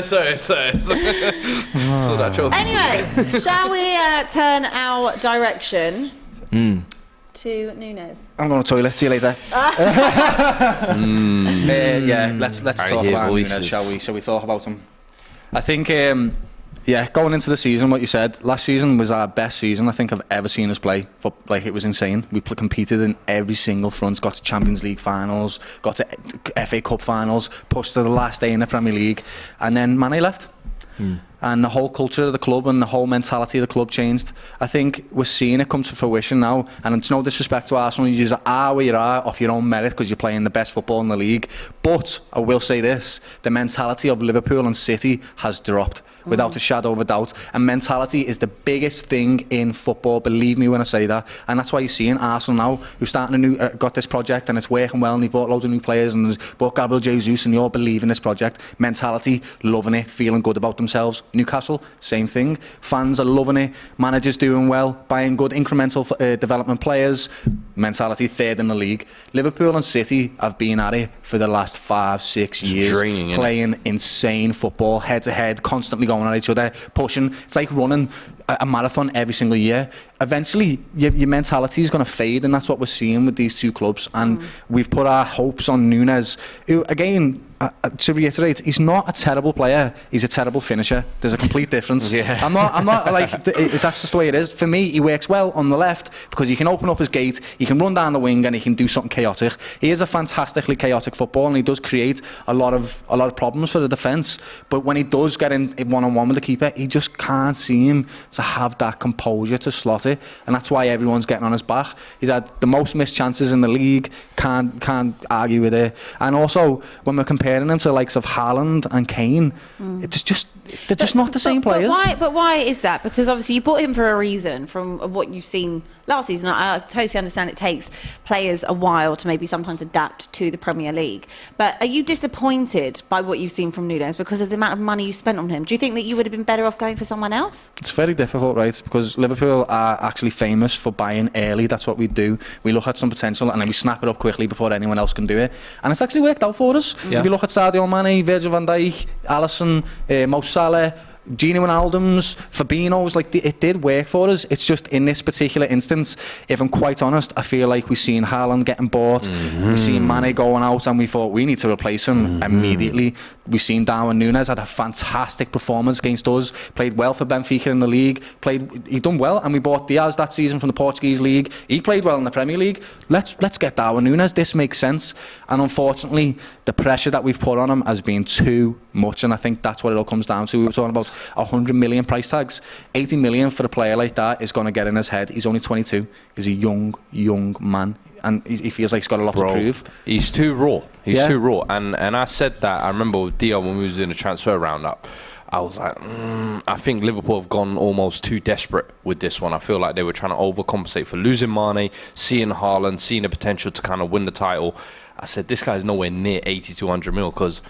Sorry. So that joke. Anyway, shall we turn our direction to to Nunez? I'm going to the toilet. See you later. Let's talk about Nunez, shall we? Shall we talk about him? I think, going into the season, what you said, last season was our best season I think I've ever seen us play. It was insane. We competed in every single front, got to Champions League finals, got to FA Cup finals, pushed to the last day in the Premier League, and then Mane left. And the whole culture of the club and the whole mentality of the club changed. I think we're seeing it come to fruition now, and it's no disrespect to Arsenal, you just are where you are off your own merit because you're playing the best football in the league. But I will say this, the mentality of Liverpool and City has dropped without a shadow of a doubt, and mentality is the biggest thing in football, believe me when I say that. And that's why you're seeing Arsenal now, who's starting got this project and it's working well, and they've bought loads of new players and they've bought Gabriel Jesus, and they all believe in this project. Mentality, loving it, feeling good about themselves. Newcastle, same thing. Fans are loving it, managers doing well, buying good incremental development players. Mentality, third in the league. Liverpool and City have been at it for the last 5-6 years, playing insane football, head to head, constantly going at each other, pushing. It's like running a marathon every single year. Eventually your mentality is going to fade, and that's what we're seeing with these two clubs. And we've put our hopes on Nunez, who again, to reiterate, he's not a terrible player, he's a terrible finisher. There's a complete difference. I'm not like that's just the way it is. For me, he works well on the left because he can open up his gate, he can run down the wing, and he can do something chaotic. He is a fantastically chaotic football, and he does create a lot of problems for the defence. But when he does get in one-on-one with the keeper, he just can't seem to have that composure to slot it, and that's why everyone's getting on his back. He's had the most missed chances in the league, can't argue with it. And also when we're comparing him to the likes of Haaland and Kane, they're just not the same players. But why is that? Because obviously you bought him for a reason. From what you've seen last season, I totally understand it takes players a while to maybe sometimes adapt to the Premier League. But are you disappointed by what you've seen from Nunez because of the amount of money you spent on him? Do you think that you would have been better off going for someone else? It's very difficult, right? Because Liverpool are actually famous for buying early. That's what we do. We look at some potential and then we snap it up quickly before anyone else can do it. And it's actually worked out for us. If you look at Sadio Mane, Virgil van Dijk, Alisson, Mo Salah, Gino Wijnaldum's, Fabinho's, it did work for us. It's just in this particular instance, if I'm quite honest, I feel like we've seen Haaland getting bought, we've seen Mane going out, and we thought we need to replace him immediately. We've seen Darwin Nunez had a fantastic performance against us, played well for Benfica in the league, he done well, and we bought Diaz that season from the Portuguese league. He played well in the Premier League. Let's get Darwin Nunez. This makes sense. And unfortunately, the pressure that we've put on him has been too much, and I think that's what it all comes down to. We were talking about 100 million price tags. 80 million for a player like that is going to get in his head. He's only 22. He's a young man, and he feels like he's got a lot to prove. He's too raw. He's too raw. And I said that, I remember with Dion when we was doing a transfer roundup, I was like, I think Liverpool have gone almost too desperate with this one. I feel like they were trying to overcompensate for losing Mane, seeing Haaland, seeing the potential to kind of win the title. I said, this guy's nowhere near 80 to 100 mil, because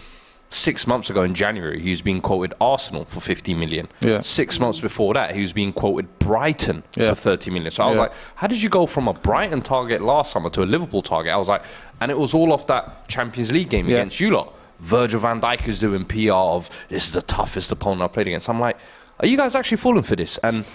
6 months ago in January, he was being quoted Arsenal for 50 million. 6 months before that, he was being quoted Brighton for 30 million. So I was like, how did you go from a Brighton target last summer to a Liverpool target? I was like, and it was all off that Champions League game against you lot. Virgil van Dijk is doing PR of, this is the toughest opponent I've played against. I'm like, are you guys actually falling for this? And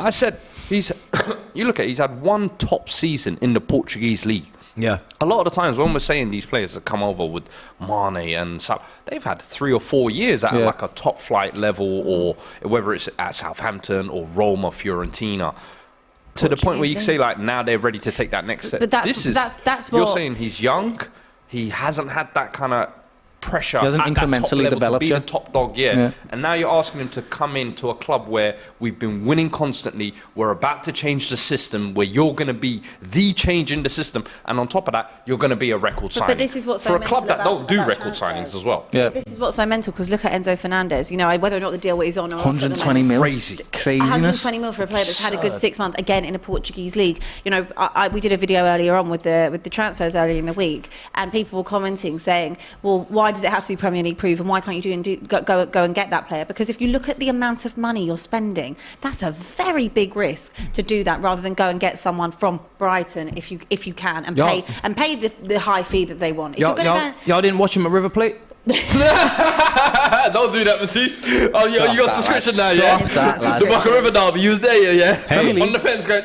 I said, you look at, he's had one top season in the Portuguese league. A lot of the times when we're saying these players that come over with Mane and Salah, they've had 3 or 4 years at like a top flight level, or whether it's at Southampton or Roma, Fiorentina, to the point where you can say like now they're ready to take that next step. But that's what you're saying. He's young. He hasn't had that kind of pressure. He hasn't incrementally developed to be the top dog yet. And now you're asking him to come into a club where we've been winning constantly. We're about to change the system, where you're going to be the change in the system, and on top of that, you're going to be a record signing. But this is what's so for a club that don't do record transfers. signings as well. This is what's so mental, because look at Enzo Fernandez. You know, whether or not the deal is on or 120 mil, craziness. 120 mil for a player that's had a good 6 months again in a Portuguese league. You know, we did a video earlier on with the transfers earlier in the week, and people were commenting saying, well, why does it have to be Premier League proof, and why can't you go and get that player? Because if you look at the amount of money you're spending, that's a very big risk to do that, rather than go and get someone from Brighton if you can, and pay the high fee that they want. Y'all didn't watch him at River Plate? Don't do that, Matisse. Oh, you got subscription now, yeah? Stop that, The Boca River derby, you was there, yeah? Hey. On the fence going,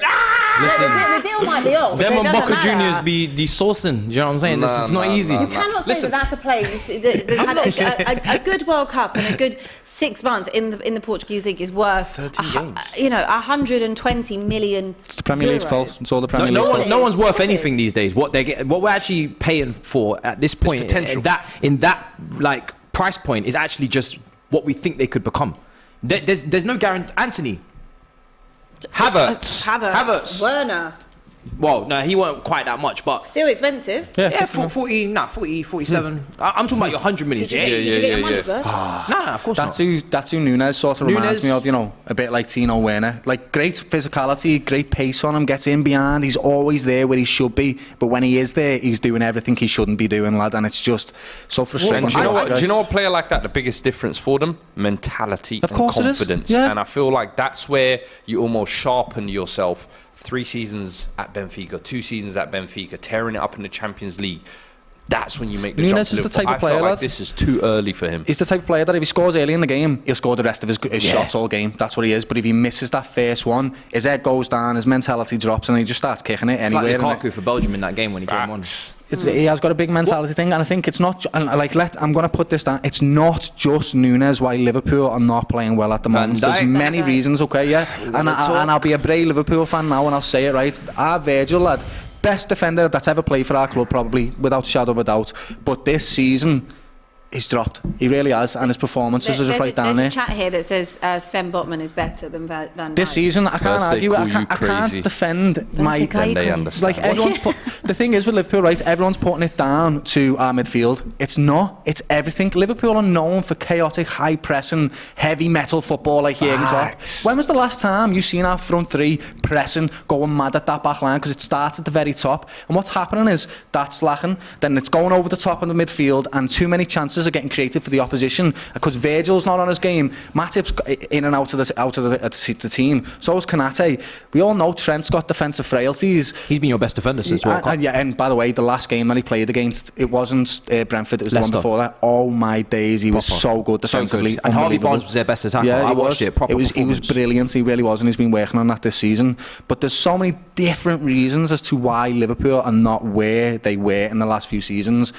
The deal might be off. Them it and doesn't Boca matter. Juniors be sourcing. Do you know what I'm saying? This is not easy. You cannot say that that's a player that's had a good World Cup and a good 6 months in the Portuguese league is worth 13 games. 120 million. It's the Premier League's fault. It's all the Premier League's fault. No one's worth anything these days. What we're actually paying for at this point, potential. in that like price point, is actually just what we think they could become. There's no guarantee. Anthony. Havertz. Werner. Well, no, he weren't quite that much, but Still expensive. yeah, 40, 47. I'm talking about your 100 million. Did you get your money's worth? No, of course not. That's who Nunez sort of reminds Nunez. me of, a bit like Tino Werner. Like, great physicality, great pace on him, gets in behind, he's always there where he should be, but when he is there, he's doing everything he shouldn't be doing, lad, and it's just so frustrating. Do you know what player like that, the biggest difference for them? Mentality and confidence. Yeah. And I feel like that's where you almost sharpen yourself. 3 seasons at Benfica, 2 seasons at Benfica, tearing it up in the Champions League. That's when you make the Nunez jump. is the type of player, I feel like lad. this is too early for him. He's the type of player that if he scores early in the game, he'll score the rest of his shots all game. That's what he is. But if he misses that first one, his head goes down, his mentality drops, and he just starts kicking it It's anywhere. like Lukaku for Belgium in that game when he came on. He has got a big mentality thing, and I think it's not. I'm going to put this down. It's not just Nunez why Liverpool are not playing well at the moment. There's many reasons. Okay, yeah, and I'll be a brave Liverpool fan now, and I'll say it right. Our Virgil, lad, best defender that's ever played for our club, probably without a shadow of a doubt. But this season, he's dropped. He really has, and his performances are just right down there. There's a chat here that says Sven Botman is better than Van Dijk. This season, I can't argue. I can't defend my. Then they understand. Like everyone's the thing is with Liverpool, right? Everyone's putting it down to our midfield. It's not. It's everything. Liverpool are known for chaotic, high pressing, heavy metal football like Jurgen Klopp. When was the last time you seen our front three pressing, going mad at that back line? Because it starts at the very top, and what's happening is that's lacking. Then it's going over the top of the midfield, and too many chances are getting created for the opposition because Virgil's not on his game. Matip's in and out of the team. So is Konate. We all know Trent's got defensive frailties. He's been your best defender since World Cup. And by the way, the last game that he played against, it wasn't Brentford, it was Leicester. the one before that. Oh my days, he was so good defensively. And Harvey Barnes was their best attacker. Yeah, I watched it. Proper he was brilliant. He really was, and he's been working on that this season. But there's so many different reasons as to why Liverpool are not where they were in the last few seasons.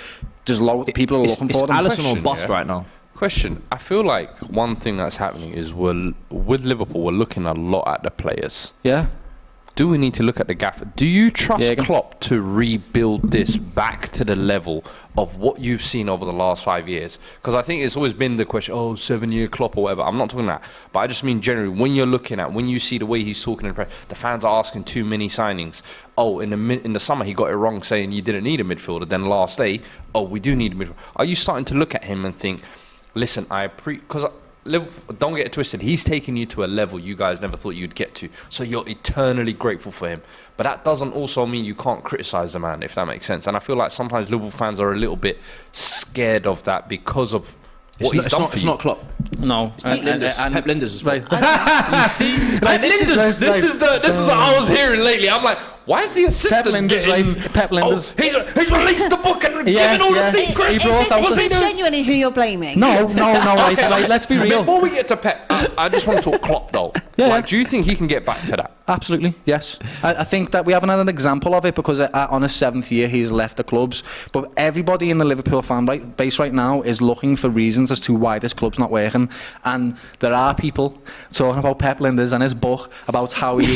There's loads of people are looking for them. It's Alisson or bust right now. Question. I feel like one thing that's happening is with Liverpool, we're looking a lot at the players. Yeah. Do we need to look at the gaffer? Do you trust Klopp to rebuild this back to the level of what you've seen over the last 5 years? Because I think it's always been the question, 7-year Klopp or whatever. I'm not talking that. But I just mean generally, when you see the way he's talking in the press, the fans are asking too many signings. In the summer he got it wrong saying you didn't need a midfielder. Then last day, we do need a midfielder. Are you starting to look at him and think, listen, because don't get it twisted, he's taking you to a level you guys never thought you'd get to, so you're eternally grateful for him, but that doesn't also mean you can't criticise the man, if that makes sense. And I feel like sometimes Liverpool fans are a little bit scared of that because of what he's done for you. It's not Klopp. No, Pep Linders is right. You see, Linders, this is what I was hearing lately. I'm like, why is the assistant Pep Linders, getting... right? Pep Linders. He's released the book and given all the secrets. Is this genuinely who you're blaming? No, right, let's be real. Before we get to Pep, I just want to talk Klopp though. Do you think he can get back to that? Absolutely, yes. I think that we haven't had an example of it because on his 7th year he's left the clubs. But everybody in the Liverpool fan base right now is looking for reasons as to why this club's not working. And there are people talking about Pep Linders and his book about how he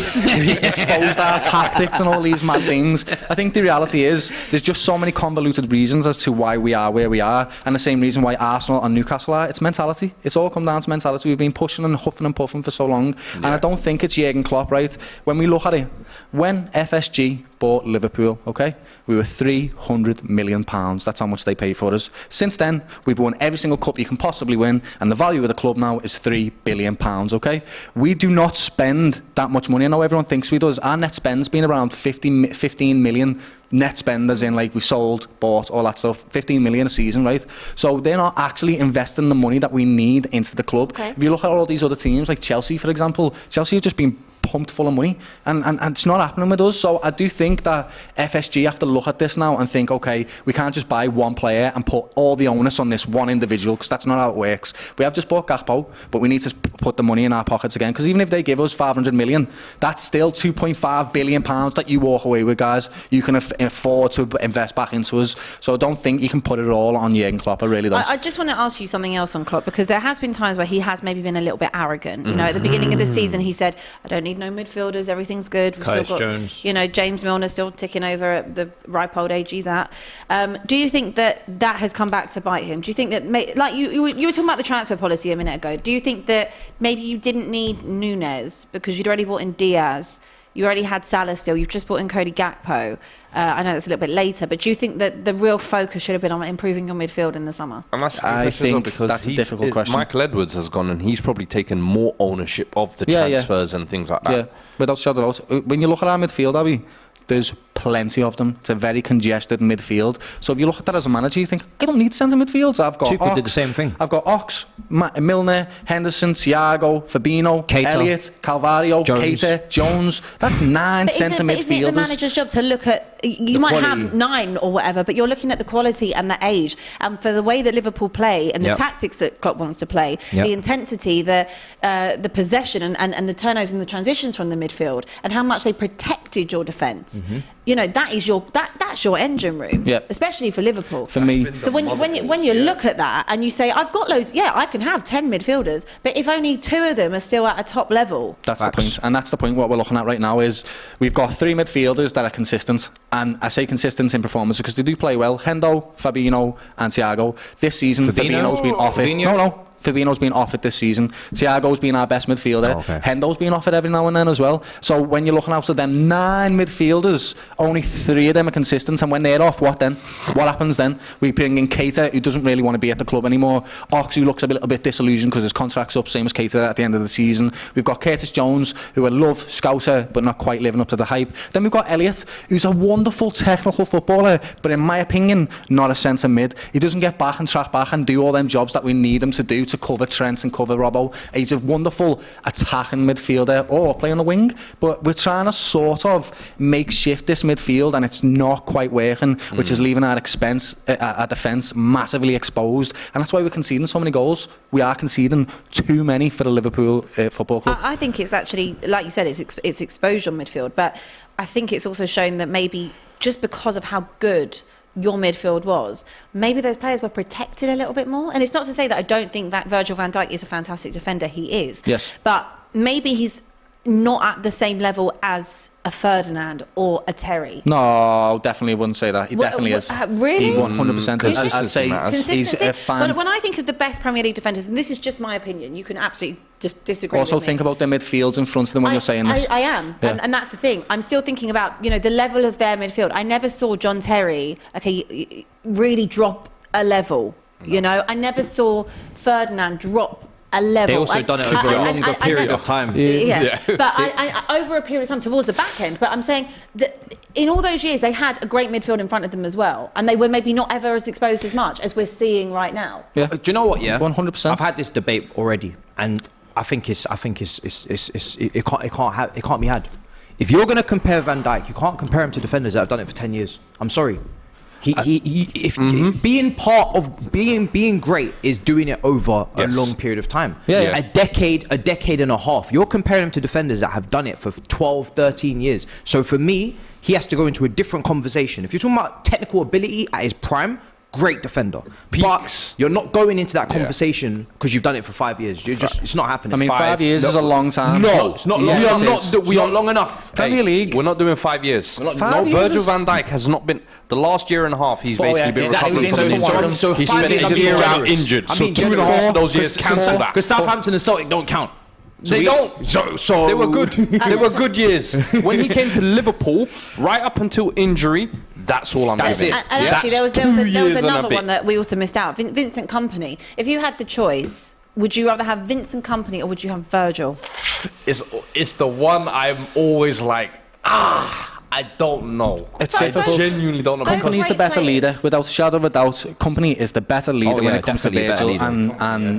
exposed our tactics and all these mad things. I think the reality is there's just so many convoluted reasons as to why we are where we are, and the same reason why Arsenal and Newcastle are. It's mentality. It's all come down to mentality. We've been pushing and huffing and puffing for so long, and I don't think it's Jurgen Klopp, right? When we look at it, when FSG bought Liverpool, okay, we were £300 million. That's how much they paid for us. Since then, we've won every single cup you can possibly win, and the value of the club now is £3 billion, okay? We do not spend that much money. I know everyone thinks we do. Our net spend's been around 15 million net spend, as in like we sold, bought, all that stuff. 15 million a season, right? So they're not actually investing the money that we need into the club. Okay. If you look at all these other teams, like Chelsea, for example, Chelsea have just been pumped full of money, and it's not happening with us. So I do think that FSG have to look at this now and think, okay, we can't just buy one player and put all the onus on this one individual, because that's not how it works. We have just bought Gakpo, but we need to put the money in our pockets again, because even if they give us 500 million, that's still 2.5 billion pounds that you walk away with, guys. You can afford to invest back into us. So I don't think you can put it all on Jurgen Klopp. I really don't. I just want to ask you something else on Klopp, because there has been times where he has maybe been a little bit arrogant. You know, at the beginning of the season, he said, I don't need no midfielders, everything's good. We've Curtis still got, Jones. you know, James Milner still ticking over at the ripe old age he's at. Do you think that has come back to bite him? Do you think that, like you were talking about the transfer policy a minute ago, do you think that maybe you didn't need Nunez because you'd already bought in Diaz? You already had Salah still. You've just brought in Cody Gakpo. I know that's a little bit later, but do you think that the real focus should have been on improving your midfield in the summer? I think that's a difficult question. Michael Edwards has gone and he's probably taken more ownership of the transfers and things like that. Yeah, without shadow of a doubt. When you look at our midfield, Abby, there's plenty of them. It's a very congested midfield. So if you look at that as a manager, you think, I don't need centre midfields. I've got Tuchel did the same thing. I've got Ox, Milner, Henderson, Thiago, Fabinho, Keita, Elliott, Calvario, Jones. Keita, Jones. That's 9 centre midfielders. Isn't it the manager's job to look at, you might have 9 or whatever, but you're looking at the quality and the age. And for the way that Liverpool play and the tactics that Klopp wants to play, the intensity, the possession and the turnovers and the transitions from the midfield, and how much they protected your defence. You know, that's your engine room, especially for Liverpool. For me. So when you look at that and you say, I've got loads, I can have 10 midfielders, but if only 2 of them are still at a top level. That's the point. And that's the point. What we're looking at right now is we've got 3 midfielders that are consistent. And I say consistent in performance because they do play well. Hendo, Fabinho and Thiago. This season, Fabinho's been off it. No. Fabinho's been off it this season. Thiago's been our best midfielder. Hendo's been off it every now and then as well. So when you're looking out of them 9 midfielders, only 3 of them are consistent. And when they're off, what then? What happens then? We bring in Keita, who doesn't really want to be at the club anymore. Ox, who looks a little bit disillusioned because his contract's up, same as Keita at the end of the season. We've got Curtis Jones, who I love, scouser, but not quite living up to the hype. Then we've got Elliott, who's a wonderful technical footballer, but in my opinion, not a centre mid. He doesn't get back and track back and do all them jobs that we need him to do to cover Trent and cover Robbo. He's a wonderful attacking midfielder or play on the wing, but we're trying to sort of makeshift this midfield and it's not quite working, which is leaving our defence massively exposed, and that's why we're conceding so many goals. We are conceding too many for the Liverpool Football Club. I think it's actually, like you said, it's exposure on midfield, but I think it's also shown that maybe just because of how good your midfield was, maybe those players were protected a little bit more. And it's not to say that I don't think that Virgil van Dijk is a fantastic defender. He is. Yes. But maybe he's not at the same level as a Ferdinand or a Terry. No, definitely wouldn't say that. He definitely is. Really? 100%. I'd say he's a fan. But when I think of the best Premier League defenders, and this is just my opinion, you can absolutely just disagree also with me. think about the midfields in front of them when you're saying this. I am. Yeah. And that's the thing. I'm still thinking about, the level of their midfield. I never saw John Terry, really drop a level. No. I never saw Ferdinand drop a level. They also done it over a longer period of time. Yeah. But I over a period of time towards the back end. But I'm saying that in all those years, they had a great midfield in front of them as well. And they were maybe not ever as exposed as much as we're seeing right now. Yeah. Do you know what? Yeah. 100%. I've had this debate already, and I think it can't be had. If you're going to compare Van Dijk, you can't compare him to defenders that have done it for 10 years. I'm sorry. Being part of being great is doing it over a long period of time. A decade and a half. You're comparing him to defenders that have done it for 12, 13 years. So for me, he has to go into a different conversation. If you're talking about technical ability at his prime, great defender. Peaks. But you're not going into that conversation because you've done it for 5 years. It's not happening. I mean, 5 years is a long time. No, it's not long. We are long enough. Premier League. We're not doing 5 years. Virgil van Dijk has not been. The last year and a half, he's basically been recovering from an injury. He spent a year out injured. So 2.5 of those years cancel that. Because Southampton and Celtic don't count. They don't. So they were good. They were good years. When he came to Liverpool, right up until injury, that's all I'm That's giving. it. And actually, there was another one that we also missed out. Vincent Kompany. If you had the choice, would you rather have Vincent Kompany or would you have Virgil? It's the one I'm always like, I don't know. It's difficult. I genuinely don't know. Company's the better leader, without a shadow of a doubt. Company is the better leader when it comes to definitely Virgil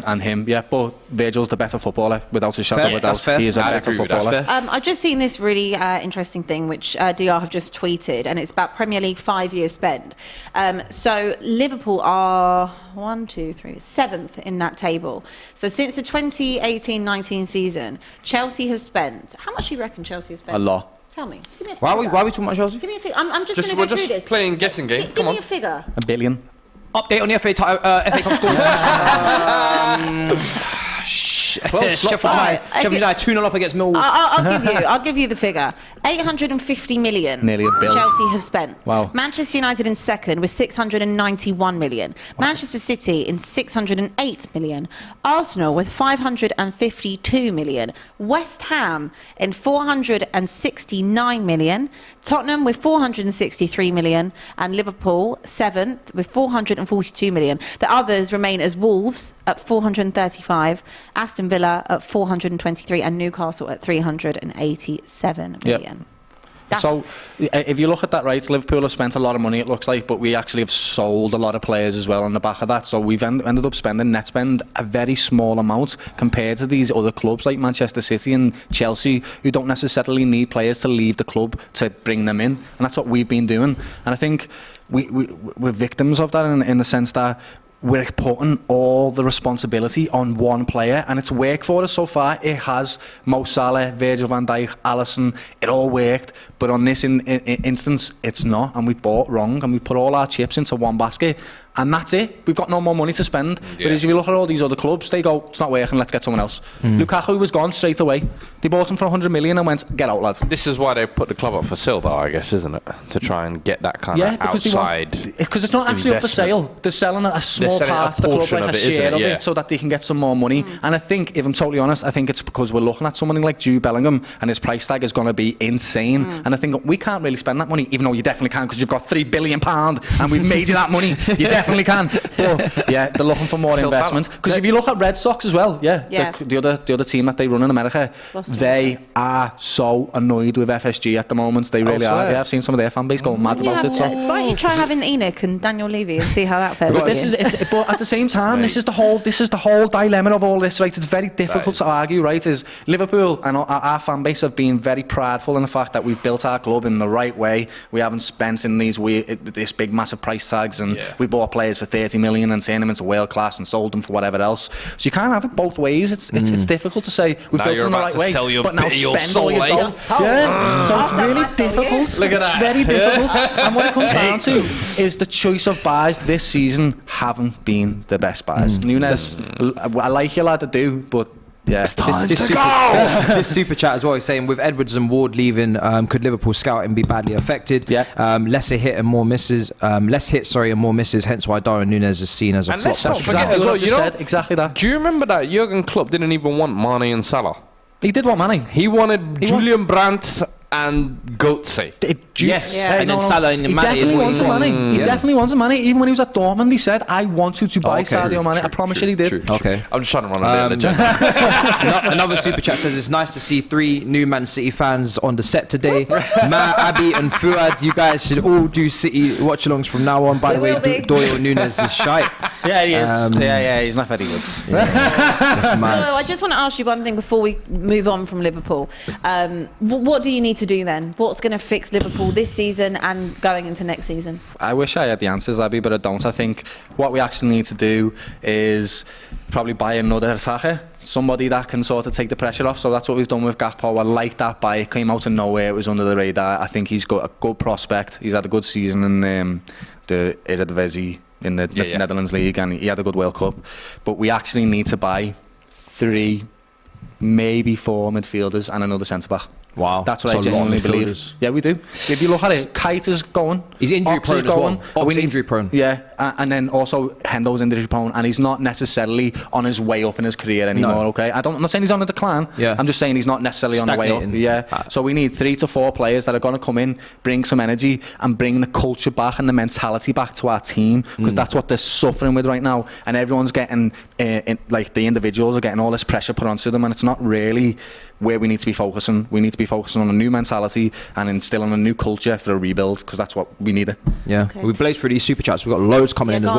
and him. Yeah, but Virgil's the better footballer, without a shadow of a doubt. Fair. He is a I'd better agree with that. footballer. I've just seen this really interesting thing which DR have just tweeted, and it's about Premier League 5 years spend. So Liverpool are 7th in that table. So since the 2018-19 season, Chelsea have spent, how much do you reckon Chelsea has spent? A lot. Tell me. Just give me a Why figure. are we talking about Chelsea? Give me a figure. I'm just going to We're go through just this. playing guessing game. Give Come me on. a figure. $1 billion. Update on the FA Cup scores. Sheffield United 2-0 up against Millwall. I'll give you the figure. 850 million. Nearly a bill. Chelsea have spent. Wow. Manchester United in second with 691 million. Manchester City in 608 million. Arsenal with 552 million. West Ham in 469 million. Tottenham with 463 million. And Liverpool 7th with 442 million. The others remain as Wolves at 435, Aston Villa at 423, and Newcastle at 387 million. So, if you look at that, right, Liverpool have spent a lot of money, it looks like, but we actually have sold a lot of players as well on the back of that. So we've ended up spending, net spend, a very small amount compared to these other clubs like Manchester City and Chelsea, who don't necessarily need players to leave the club to bring them in. And that's what we've been doing. And I think we're victims of that in the sense that we're putting all the responsibility on one player, and it's worked for us so far. It has. Mo Salah, Virgil van Dijk, Alisson, it all worked. But on this instance, it's not, and we bought wrong, and we put all our chips into one basket, and that's it. We've got no more money to spend. Yeah. But as you look at all these other clubs, they go, it's not working, let's get someone else. Lukaku was gone straight away. They bought him for 100 million and went, get out, lad. This is why they put the club up for sale, though, I guess, isn't it? To try and get that kind of outside. Because it's not actually up for sale. They're selling a small part of the club, like a share of it, so that they can get some more money. And I think, if I'm totally honest, I think it's because we're looking at someone like Jude Bellingham, and his price tag is going to be insane. And I think we can't really spend that money, even though you definitely can, because you've got £3 billion and we've made you that money. You definitely can. But yeah, they're looking for more investment. Because if you look at Red Sox as well, the other team that they run in America, they are so annoyed with FSG at the moment. They really are. Yeah, I've seen some of their fan base going mad about it. So why don't you try having Enoch and Daniel Levy and see how that fares? But at the same time, this is the whole dilemma of all this, right? It's very difficult to argue, right? Is Liverpool and our fan base have been very prideful in the fact that we've built our club in the right way. We haven't spent in this big massive price tags, and we bought players for 30 million and turned them into world class and sold them for whatever else. So you can't have it both ways. It's difficult to say we built it in the right way, but now spend all your dough. Yeah. So it's really difficult. Look at it's that. very difficult. And what it comes down to is the choice of buys this season haven't been the best buys. Nunez, I like you, lad, to do, but yeah, it's time to go. This super chat as well is saying, with Edwards and Ward leaving, could Liverpool scouting be badly affected? Yeah. Less hit and more misses. Less hits, and more misses. Hence why Darwin Nunez is seen as a And flop. let's not That's forget exactly as well, what I you just know, said. exactly that. Do you remember that Jurgen Klopp didn't even want Mane and Salah? He did want money. He wanted Julian Brandt and Götze. Yes, and then Salah and He Mane. definitely wanted money. He definitely wanted money. Even when he was at Dortmund, he said, I want you to buy Sadio Mane. I promise you he did. Okay. I'm just trying to run a bit of the Another super chat says, it's nice to see 3 new Man City fans on the set today. Matt, Abbi and Fuad, you guys should all do City watch-alongs from now on. By the way, Doyle Nunez is shite. Yeah, he is. He's not very good. That's mad. No, I just want to ask you one thing before we move on from Liverpool. What do you need to do then? What's going to fix Liverpool this season and going into next season? I wish I had the answers, Abby, but I don't. I think what we actually need to do is probably buy another attacker, somebody that can sort of take the pressure off. So that's what we've done with Gakpo. I like that buy. It came out of nowhere. It was under the radar. I think he's got a good prospect. He's had a good season in the Eredivisie in the Netherlands League, and he had a good World Cup. But we actually need to buy 3, maybe 4 midfielders and another centre-back. Wow. That's what I genuinely believe. Yeah, we do. If you look at it, Kite is going. He's injury prone as well. Ox injury prone. Yeah, and then also Hendo's injury prone, and he's not necessarily on his way up in his career anymore, okay? I'm not saying he's on a decline. Yeah. I'm just saying he's not necessarily on the way up. Yeah. So we need 3 to 4 players that are going to come in, bring some energy, and bring the culture back and the mentality back to our team, because that's what they're suffering with right now. And everyone's getting like the individuals are getting all this pressure put onto them, and it's not really where we need to be focusing. We need to be focusing on a new mentality and instilling a new culture for a rebuild, because that's what we need. Yeah, Okay. we blazed through these super chats. We've got loads coming in go as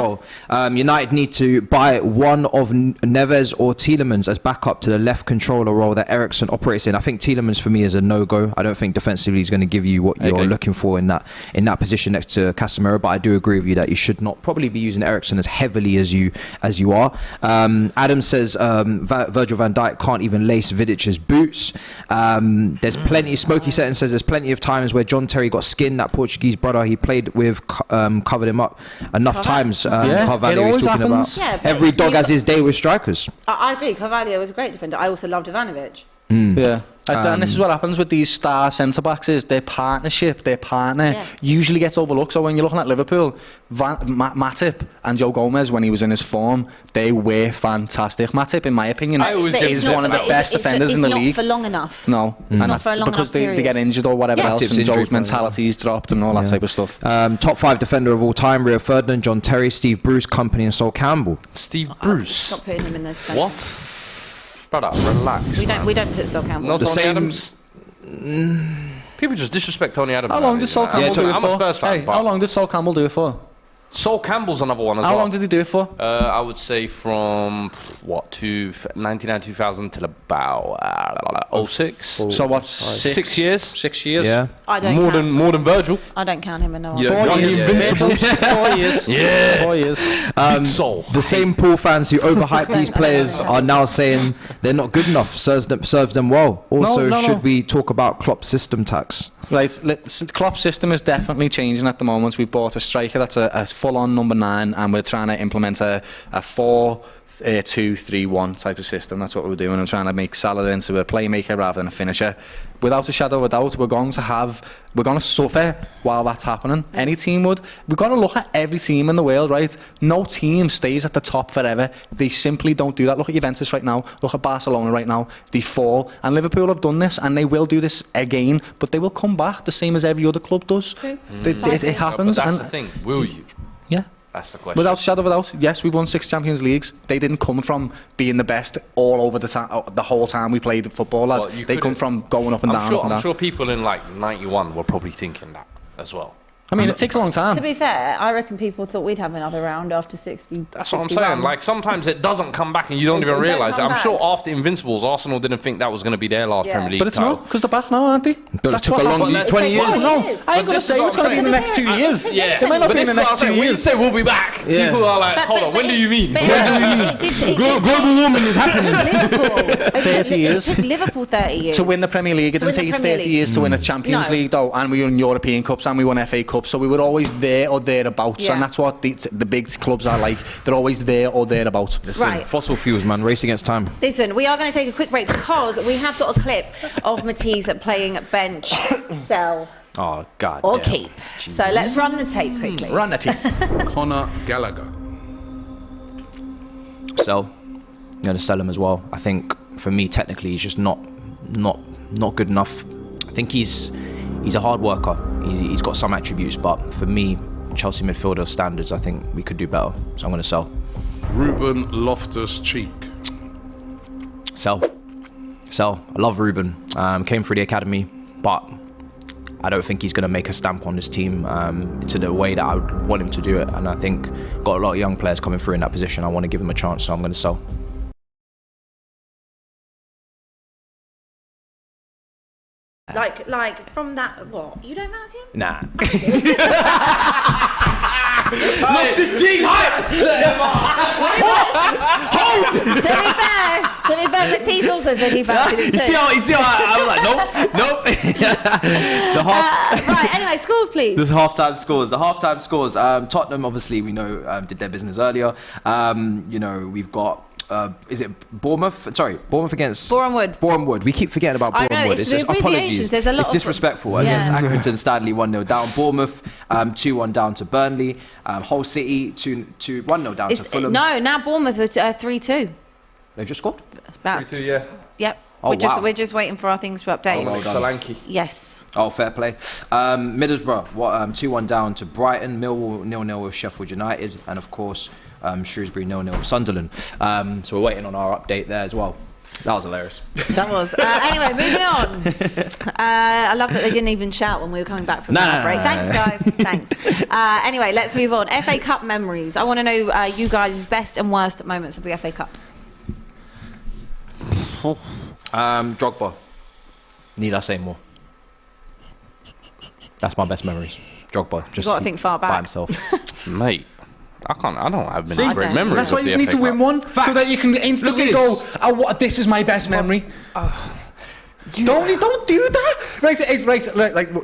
well. United need to buy one of Neves or Tielemans as backup to the left controller role that Eriksen operates in. I think Tielemans for me is a no-go. I don't think defensively he's going to give you what you're looking for in that position next to Casemiro. But I do agree with you that you should not probably be using Eriksen as heavily as you are. Adam says Virgil van Dijk can't even lace Vidic's boots. There's plenty. Smokey Setting says there's plenty of times where John Terry got skinned. That Portuguese brother he played with covered him up enough times. Carvalho is talking about. Yeah, Every dog has his day with strikers. I agree. Carvalho was a great defender. I also loved Ivanovic. Yeah. And this is what happens with these star centre-backs is their partnership, their partner usually gets overlooked. So when you're looking at Liverpool, Matip and Joe Gomez, when he was in his form, they were fantastic. Matip, in my opinion, is one of the best defenders in the league. It's not for long enough. No. It's not for a long because enough they get injured or whatever else, Matip's and Joe's injury mentality's dropped and all that type of stuff. Top 5 defender of all time: Rio Ferdinand, John Terry, Steve Bruce, Company, and Sol Campbell. Steve Bruce. Stop putting him in those places. What? Brother, relax. We don't put Sol Campbell. No The Tony same- Adams. People just disrespect Tony Adams. How long did Sol Campbell do it for? I'm a Spurs fan. Hey, how long did Sol Campbell do it for? Sol Campbell's another one as well. How long did he do it for? I would say from 99 2000 till about 06. So what's 6 years. 6 years? Yeah. I don't More count. than Virgil. I don't count him in no one. Yeah. 4 years. Invincibles. 4 years. Yeah. 4 years. Big Sol. The same Pool fans who overhype these players are now saying they're not good enough. Serves them well. Also, No. should we talk about Klopp's system tax? Right, Klopp's system is definitely changing at the moment. We've bought a striker that's a full-on number 9, and we're trying to implement a 4-2-3-1 type of system. That's what we're doing. I'm trying to make Salah into a playmaker rather than a finisher. Without a shadow of a doubt, we're going to suffer while that's happening. Any team would. We've got to look at every team in the world, right? No team stays at the top forever. They simply don't do that. Look at Juventus right now. Look at Barcelona right now. They fall. And Liverpool have done this, and they will do this again. But they will come back the same as every other club does. It happens. But that's and the thing. Will you? Yeah. That's the question. Without a shadow of a doubt, yes, we've won 6 Champions Leagues. They didn't come from being the best all over the whole time we played football, lad. Well, they come from going up and down. I'm sure people in like 91 were probably thinking that as well. I mean, it takes a long time. To be fair, I reckon people thought we'd have another round after 60. That's what I'm 61. saying. Like sometimes it doesn't come back and you don't It even don't realise it. come I'm back. sure after Invincibles, Arsenal didn't think that was going to be their last Premier League But it's title. not, because they're back now, aren't they? But it took a long 20 years. No, I ain't But going to this say is what it's going to I'm be in the saying. next 2 years. Yeah, It might not but be in this the is what next I'm 2 saying. When you years. say we'll be back, Yeah. people are like, hold on, when do you mean? Global warming is happening. 30 years. It took Liverpool 30 years. To win the Premier League, it To didn't win take the us Premier 30 League. years to win a Champions No. League, though, and we won European Cups and we won FA Cups, so we were always there or thereabouts, Yeah. and that's what the big clubs are like. They're always there or thereabouts. Right. Fossil fuels, man. Race against time. Listen, we are going to take a quick break because we have got a clip of Matisse playing bench, sell, Oh, God. or damn. keep. So let's run the tape quickly. Run the team. Conor Gallagher. Sell. I'm going to sell him as well. I think for me, technically, he's just not good enough. I think he's a hard worker. He's got some attributes, but for me, Chelsea midfielder standards, I think we could do better. So I'm going to sell. Ruben Loftus-Cheek. Sell. I love Ruben. Came through the academy, but I don't think he's going to make a stamp on this team to the way that I would want him to do it. And I think got a lot of young players coming through in that position. I want to give him a chance, so I'm going to sell. Like from that, what? You don't fancy him? Nah. Loftus Cheek hype! To be fair, Matisse also said he fancied him too. You see how I was like, nope. The half. Right, anyway, scores please. This halftime scores. The halftime scores. Tottenham, obviously, we know did their business earlier. We've got. Is it Bournemouth? Sorry, Bournemouth against Boreham Wood. We keep forgetting about I know, Boreham Wood. it's just the abbreviations. apologies. There's a lot it's of- disrespectful Yeah. against Accrington Stanley 1-0 down. Bournemouth 2-1 down to Burnley. Hull City 1-0 down to Fulham. No, now Bournemouth are 3-2. They've just scored. About, 3-2, yeah. Yep. Oh, We're just waiting for our things to update. well done. Solanke. Yes. Oh, fair play. Middlesbrough, 2-1 down to Brighton. Millwall 0-0 with Sheffield United, and of course Shrewsbury 0-0 with Sunderland. So we're waiting on our update there as well. That was hilarious. That was. Anyway, moving on. I love that they didn't even shout when we were coming back from the break. Thanks, guys. Thanks. Anyway, let's move on. FA Cup memories. I want to know you guys' best and worst moments of the FA Cup. Drogba. Need I say more? That's my best memories. Drogba. Just You've got to think far back. by himself. Mate, I don't have many I great don't. memories. That's why of you the just need FA to win Cup. one, Facts. so that you can instantly Look go, at this is my best memory. Don't do that. Right,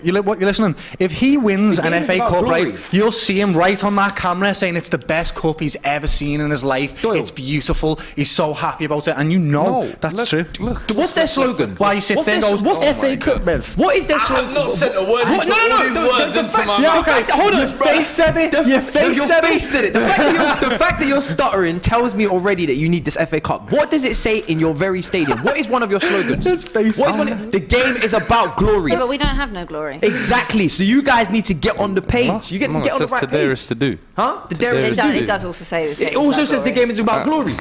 you're listening. If he wins an game is FA about Cup, glory. right, you'll see him right on that camera saying it's the best cup he's ever seen in his life. Doyle. It's beautiful. He's so happy about it, and you know that's true. What's their slogan? Why he sits there and goes, What's "Oh FA my Cup, God." Bev? What is their slogan? I've not said a word. What? No. The fact- Yeah, okay. Hold on. Your face said it. Your face Your said face it. said it. The fact that you're stuttering tells me already that you need this FA Cup. What does it say in your very stadium? What is one of your slogans? His face. What is the game is about glory. Yeah, but we don't have no glory. Exactly. So you guys need to get on the page. You get on the right to page. is to do. Huh? The dare There is is to to do. It does also say this. It also says the game is about glory.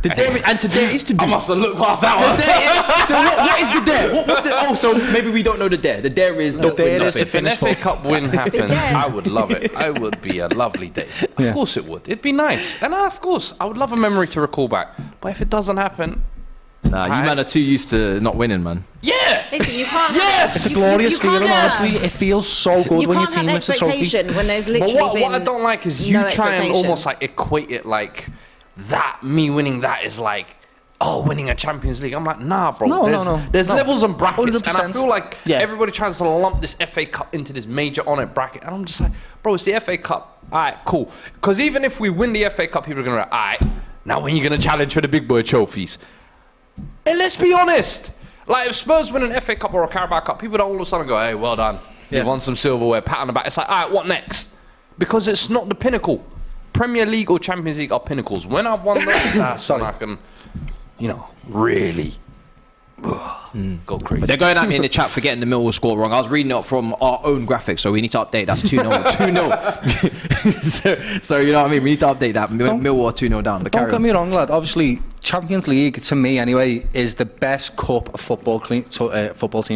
The dare and today is to do. I must have looked past that one. So what is the dare? What's the? Oh, so maybe we don't know the dare. The dare is don't dare win is to nothing. If an FA Cup win happens, Yeah. I would love it. It would be a lovely day. Of Yeah. course it would. It'd be nice. And of course, I would love a memory to recall back. But if it doesn't happen, Nah, you man are too used to not winning, man. yeah! Listen, you can't. Yes! It's a glorious You can't feeling, have- honestly. It feels so good You when your can't team have lifts a trophy. expectation when there's But literally what been I don't like is you no try and expectation. almost like equate it like that, me winning that is like, winning a Champions League. I'm like, nah, bro. No, there's, no. There's No. levels and brackets. And I 100%. feel like Yeah. everybody tries to lump this FA Cup into this major on it bracket. And I'm just like, bro, it's the FA Cup. All right, cool. Because even if we win the FA Cup, people are going to be like, all right, now when you're going to challenge for the big boy trophies? And let's be honest. Like, if Spurs win an FA Cup or a Carabao Cup, people don't all of a sudden go, hey, well done. You've won some silverware, pat on the back. It's like, all right, what next? Because it's not the pinnacle. Premier League or Champions League are pinnacles. When I've won those, that's when I can, really go crazy. They're going at me in the chat for getting the Millwall score wrong. I was reading it from our own graphics, so we need to update. That's 2-0. 2-0. so you know what I mean? We need to update that. Millwall are 2-0 down. But Don't get me wrong, lad. Obviously, Champions League, to me anyway, is the best cup a football team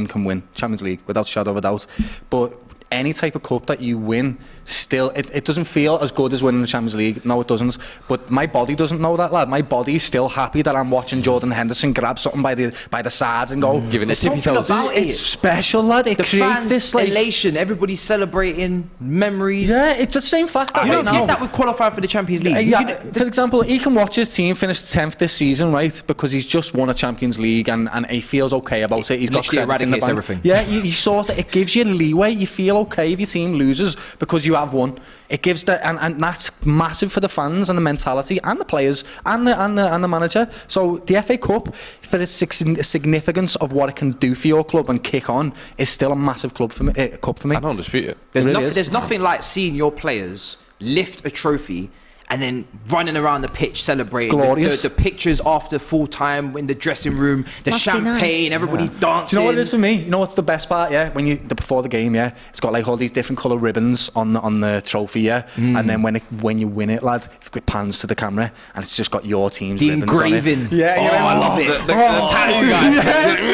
can win. Champions League, without a shadow of a doubt. But any type of cup that you win, still, it doesn't feel as good as winning the Champions League. No, it doesn't. But my body doesn't know that, lad. My body's still happy that I'm watching Jordan Henderson grab something by the sides and go, Giving it There's tippy something toes. about it. it's special, lad. It The creates fans, this like elation. Everybody's celebrating memories. Yeah, it's the same fact that You right don't now. get that with qualifying for the Champions League. For example, he can watch his team finish 10th this season, right? Because he's just won a Champions League and he feels okay about it. He's got Literally credits in the eradicates bank. everything. Yeah, you sort of, it gives you leeway. You feel okay if your team loses because you have won. It gives that, and that's massive for the fans and the mentality and the players and the manager. So the FA Cup, for its significance of what it can do for your club and kick on, is still a massive cup for me. I don't dispute it. There's nothing like seeing your players lift a trophy and then running around the pitch celebrating. Glorious. The pictures after full time in the dressing room, the Must be champagne, everybody's dancing. Do you know what it is for me? You know what's the best part? Yeah, before the game, yeah, it's got like all these different colour ribbons on the trophy, yeah, and then when you win it, lad, it pans to the camera and it's just got your team's The ribbons on it. engraving. Yeah, I love it. The tattoo guy.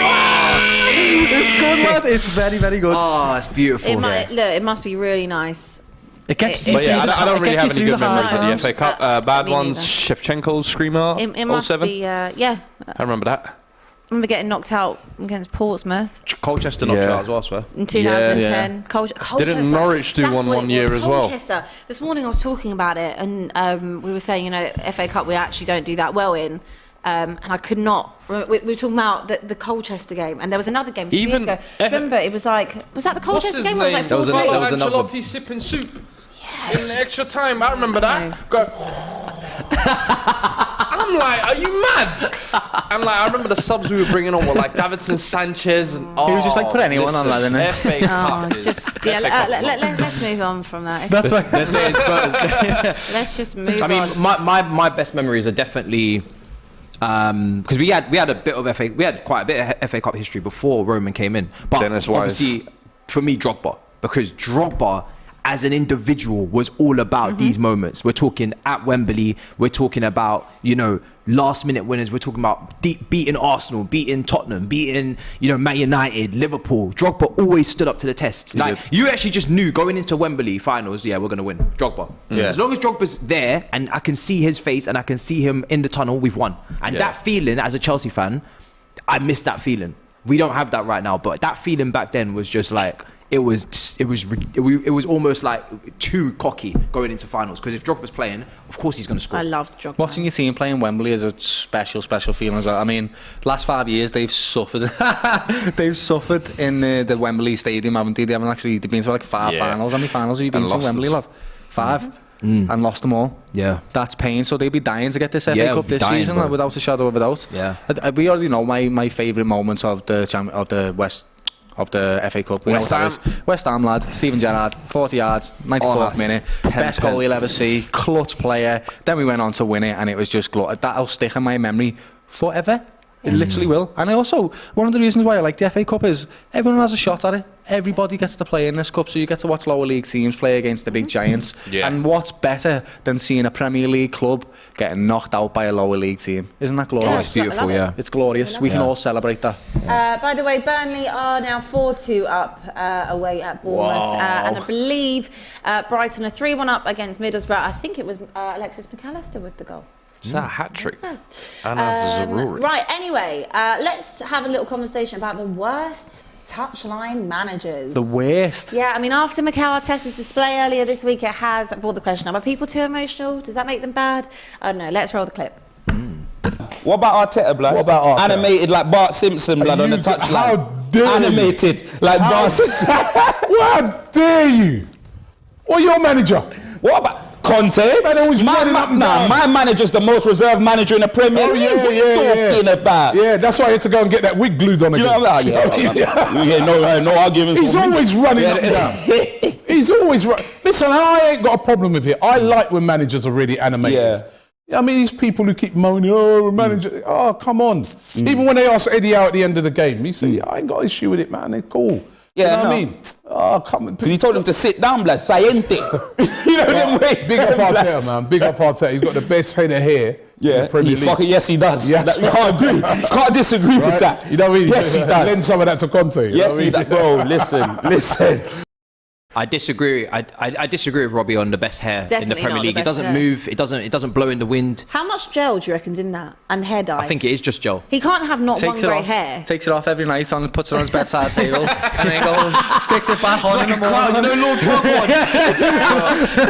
It's good, lad. It's very, very good. Oh, it's beautiful. It must be really nice. It gets It- you. But yeah, I don't really have any good memories of the times. FA Cup. Bad Me ones, neither. Shevchenko's screamer, It must 07. be. Yeah. I remember that. I remember getting knocked out against Portsmouth Colchester knocked Yeah. out as well, I swear. in 2010. Yeah. Colchester. Didn't Norwich do That's one what one it year was, as well? Colchester. This morning I was talking about it, and we were saying, FA Cup we actually don't do that well in. And I could not. We were talking about the Colchester game, and there was another game a few years Even- ago. Do you remember? It was like, was that the Colchester game? Or was it like There was 4-3? there was another one. Ancelotti sipping soup in the extra time. I remember that. Go. I'm like, are you mad? I'm like, I remember the subs we were bringing on were like Davidson Sanchez and He was just like, put anyone on, lad, listen, innit? FA Oh, Cup it's is- just yeah. FA Cup is not- Let's move on from that. That's why. Let's say it's Spurs. Let's just move I mean, on. my best memories are definitely because we had a bit of we had quite a bit of FA Cup history before Roman came in. But Dennis Wise. obviously, for me, Drogba, because Drogba as an individual was all about these moments. We're talking at Wembley. We're talking about, you know, last minute winners. We're talking about beating Arsenal, beating Tottenham, beating, you know, Man United, Liverpool. Drogba always stood up to the test. You actually just knew going into Wembley finals, we're going to win. Drogba. Yeah. As long as Drogba's there and I can see his face and I can see him in the tunnel, we've won. And that feeling as a Chelsea fan, I miss that feeling. We don't have that right now, but that feeling back then was just like, it was almost like too cocky going into finals, because if Drogba's playing, of course he's going to score. I loved Drogba. Watching your team playing Wembley is a special feeling as well. I mean, last 5 years they've suffered. They've suffered in the Wembley Stadium, haven't they? They've been to like 5 finals. How many finals have you been to Wembley, lad? 5. And lost them all. Yeah, that's pain. So they'd be dying to get this FA Cup this season, without a shadow of a doubt. Yeah, we already know my favourite moments of the FA Cup. West Ham lad, Steven Gerrard, 40 yards, 94th minute, best goal you'll ever see, clutch player. Then we went on to win it, and it was just that'll stick in my memory forever. It literally will. And one of the reasons why I like the FA Cup is everyone has a shot at it. Everybody gets to play in this cup, so you get to watch lower league teams play against the big giants. And what's better than seeing a Premier League club getting knocked out by a lower league team? Isn't that glorious? Yeah, it's beautiful, It's glorious. We can all celebrate that. By the way, Burnley are now 4-2 up away at Bournemouth. And I believe Brighton are 3-1 up against Middlesbrough. I think it was Alexis McAllister with the goal. Is that a hat-trick? So. Zaroury. Right, anyway, let's have a little conversation about the worst touchline managers. The worst? Yeah, I mean, after Mikel Arteta's display earlier this week, it has brought the question, are people too emotional? Does that make them bad? I don't know, let's roll the clip. What about Arteta, blood? What about Arteta? Animated like Bart Simpson, blood, on the touchline. How dare Animated you? like Bart Simpson. How dare you? What, your manager? What about Conte? Man, always running up and down. My manager's the most reserved manager in the Premier League. What are you talking about? Yeah, that's why I had to go and get that wig glued on again. You know what I'm like? No arguments. He's always running up and down. He's always running. Listen, I ain't got a problem with it. I like when managers are really animated. Yeah. I mean, these people who keep moaning, manager, come on. Even when they ask Eddie out at the end of the game, he said, I ain't got an issue with it, man. They're cool. Yeah, you know what I mean? Come on. He told him to sit down, blood. Sciente. You know them ways. Big up Arteta, man. Big up Arteta. He's got the best head of hair in the Premier League. Fucking yes, he does. Yes. You can't agree. Can't disagree with that. You know what I mean? Yes, he does. Lend some of that to Conte. Yes, he does. Bro, listen. I disagree. I disagree with Robbie on the best hair in the Premier League. It doesn't move. It doesn't blow in the wind. How much gel do you reckon's in that? And hair dye? I think it is just gel. He can't have not one grey hair. Takes it off every night and puts it on his bedside table, and then goes, sticks it back on in the morning. You know, Lord Farquaad.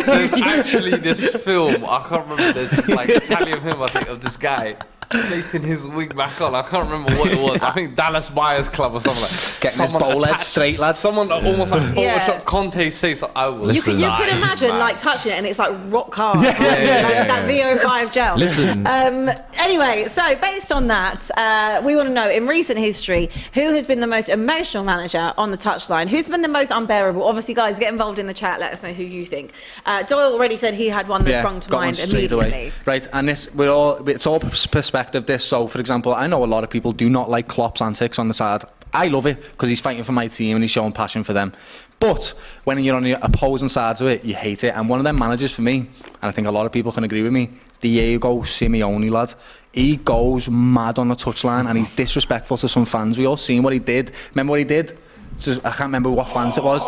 There's actually this film. I can't remember. There's like Italian film, I think, of this guy placing his wig back on. I can't remember what it was. I think Dallas Buyers Club or something like. Getting his bowl head straight, lad. Someone almost like Photoshop Conte's face. I was. You could imagine like touching it and it's like rock hard. That VO5 gel. Listen. Anyway, so based on that, we want to know in recent history who has been the most emotional manager on the touchline. Who's been the most unbearable? Obviously, guys, get involved in the chat. Let us know who you think. Doyle already said he had one that sprung to mind immediately. Away. Right, and it's all perspective. This. So, for example, I know a lot of people do not like Klopp's antics on the side. I love it because he's fighting for my team and he's showing passion for them. But when you're on the opposing sides of it, you hate it. And one of them managers for me, and I think a lot of people can agree with me, Diego Simeone, lad. He goes mad on the touchline and he's disrespectful to some fans. We all seen what he did. Remember what he did? So I can't remember what fans it was.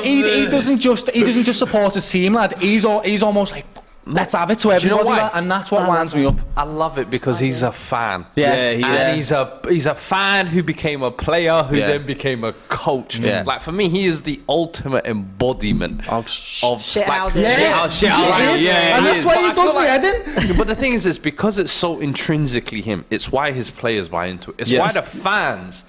He doesn't just support his team, lad. He's almost like, let's have it to everybody, lad, and that's what winds me up. I love it because he's a fan. He's a fan who became a player who then became a coach. Like for me, he is the ultimate embodiment of shithouses. And that's why he does me head in. But the thing is, because it's so intrinsically him, it's why his players buy into it. It's why the fans.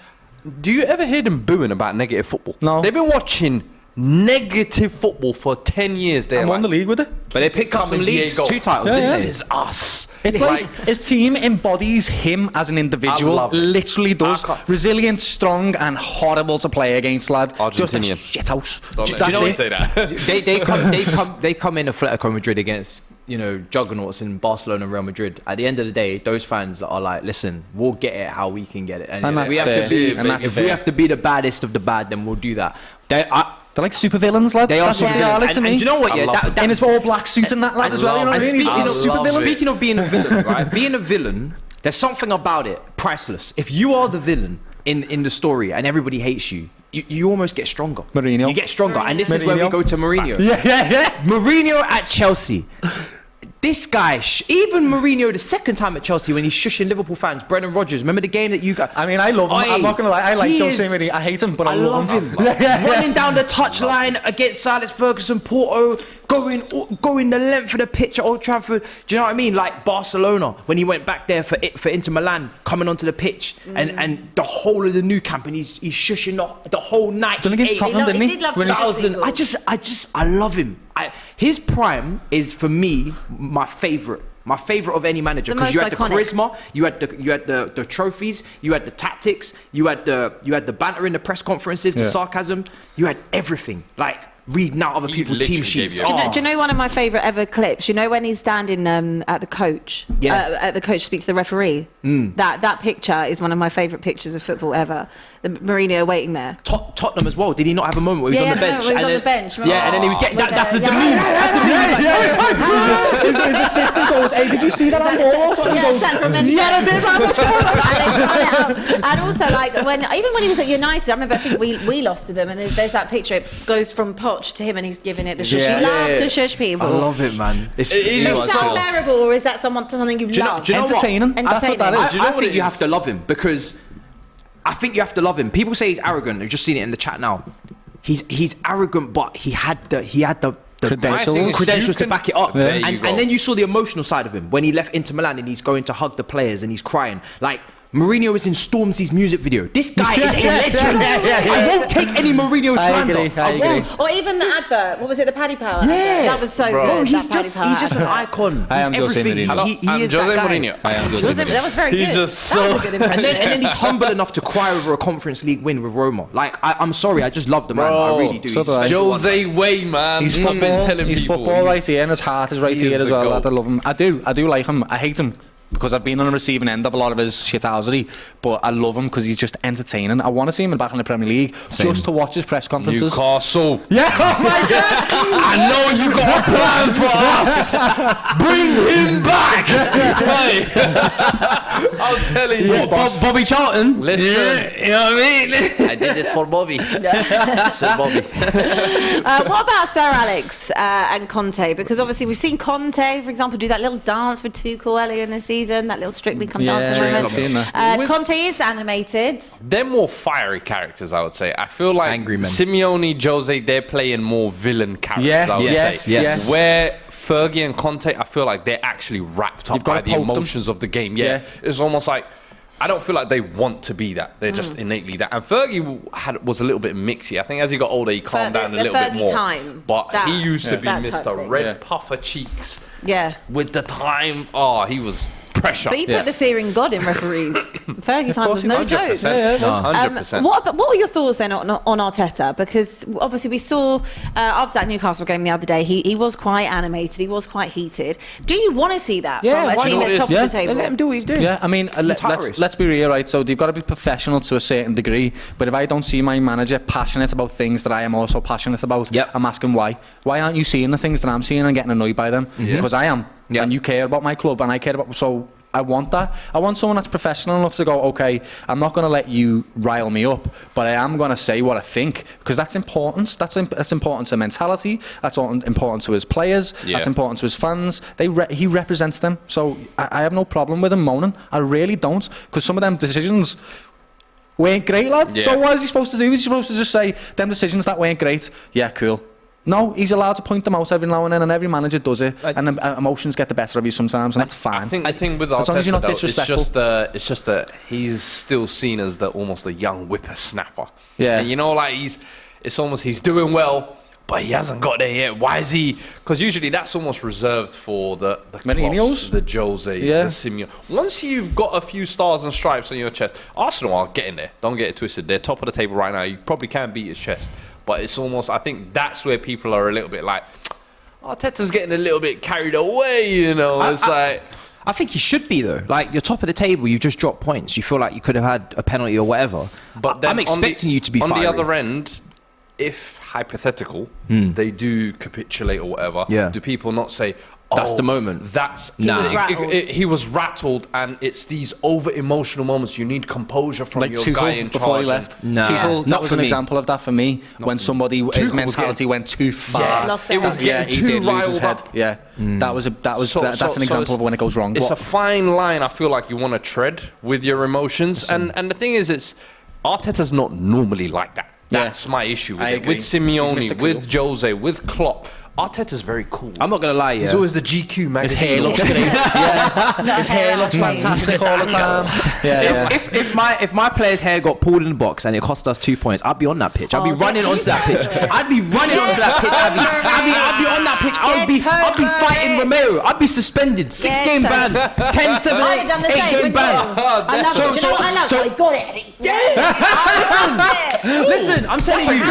Do you ever hear them booing about negative football? No. They've been watching negative football for 10 years. They won the league with it. But they picked up some leagues, 2 titles. This is us. It's like his team embodies him as an individual. Literally does. Resilient, strong, and horrible to play against, lad. Argentinian. Just a shithouse. Do you know what? Say that. They come in Atletico Madrid against juggernauts in Barcelona and Real Madrid. At the end of the day, those fans are like, listen, we'll get it how we can get it. And that's we have fair. to be, And that's if fair. we have to be the baddest of the bad, then we'll do that. They're like super villains, lad. They are That's what super they are, villains. like, to And me. do you know what? I Yeah, love that in his all black suit and that, lad, as well. You know what I mean? He's a super villain. Speaking of being a villain, right? Being a villain, there's something about it priceless. If you are the villain in the story and everybody hates you, you almost get stronger. Mourinho. You get stronger. And this is where we Mourinho. go to Mourinho. Yeah. Mourinho at Chelsea. This guy, even Mourinho, the second time at Chelsea when he's shushing Liverpool fans, Brendan Rodgers, remember the game that you got? I mean, I love him. I'm not going to lie. I like Jose Mourinho. I hate him, but I love him. Running down the touchline against Alex Ferguson, Porto, going the length of the pitch at Old Trafford. Do you know what I mean? Like Barcelona, when he went back there for Inter Milan, coming onto the pitch, and the whole of the new camp, and he's shushing the whole night. Done against Tottenham, didn't he? did love to When he- shush people. I love him. His prime is for me my favorite of any manager, The because you most had iconic. the charisma, you had the trophies, you had the tactics, you had the banter in the press conferences, the sarcasm, you had everything. Like reading out other He people's team literally gave sheets. you Do you know one of my favourite ever clips? You know when he's standing at the coach, at the coach speaks to the referee. That picture is one of my favourite pictures of football ever. The Mourinho waiting there. Tottenham as well. Did he not have a moment where he was on the bench? He was on the bench. Yeah, and then he was getting With that's the the- meme. That's the meme. His assistant goes, hey, did you see that on ball? Yeah, Sacramento. Yeah, I did, lad. What's going on? And they cut it up. And also, like even when he was at United, I remember I think we lost to them, and there's that picture. It goes from Poch to him, and he's giving it the shush. Yeah. He loves Yeah. to shush people. I love it, man. Is that bearable, or is that something you love? do you know what? Entertaining. That's what that is. I think you have to love him, because I think you have to love him. People say he's arrogant. I've just seen it in the chat now. He's arrogant, but he had the credentials to back it up. There you And go. then you saw the emotional side of him when he left Inter Milan and he's going to hug the players and he's crying. Like, Mourinho is in Stormzy's music video. This guy is a legend. I won't take any Mourinho slander. I agree. Or even the advert. What was it? The Paddy Power. Yeah. That was so Bro, good. he's that Paddy just Power an icon. I am He's Jose everything. Mourinho. He I'm is Jose that guy. Mourinho. I am Jose Mourinho. That was very good. He's just that was so- a good impression. And then he's humble enough to cry over a Conference League win with Roma. Like, I'm sorry, I just love the man. I really do. so He's do I. special. Jose Way, man. He's I've been telling He's people. football right here, and his heart is right he here is as the well. goat. Lad. I love him. I do like him. I hate him because I've been on the receiving end of a lot of his shithousery, but I love him because he's just entertaining. I want to see him back in the Premier League just to watch his press conferences. Newcastle. Yeah, oh my God. I know you got a plan for us. Bring him back. Hey. I'm telling you. Bobby Charlton. Listen. You know what I mean? I did it for Bobby. So Bobby. What about Sir Alex and Conte? Because obviously we've seen Conte, for example, do that little dance with Tuchel earlier in the season, that little Strictly Come Dancing I've seen moment. that. Conte is animated. They're more fiery characters, I would say. I feel like Angry men. Simeone, Jose, they're playing more villain characters, Yeah, I would yes, say. yes. Where Fergie and Conte, I feel like they're actually wrapped up You've gotta by the poke them. emotions of the game. Yeah. It's almost like, I don't feel like they want to be that. They're just innately that. And Fergie was a little bit mixy. I think as he got older, he calmed down a the little bit Fergie more. time. But That- he used to be that type Mr. thing. Red Yeah. Puffer Cheeks. Yeah. With the time, he was pressure. But he put the fear in God in referees. Fergie time was no joke. 100%. What were your thoughts then on Arteta? Because obviously we saw after that Newcastle game the other day, he was quite animated, he was quite heated. Do you want to see that from a why team not? that's top Yeah. of the table? Let him do what he's doing. Yeah, I mean, let's be real, right? So they've got to be professional to a certain degree. But if I don't see my manager passionate about things that I am also passionate about, Yep. I'm asking why. Why aren't you seeing the things that I'm seeing and getting annoyed by them? Because I am. Yeah. And you care about my club, and I care about. So I want that. I want someone that's professional enough to go, okay, I'm not going to let you rile me up, but I am going to say what I think, because that's important. That's important to mentality. That's important to his players. Yeah. That's important to his fans. He represents them. So I have no problem with him moaning. I really don't, because some of them decisions weren't great, lad. Yeah. So what is he supposed to do? Is he supposed to just say, them decisions that weren't great, yeah, cool? No, he's allowed to point them out every now and then, and every manager does it. And emotions get the better of you sometimes, and that's fine. I think the thing with Arteta, as long as you're not though, disrespectful. it's just that he's still seen as almost a young whippersnapper. Yeah. And it's almost he's doing well, but he hasn't got there yet. Why is he? Because usually that's almost reserved for the Mourinho's? Klopps, the Jose's, Yeah. the Simeone. Once you've got a few stars and stripes on your chest, Arsenal are getting there. Don't get it twisted. They're top of the table right now. You probably can beat his chest. But it's almost, I think that's where people are a little bit like, Arteta's getting a little bit carried away, you know. I think he should be though. Like, you're top of the table, you just dropped points. You feel like you could have had a penalty or whatever. But then I'm expecting you to be on fiery. the other end. If hypothetical, they do capitulate or whatever, do people not say, that's the moment? He was rattled, and it's these over emotional moments. You need composure from like your Tuchel guy in before charge. he left. Nah, That was an example of that for me. When somebody his mentality went too far. It was getting too riled up. Yeah, that's an example of when it goes wrong. It's a fine line. I feel like you want to tread with your emotions, and the thing is, Arteta's not normally like that. That's my issue with it. With Simeone, with Jose, with Klopp. Arteta's very cool. I'm not gonna lie, He's always the GQ magazine. His hair looks great. His hair looks fantastic all the time. If my player's hair got pulled in the box and it cost us 2 points, I'd be on that pitch. I'd be running onto that pitch. I'd be running onto that pitch. I'd be on that pitch. I'd be fighting Romero. I'd be suspended. 6-game ban. 10, 7, 8 game ban. I love it. Do you know what I love? I got it. Listen, I'm telling you.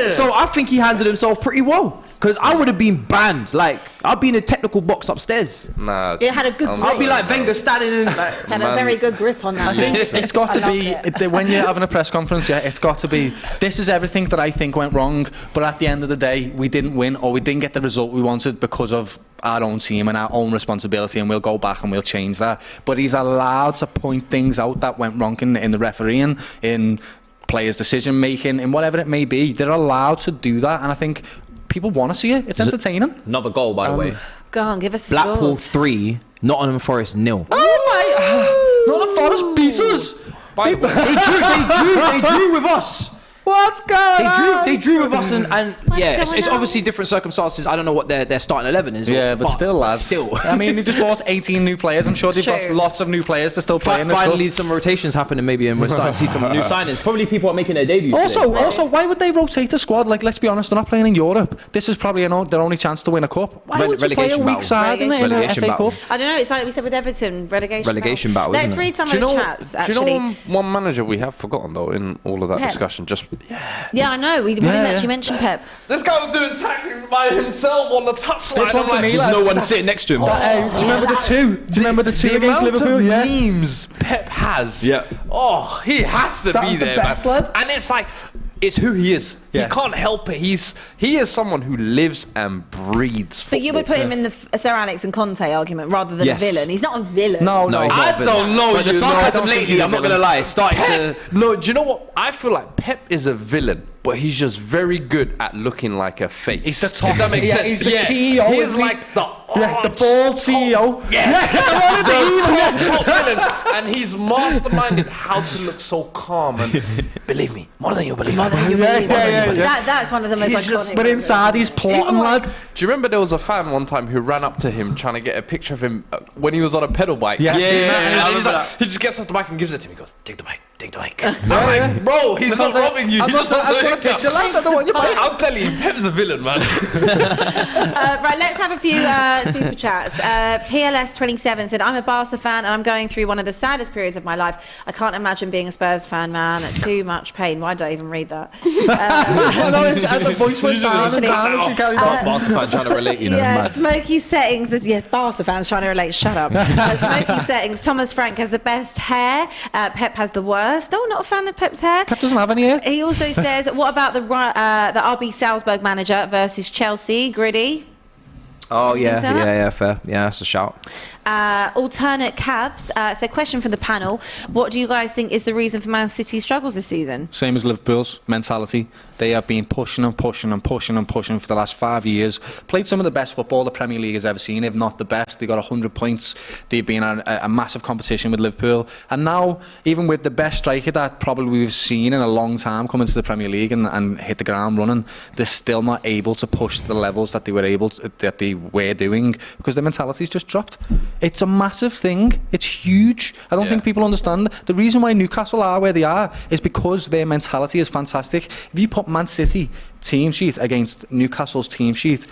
So I think he handled himself pretty well, because I would have been banned. Like, I'd be in a technical box upstairs. Nah, it had a good grip. I'd be like Wenger standing in. Had a very good grip on that. I think it's got to be when you're having a press conference. It's got to be. This is everything that I think went wrong, but at the end of the day, we didn't win, or we didn't get the result we wanted because of our own team and our own responsibility, and we'll go back and we'll change that. But he's allowed to point things out that went wrong in the refereeing, in players' decision making, and whatever it may be. They're allowed to do that, and I think people want to see it. It's entertaining. Another goal, by the way. Go on, give us the Blackpool scores. 3, Nottingham Forest 0. Oh my! Nottingham Forest beat us. They drew with us. What's going on? They drew with us, and it's obviously different circumstances. I don't know what their starting 11 is. Yeah, but still, lads. Still. I mean, they just bought 18 new players. I'm sure they've got lots of new players to still play in this Finally, club. some rotations happening maybe, and we're starting to see some new signings. Probably people are making their debuts. Also, why would they rotate the squad? Like, let's be honest, they're not playing in Europe. This is probably their only chance to win a cup. Why would you play a weak side in the FA Cup? I don't know. It's like we said with Everton, relegation battle. Let's read some of the chats. Actually, do you know one manager we have forgotten though in all of that discussion? Yeah, I know. We didn't actually mention Pep. This guy was doing tactics by himself on the touchline. This one for me, there's no one sitting next to him. Do you remember the two? Do you remember the two against Liverpool? Yeah. Memes Pep has. Yeah. Oh, he has to be there, best, man. lad. And it's like, it's who he is. Yeah. He can't help it. He is someone who lives and breathes football. But you would put him in the Sir Alex and Conte argument rather than a villain. He's not a villain. No, he's not I a villain. don't know. But the sarcasm lately, I'm not going to lie, it's starting to... No, do you know what? I feel like Pep is a villain, but he's just very good at looking like a face. He's the top. If that makes sense. He's the CEO. He's like the the bald CEO. Yes. The top villain. And he's masterminded how to look so calm and believe me, more than you believe. That's one of the most iconic. But inside he's plotting, lad. Do you remember there was a fan one time who ran up to him trying to get a picture of him when he was on a pedal bike? Yes. And he's like, he just gets off the bike and gives it to me. He goes, take the bike. I'm like, bro, he's not robbing you. I'm not a picture like that. I'm telling you, Pep's a villain, man. Right, let's have a few super chats. PLS27 said, I'm a Barca fan and I'm going through one of the saddest periods of my life. I can't imagine being a Spurs fan, man. Too much pain. Why did I even read that? The voice went down and down as she carried on. Barca fans trying to relate, Yeah, Smoky Settings. Yes, Barca fans trying to relate. Shut up. Smoky Settings. Thomas Frank has the best hair. Pep has the worst. Oh, not a fan of Pep's hair. Pep doesn't have any hair. He also says, what about the RB Salzburg manager versus Chelsea? Gritty. Oh, yeah, fair. Yeah, that's a shout. Alternate Cavs. So question for the panel. What do you guys think is the reason for Man City's struggles this season? Same as Liverpool's mentality. They have been pushing and pushing and pushing and pushing for the last 5 years. Played some of the best football the Premier League has ever seen, if not the best. They got 100 points. They've been a massive competition with Liverpool. And now, even with the best striker that probably we've seen in a long time come into the Premier League and hit the ground running, they're still not able to push to the levels that they were doing because their mentality's just dropped. It's a massive thing. It's huge. I don't think people understand. The reason why Newcastle are where they are is because their mentality is fantastic. If you put Man City team sheet against Newcastle's team sheet,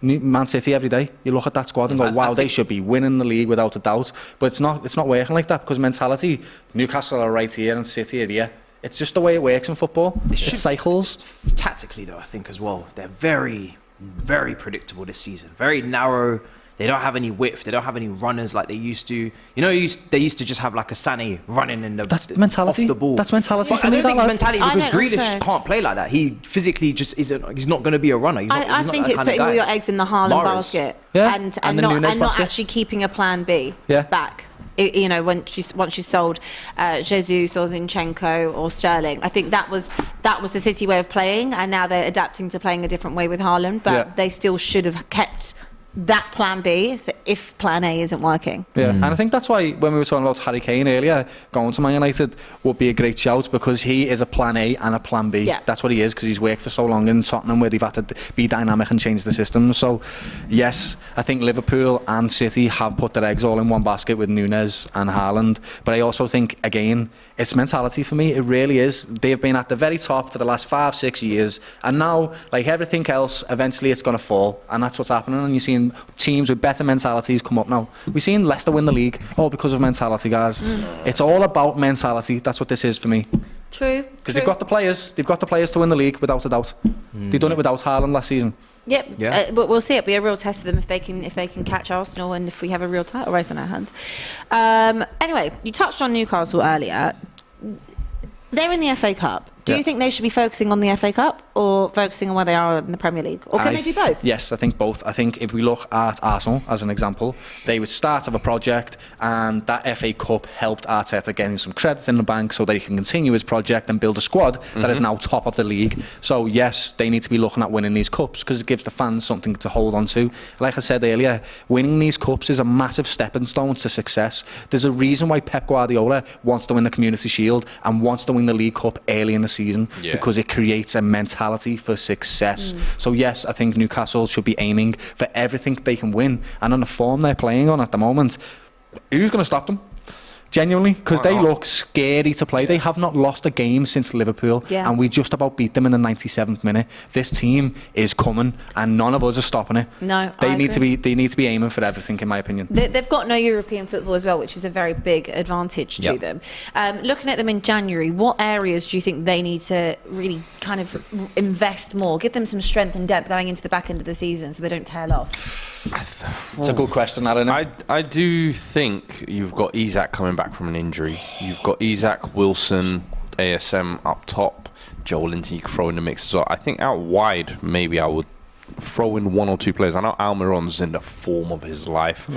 Man City every day, you look at that squad and go, wow, they should be winning the league without a doubt. But it's not working like that because mentality, Newcastle are right here and City are here. It's just the way it works in football. It cycles. Tactically, though, I think as well, they're very, very predictable this season. Very narrow. They don't have any width. They don't have any runners like they used to. You know, they used to just have like a Sané running in the That's mentality. off the ball. That's mentality. But For I me, don't think that, it's lad. mentality because I don't Grealish also. can't play like that. He physically just isn't. He's not going to be a runner. I think it's putting all your eggs in the Haaland Mahrez. basket, Yeah, and and the Nunez not basket. actually keeping a plan B Yeah. back. You know, once you sold Jesus or Zinchenko or Sterling, I think that was the City way of playing, and now they're adapting to playing a different way with Haaland. But Yeah. they still should have kept that plan B, so if plan A isn't working. Yeah, and I think that's why when we were talking about Harry Kane earlier, going to Man United would be a great shout, because he is a plan A and a plan B. Yeah. That's what he is, because he's worked for so long in Tottenham where they've had to be dynamic and change the system. So, yes, I think Liverpool and City have put their eggs all in one basket with Nunez and Haaland. But I also think, again, it's mentality for me. It really is. They've been at the very top for the last 5-6 years, and now, like everything else, eventually it's going to fall, and that's what's happening. And you're seeing teams with better mentalities come up now. We've seen Leicester win the league all because of mentality, guys. It's all about mentality. That's what this is for me. True. Because they've got the players. They've got the players to win the league without a doubt. They've done it without Haaland last season. Yep. Yeah. But we'll see. It'll be a real test of them if they can catch Arsenal, and if we have a real title race on our hands. Anyway, you touched on Newcastle earlier. They're in the FA Cup. Do you think they should be focusing on the FA Cup or focusing on where they are in the Premier League? Or can they do both? Yes, I think both. I think if we look at Arsenal as an example, they would start of a project, and that FA Cup helped Arteta getting some credit in the bank so that he can continue his project and build a squad that is now top of the league. So yes, they need to be looking at winning these cups, because it gives the fans something to hold on to. Like I said earlier, winning these cups is a massive stepping stone to success. There's a reason why Pep Guardiola wants to win the Community Shield and wants to win the League Cup early in the season, because it creates a mentality for success. So yes, I think Newcastle should be aiming for everything they can win, and on the form they're playing on at the moment, who's going to stop them? Genuinely, because they look scary to play. They have not lost a game since Liverpool, and we just about beat them in the 97th minute. This team is coming, and none of us are stopping it. No, they need to be aiming for everything, in my opinion. They've got no European football as well, which is a very big advantage to them. Looking at them in January, what areas do you think they need to really kind of invest more, give them some strength and depth going into the back end of the season so they don't tail off? It's a good question, I don't know. I do think you've got Isak coming back from an injury. You've got Isak, Wilson, ASM up top, Joel Linton you can throw in the mix as well. I think out wide, maybe I would throw in one or two players. I know Almiron's in the form of his life,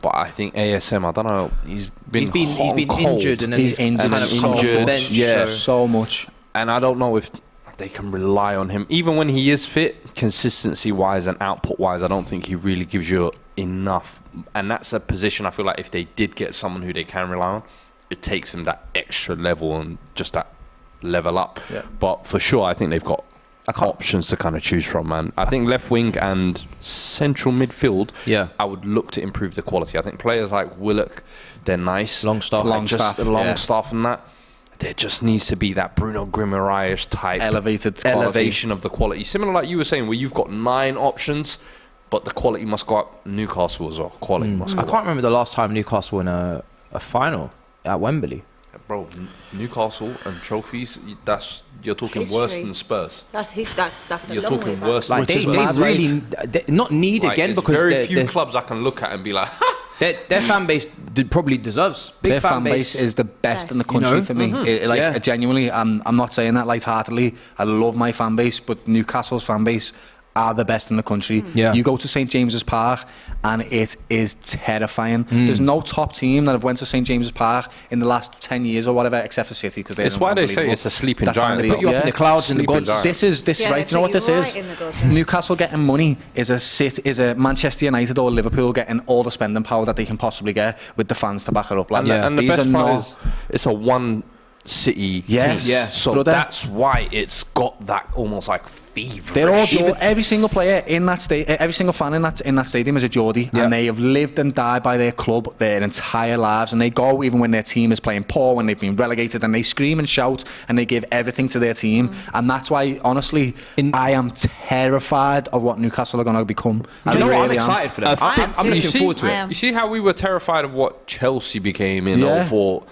but I think ASM, I don't know, he's been injured, and then he's injured, kind of come off the bench, so much. And I don't know if they can rely on him. Even when he is fit, consistency-wise and output-wise, I don't think he really gives you enough. And that's a position I feel like if they did get someone who they can rely on, it takes them that extra level and just that level up. But for sure, I think they've got options to kind of choose from, man. I think left wing and central midfield, I would look to improve the quality. I think players like Willock, they're nice. Longstaff and that. There just needs to be that Bruno Guimaraes type elevation of the quality. Similar like you were saying, where you've got 9 options, but the quality must go up. Newcastle as well. Quality must go up. I can't remember the last time Newcastle won a final at Wembley. Bro, Newcastle and trophies, you're talking History. worse than Spurs. That's a You're long way talking back. worse Like than they Spurs. really not need Like, again, there's because very few they're- clubs I can look at and be like, their fan base probably deserves big Their fan base is the best in the country, You know? for me. Genuinely, I'm not saying that lightheartedly. I love my fan base, but Newcastle's fan base are the best in the country. You go to St James's Park and it is terrifying. There's no top team that have went to St James's Park in the last 10 years or whatever, except for City, because it's why they say it's a sleeping giant. They put you up in the clouds and the gods. This is right. You know what this is? Newcastle getting money is a Manchester United or Liverpool getting all the spending power that they can possibly get with the fans to back it up. Like, And the these best are part not- is it's a one city Yes. team. Yeah. So Brother. that's why it's got that almost like fever. They're all every single player in that every single fan in that stadium is a Geordie, and they have lived and died by their club their entire lives, and they go even when their team is playing poor, when they've been relegated, and they scream and shout and they give everything to their team. And that's why, honestly, I am terrified of what Newcastle are going to become. Do you know what? I'm excited for them. I'm looking forward to it. You see how we were terrified of what Chelsea became in 04?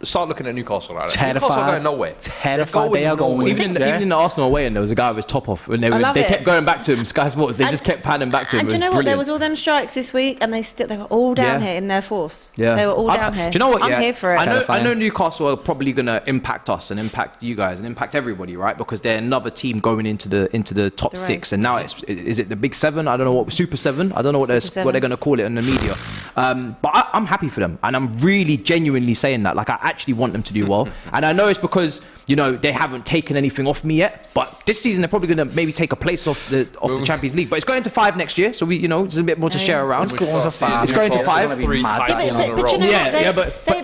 Start looking at Newcastle right now. Terrified. Newcastle are going nowhere. Terrified. They are going. Even in the Arsenal away, and there was a guy with his top off, and they kept going back to him. Sky Sports, they just kept panning back to him. And do you know what? There was all them strikes this week, and they were all down here in their force. Yeah, they were all down here. Do you know what? I'm here for it. I know Newcastle are probably going to impact us and impact you guys and impact everybody, right? Because they're another team going into the top six, and now is it the Big Seven? I don't know what Super Seven. I don't know what they're going to call it in the media. But I'm happy for them, and I'm really genuinely saying that. Like, I actually want them to do well, and I know it's because they haven't taken anything off me yet. But this season they're probably going to maybe take a place off the Champions League. But it's going to 5 next year, so there's a bit more to share around. It's going to 5. It's going to 5. But you know what?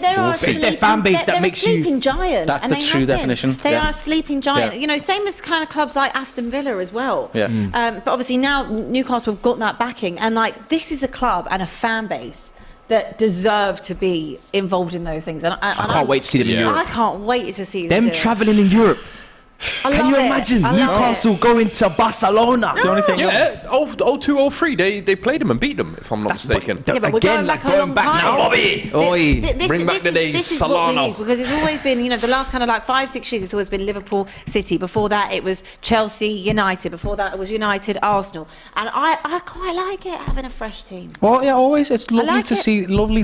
They are it's their fan base that makes you. They're a sleeping giant. That's the true definition. They are a sleeping giant. Same as kind of clubs like Aston Villa as well. Yeah. But obviously now Newcastle have got that backing, and this is a club and a fan base that deserve to be involved in those things. And I can't wait to see them in Europe. I can't wait to see them travelling in Europe. Can you imagine Newcastle going to Barcelona? The only thing, 02-03, they played them and beat them, if I'm not mistaken. But we're Again, going back now, Bobby. Bring back the days. This is what we need, because it's always been, the last kind of 5-6 years, it's always been Liverpool, City. Before that, it was Chelsea, United. Before that, it was United, Arsenal. And I quite like it, having a fresh team. Well, yeah, always. It's lovely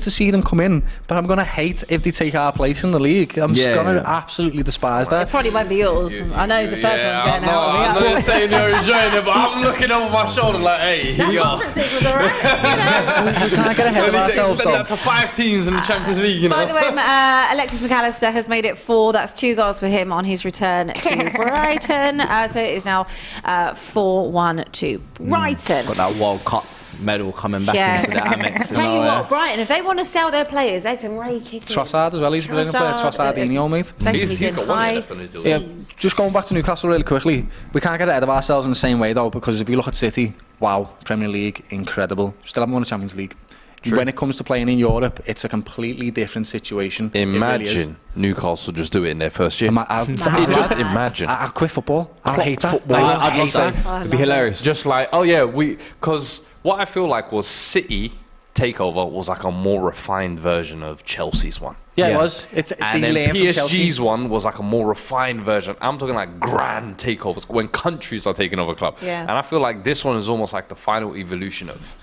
to see them come in, but I'm going to hate if they take our place in the league. I'm just going to absolutely despise that. It probably won't be yours. I know the first one's going out. I'm not saying you're enjoying it, but I'm looking over my shoulder like, hey, here you go. That conference was alright. We can't get ahead of ourselves. Extend that to 5 teams in the Champions League, By the way, Alexis McAllister has made it 4. That's 2 goals for him on his return to Brighton. So it is now 4-1 to Brighton. Got that World Cup medal coming back into the Amex. Tell you what, Brighton, if they want to sell their players, they can rake it. Trossard as well, he's a brilliant player. Trossardinho, mate. He's got one left on his deal. Yeah, just going back to Newcastle really quickly, we can't get ahead of ourselves in the same way though, because if you look at City, wow, Premier League, incredible. Still haven't won a Champions League. True. When it comes to playing in Europe, it's a completely different situation. Imagine Newcastle just do it in their first year. Just imagine. I quit football. I hate football. I'd love that. It'd be hilarious. Just like, because what I feel like was City takeover was like a more refined version of Chelsea's one. Yeah, it was. And then PSG's one was like a more refined version. I'm talking like grand takeovers when countries are taking over a club. Yeah. And I feel like this one is almost like the final evolution of.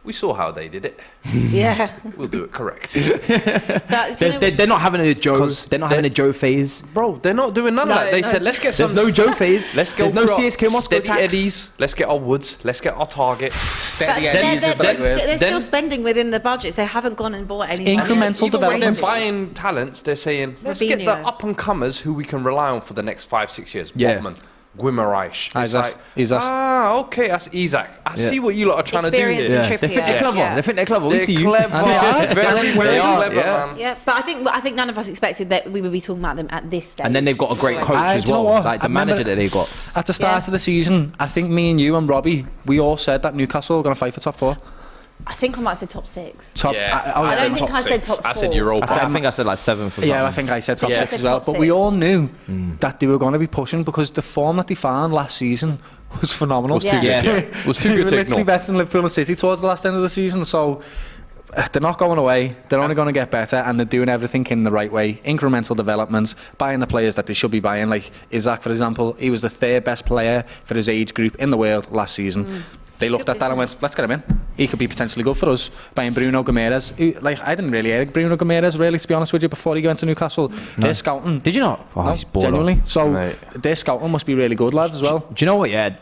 We saw how they did it. Yeah. We'll do it correct. They're not having a Joe. They're not having a Joe phase, bro. They're not doing none of that. They said, let's get some. There's no Joe phase. Let's go. There's no CSK Moscow steady Eddies. Let's get our Woods. Let's get our target. Steady Eddies is the right word. They're still spending within the budgets. They haven't gone and bought any. Incremental development. When they're buying talents, they're saying, let's get the up and comers who we can rely on for the next 5-6 years. Yeah. Botman, Guimaraes. Isaac. Okay, that's Isaac. I see what you lot are trying to do here. Experience and They think they're clever. Yeah. They think they're clever. We see you. Very clever, yeah. man. Yeah, but I think none of us expected that we would be talking about them at this stage. And then they've got a great coach as well. Like the manager that they got. At the start of the season, I think me and you and Robbie, we all said that Newcastle were going to fight for top 4. I think I might have said top 6. I don't think I said top 4. I said Europa. I think I said like 7 for something. Yeah, I think I said top 6 as well. top But 6. we all knew that they were going to be pushing because the form that they found last season was phenomenal. Was too good. It was too good to literally ignore. better than Liverpool and City towards the last end of the season. So they're not going away. They're only going to get better, and they're doing everything in the right way. Incremental developments, buying the players that they should be buying. Like Isaac, for example, he was the 3rd best player for his age group in the world last season. They looked at that and went, let's get him in. He could be potentially good for us. Buying Bruno Guimaraes. I didn't really hear Bruno Guimaraes, really, to be honest with you, before he went to Newcastle. No. They're scouting. Did you not? Oh, he's baller. Genuinely. So their scouting must be really good, lads, as well. Do you know what, yeah?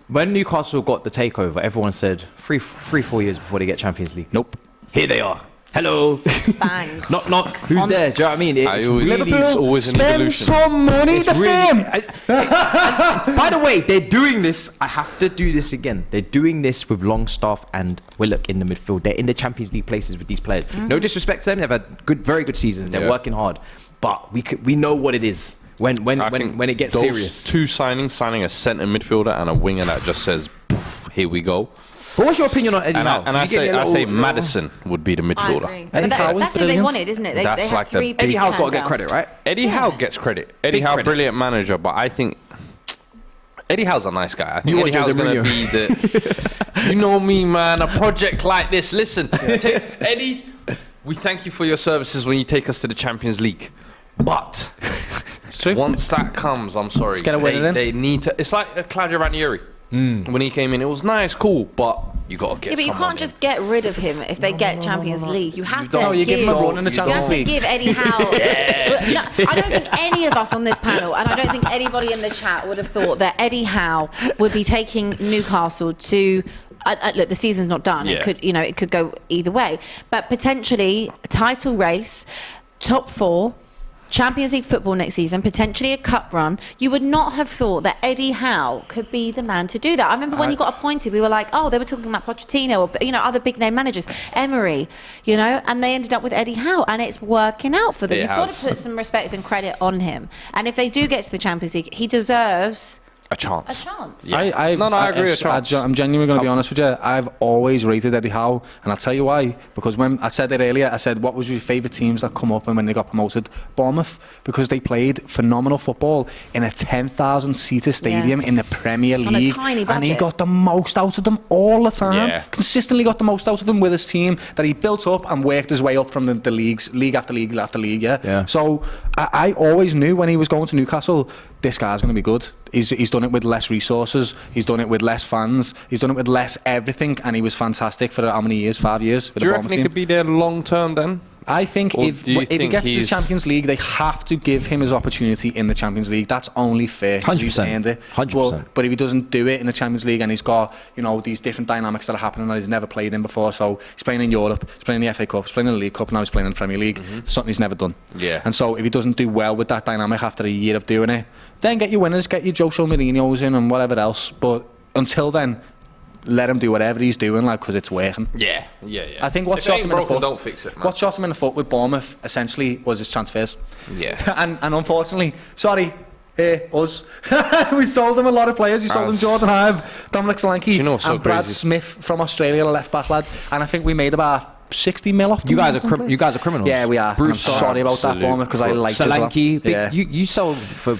When Newcastle got the takeover, everyone said 3-4 years before they get Champions League. Nope. Here they are. Hello. Bang. Knock, knock. Who's there? Do you know what I mean? It's always an evolution. Some money to fame. By the way, they're doing this. I have to do this again. They're doing this with Longstaff and Willock in the midfield. They're in the Champions League places with these players. No disrespect to them. They've had very good seasons. They're working hard. But we know what it is when it gets those serious. Two signing a centre midfielder and a winger that just says, here we go. But what's your opinion on Eddie Howe? And I say Madison would be the midfielder. I agree. But that's who they wanted, isn't it? They That's had like 3 Eddie Howe's got to get credit, right? Eddie Howe gets credit. Eddie Howe, brilliant manager, but I think Eddie Howe's a nice guy. I think Eddie Howe's going to be the... You know me, man. A project like this. Listen, Eddie, we thank you for your services when you take us to the Champions League. But once that comes, I'm sorry, Let's get a winner in. they need to. It's like Claudio Ranieri. When he came in, it was nice, cool, but you got to get. Yeah, but you someone can't just get rid of him if they get Champions League. You have to. No, you give him a run in the You Champions have to League. give Eddie Howe. No, I don't think any of us on this panel, and I don't think anybody in the chat would have thought that Eddie Howe would be taking Newcastle to. Look, the season's not done. Yeah. It could go either way, but potentially a title race, top 4. Champions League football next season, potentially a cup run. You would not have thought that Eddie Howe could be the man to do that. I remember when he got appointed, we were like, oh, they were talking about Pochettino or other big name managers, Emery, and they ended up with Eddie Howe, and it's working out for them. You've got to put some respect and credit on him. And if they do get to the Champions League, he deserves a chance. a chance. Yeah. I agree. I'm genuinely going to be honest with you. I've always rated Eddie Howe, and I'll tell you why. Because when I said it earlier, I said, what was your favourite teams that come up and when they got promoted? Bournemouth, because they played phenomenal football in a 10,000 seater stadium in the Premier On a League, tiny and he budget. got the most out of them all the time. Yeah. Consistently got the most out of them with his team that he built up and worked his way up from the leagues, league after league after league. Yeah. So I always knew when he was going to Newcastle, this guy's going to be good. He's done it with less resources. He's done it with less fans. He's done it with less everything, and he was fantastic for how many years? 5 years. With Do you the reckon Bournemouth he team. could be there long term then? I think Or if do you he think gets to the he's- Champions League, they have to give him his opportunity in the Champions League. That's only fair. 'Cause he's 100%. earned it. 100%. But if he doesn't do it in the Champions League and he's got these different dynamics that are happening that he's never played in before, so he's playing in Europe, he's playing in the FA Cup, he's playing in the League Cup, now he's playing in the Premier League. It's something he's never done. Yeah. And so if he doesn't do well with that dynamic after a year of doing it, then get your winners, get your Jose Mourinho's in and whatever else. But until then, let him do whatever he's doing, because it's working. Yeah. I think what If it shot ain't him in the broken, foot. don't fix it, man. What shot him in the foot with Bournemouth essentially was his transfers. Yeah. and unfortunately, sorry, us, we sold him a lot of players. We sold him Jordan Hive, Dominic Solanke, you know what's so and Brad crazy? Smith from Australia, the left back lad. And I think we made about 60 mil off them. You guys are criminals. Yeah, we are. Bruce, I'm sorry about that, absolute Bournemouth, because I liked it as well. Solanke, Yeah. you sold for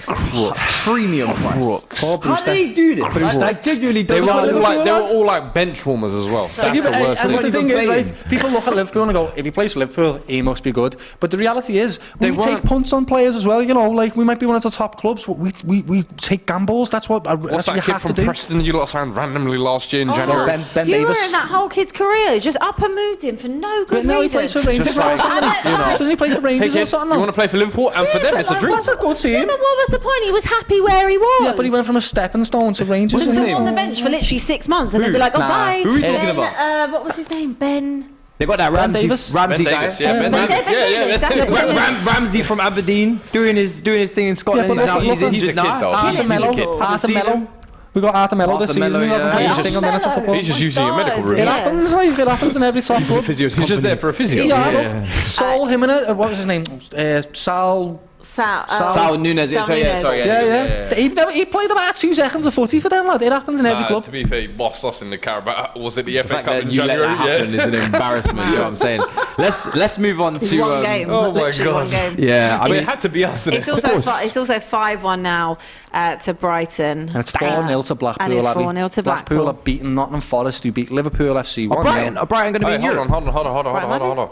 premium price. Poor How Brewster. did he do this? I genuinely They don't were, know. all like bench warmers as well. That's Yeah, the but, worst and thing. the thing is, playing. right, people look at Liverpool and go, if he plays for Liverpool, he must be good. But the reality is, They we take weren't- punts on players as well. We might be one of the top clubs. We take gambles. That's what What's that's what that you kid have from to do. Preston you lot signed randomly last year in January? Ben You Davis. were in that whole kid's career, just up and moved him for no good But now he reason. plays for Rangers. Just like, Doesn't he play for Hey Rangers kid, or something? you want to play for Liverpool? And for them, but it's a like, dream. That's a good team. But what was the point? He was happy where he was. Yeah, but he went from a stepping stone to Rangers. just didn't to he? on the bench for literally 6 months and then be like, oh, Nah. bye. Who are we talking Ben, about? what was his name? Ben They got that Ramsey Davis? Ramsey Ben guy. Davis, yeah, Ben Ben Davis. Davis. That's it. Ramsey from Aberdeen doing his thing in Scotland. Yeah, but Now look, he's he's a injured kid, now. though. Arthur He's a Mello. kid. Arthur See Mello. them? We got Arthur Mello this Arthur season. Mello, He wasn't yeah. playing a Arthur single minute of Mello. football. He's just my using your God, medical room. It yeah. happens, right? It happens in every top club. He's just there for a physio. Yeah, Saul him in it. What was his name? Sal. Sal Nunez. Sal Sorry, Nunez. Yeah. He played about 2 seconds of footy for them, lad. It happens in every club. To be fair, he bossed us in the Carabao. Was it the The FA fact Cup that in you let January? that happen is an embarrassment. You know what I'm saying? Let's move on to One game. oh my Literally one God. game. yeah. I But mean, it had to be us. It's also 5-1 now to Brighton. And it's 4-0 to Blackpool. And it's Abby. 4-0 to Blackpool Blackpool. have beaten Nottingham Forest, who beat Liverpool FC 1-0. Are Brighton going to be in Hold Europe? on. Right, Hold on.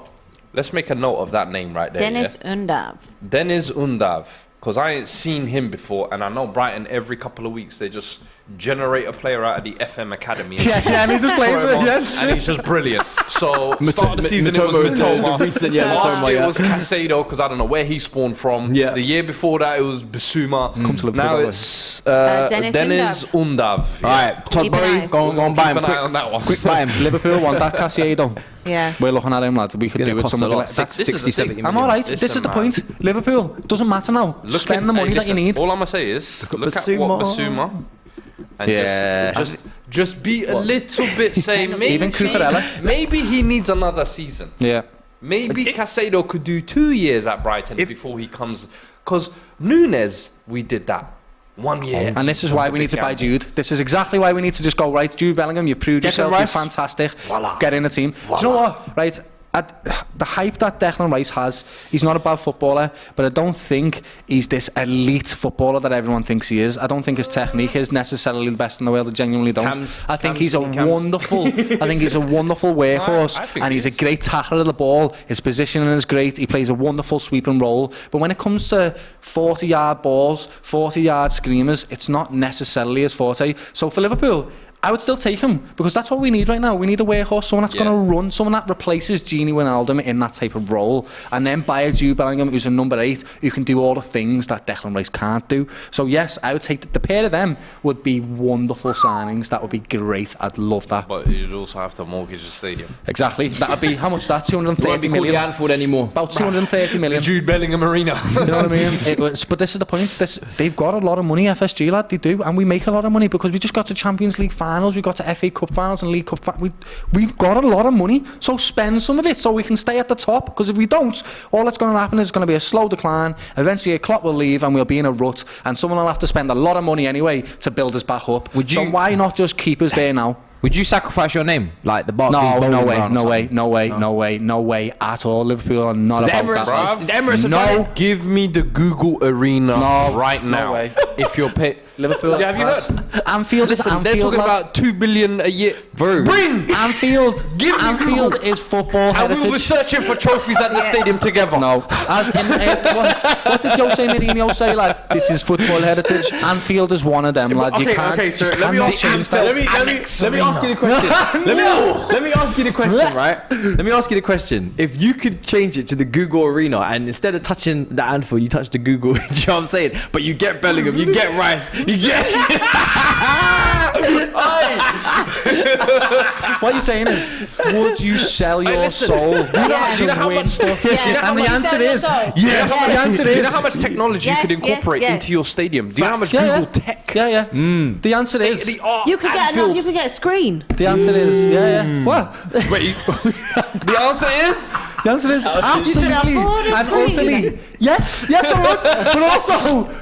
Let's make a note of that name right there. Dennis Undav. Dennis Undav. Because I ain't seen him before, and I know Brighton every couple of weeks they just generate a player out of the FM Academy. And and he just plays throw him with on, yes. and he's just brilliant. So start of the season it was Mitoma, Mitoma. the recent, yeah, Last Mitoma, year yeah. it was Casado because I don't know where he spawned from. Yeah. The year before that it was Basuma. Now it's Dennis Undav. All right, Todd Keep an Bury, eye. go on, buy him Keep an eye quick. on that one. Quick buy him. Liverpool want that Casado. Yeah. We're looking at him, lad. We could gonna do with cost a something lot. like that. 60, 70 I'm million. all right. Listen, This is the man. point. Liverpool doesn't matter now. Spend the money that you need. All I'm gonna say is look at what Basuma. And Yeah. just be a little bit say maybe Even Cucurella. maybe he needs another season. Yeah. Maybe Casado could do 2 years at Brighton before he comes. Because Nunez, we did that 1 year. And this is why we need to buy Jude. This is exactly why we need to just go, right, Jude Bellingham, you've proved Declan yourself, Rice. you're fantastic. Get in the team. Do you know what? Right, the hype that Declan Rice has, he's not a bad footballer, but I don't think he's this elite footballer that everyone thinks he is. I don't think his technique is necessarily the best in the world. I genuinely don't. I think he's a wonderful workhorse, and he's a great tackler of the ball. His positioning is great. He plays a wonderful sweeping role. But when it comes to 40-yard balls, 40-yard screamers, it's not necessarily his forte. So for Liverpool, I would still take him, because that's what we need right now. We need a workhorse, someone that's going to run, someone that replaces Gini Wijnaldum in that type of role, and then buy a Jude Bellingham who's a number 8 who can do all the things that Declan Rice can't do. So yes, I would take the pair of them. Would be wonderful signings. That would be great. I'd love that. But you'd also have to mortgage the stadium. Exactly. That would be, how much is that? 230 million. Won't be called the Anfield anymore. About 230 million. The Jude Bellingham Arena. You know what I mean? But this is the point. They've got a lot of money, FSG, lad. They do, and we make a lot of money because we just got to Champions League finals. We got to FA Cup finals and League Cup we've got a lot of money, so spend some of it so we can stay at the top, because if we don't, all that's going to happen is going to be a slow decline. Eventually Klopp will leave and we'll be in a rut, and someone will have to spend a lot of money anyway to build us back up. So why not just keep us there now? Would you sacrifice your name, like the Barclays? No way at all. Liverpool are not about that. Give me the Google Arena right now. No way. If you're paid. Liverpool. Have you heard? Anfield is Anfield. They're talking about $2 billion a year. Bring Anfield. Anfield is football heritage. And we were searching for trophies at the stadium together. No. As in, what did Jose Mourinho say, lad? This is football heritage. Anfield is one of them, lad. Okay, sir. Let me ask you the question. Let me ask you the question, right? Let me ask you the question. If you could change it to the Google Arena, and instead of touching the Anfield, you touch the Google, you know what I'm saying? But you get Bellingham, you get Rice, you get... What you're saying is, would you sell your soul to win stuff? And the answer is yes. The answer is, do you know how much technology you could incorporate into your stadium? Do you know how much Google tech? The answer is, you could get a screen. The answer is, What? Wait, the answer is? The answer is absolutely and utterly yes, I would.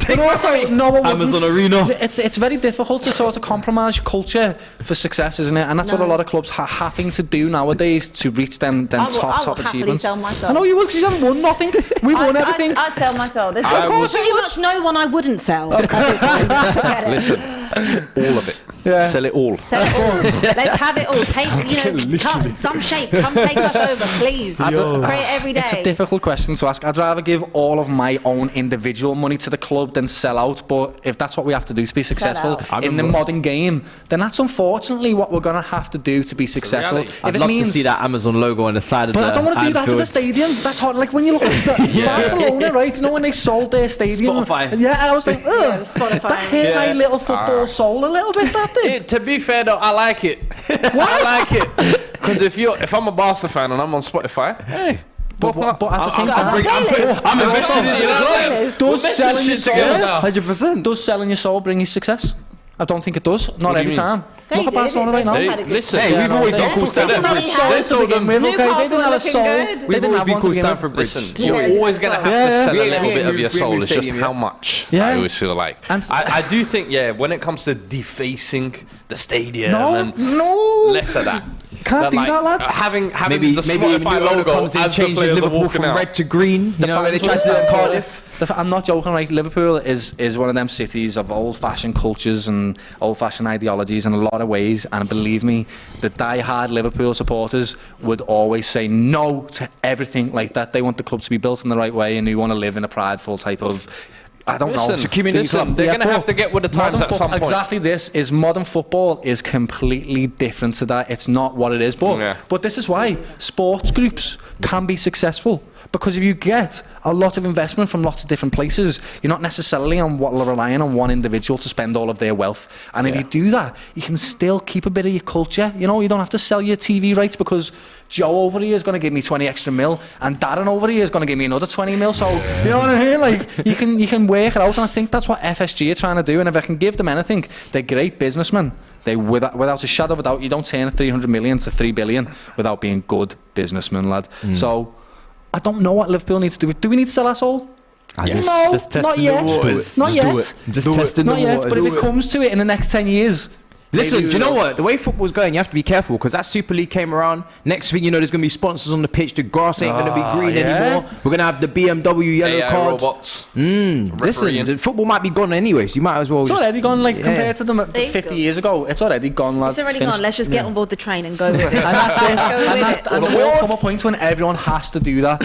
But also, no one wouldn't. Amazon Arena. It's very difficult to sort of compromise culture for success, isn't it? And that's what a lot of clubs are having to do nowadays to reach them top achievements. Sell my soul. I know you will, because you haven't won nothing. We won everything. I'd sell my soul. There's pretty much no one I wouldn't sell. Listen, all of it. Yeah. Sell it all. Sell it all. Let's have it all. Take, some shape. Come take us over, please. Pray every day. It's a difficult question to ask. I'd rather give all of my own individual money to the club than sell out. But if that's what we have to do to be successful in the modern game, then that's unfortunately what we're going to have to do to be successful. I'd love to see that Amazon logo on the side of the But I don't want to do that to the stadium. That's hard. Like when you look at Barcelona, right? You know when they sold their stadium? Spotify. Yeah, and I was like, that hit my little football soul a little bit, that did. To be fair though, I like it. I like it. Because if I'm a Barca fan and I'm on Spotify, hey. But at the same time, I'm invested in it as well. Does selling your soul, 100%. Does selling your soul bring you success? I don't think it does. Not every time. Look at Barcelona right now. Listen, we've always been cool Stamford Bridge. They didn't have a soul. They didn't have one to begin with. Listen, you're always going to have to sell a little bit of your soul. It's just how much. I always feel like. I do think, when it comes to defacing the stadium and less of that. Can't do that, lad. Having maybe the Spotify logo comes in, changes Liverpool from red to green. You know, when they try to do it in Cardiff. I'm not joking, right? Liverpool is one of them cities of old-fashioned cultures and old-fashioned ideologies in a lot of ways, and believe me, the die-hard Liverpool supporters would always say no to everything like that. They want the club to be built in the right way, and they want to live in a prideful type of... I don't know. It's a community club. They're going to have to get with the times at some point. Exactly. Modern football is completely different to that. It's not what it is. But this is why sports groups can be successful. Because if you get a lot of investment from lots of different places, you're not necessarily relying on one individual to spend all of their wealth. And if you do that, you can still keep a bit of your culture. You know, you don't have to sell your TV rights because Joe over here is going to give me 20 extra mil and Darren over here is going to give me another 20 mil. So, you know what I mean? Like, you can work it out. And I think that's what FSG are trying to do. And if I can give them anything, they're great businessmen. They, without a shadow of a doubt, you don't turn 300 million to 3 billion without being good businessmen, lad. So, I don't know what Liverpool needs to do. Do we need to sell our soul? Just not yet. Just not yet. Just testing the waters. But if it comes to it in the next 10 years, Listen, do you know what? The way football's going, you have to be careful because that Super League came around. Next thing you know, there's going to be sponsors on the pitch. The grass ain't going to be green anymore. We're going to have the BMW yellow AI card. robots. Listen, the football might be gone anyway, so you might as well. It's already gone, compared to them 50 years ago. It's already gone, lads. It's already gone. Let's just get on board the train and go with it. And that's it. And there will come a point when everyone has to do that.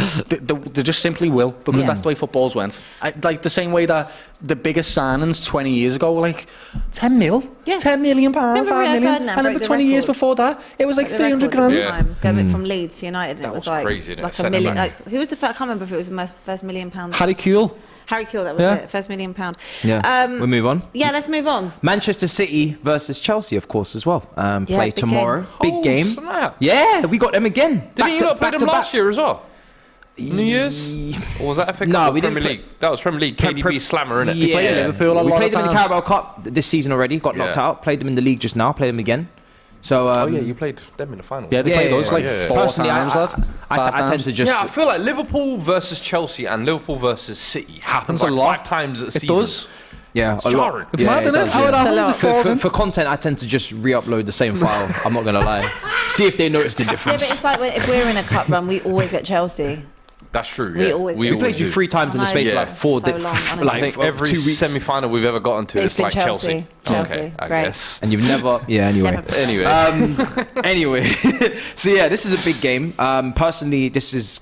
They just simply will, because that's the way football's went. Like the same way that the biggest signings 20 years ago were like 10 mil, 10 million pounds, 5 million, and then for 20 years before that, it was like 300 grand. Going from Leeds to United, and it was like crazy, like a million. Like, who was the first? I can't remember if it was the first £1 million. Harry Kewell. Harry Kewell, that was it. First £1 million. Yeah. We move on. Yeah, let's move on. Manchester City versus Chelsea, of course, as well. Play big tomorrow. game. Big game. Snap. Yeah, we got them again. Didn't you not play them last year as well? New Year's? Or was that FA Cup? No, we Premier didn't League. That was Premier League. KDB slammer, innit? Yeah. played Liverpool a We lot played of them in the times. Carabao Cup this season already. Got knocked out. Played them in the league just now. Played them again. So you played them in the final. Yeah, they played us like 4 Personally, times, lad. I tend to just. Yeah, I feel like Liverpool versus Chelsea and Liverpool versus City happens a like lot. 5 times a It season. does. Yeah, It's jarring. It's mad, isn't it? does, How it happens, it falls in. For content, I tend to just re-upload the same file. I'm not gonna lie. See if they notice the Yeah, difference. but it's like if we're in a cup run, we always get Chelsea. That's true. We yeah. always We played you do. 3 times in the space of like 4 So long, honestly. I think every 2 weeks. semi-final we've ever gotten to It's is been like Chelsea. Chelsea. Okay, I Great. guess. And you've never. Yeah. Anyway. Never. Anyway, Anyway, so yeah, this is a big game. Personally, this is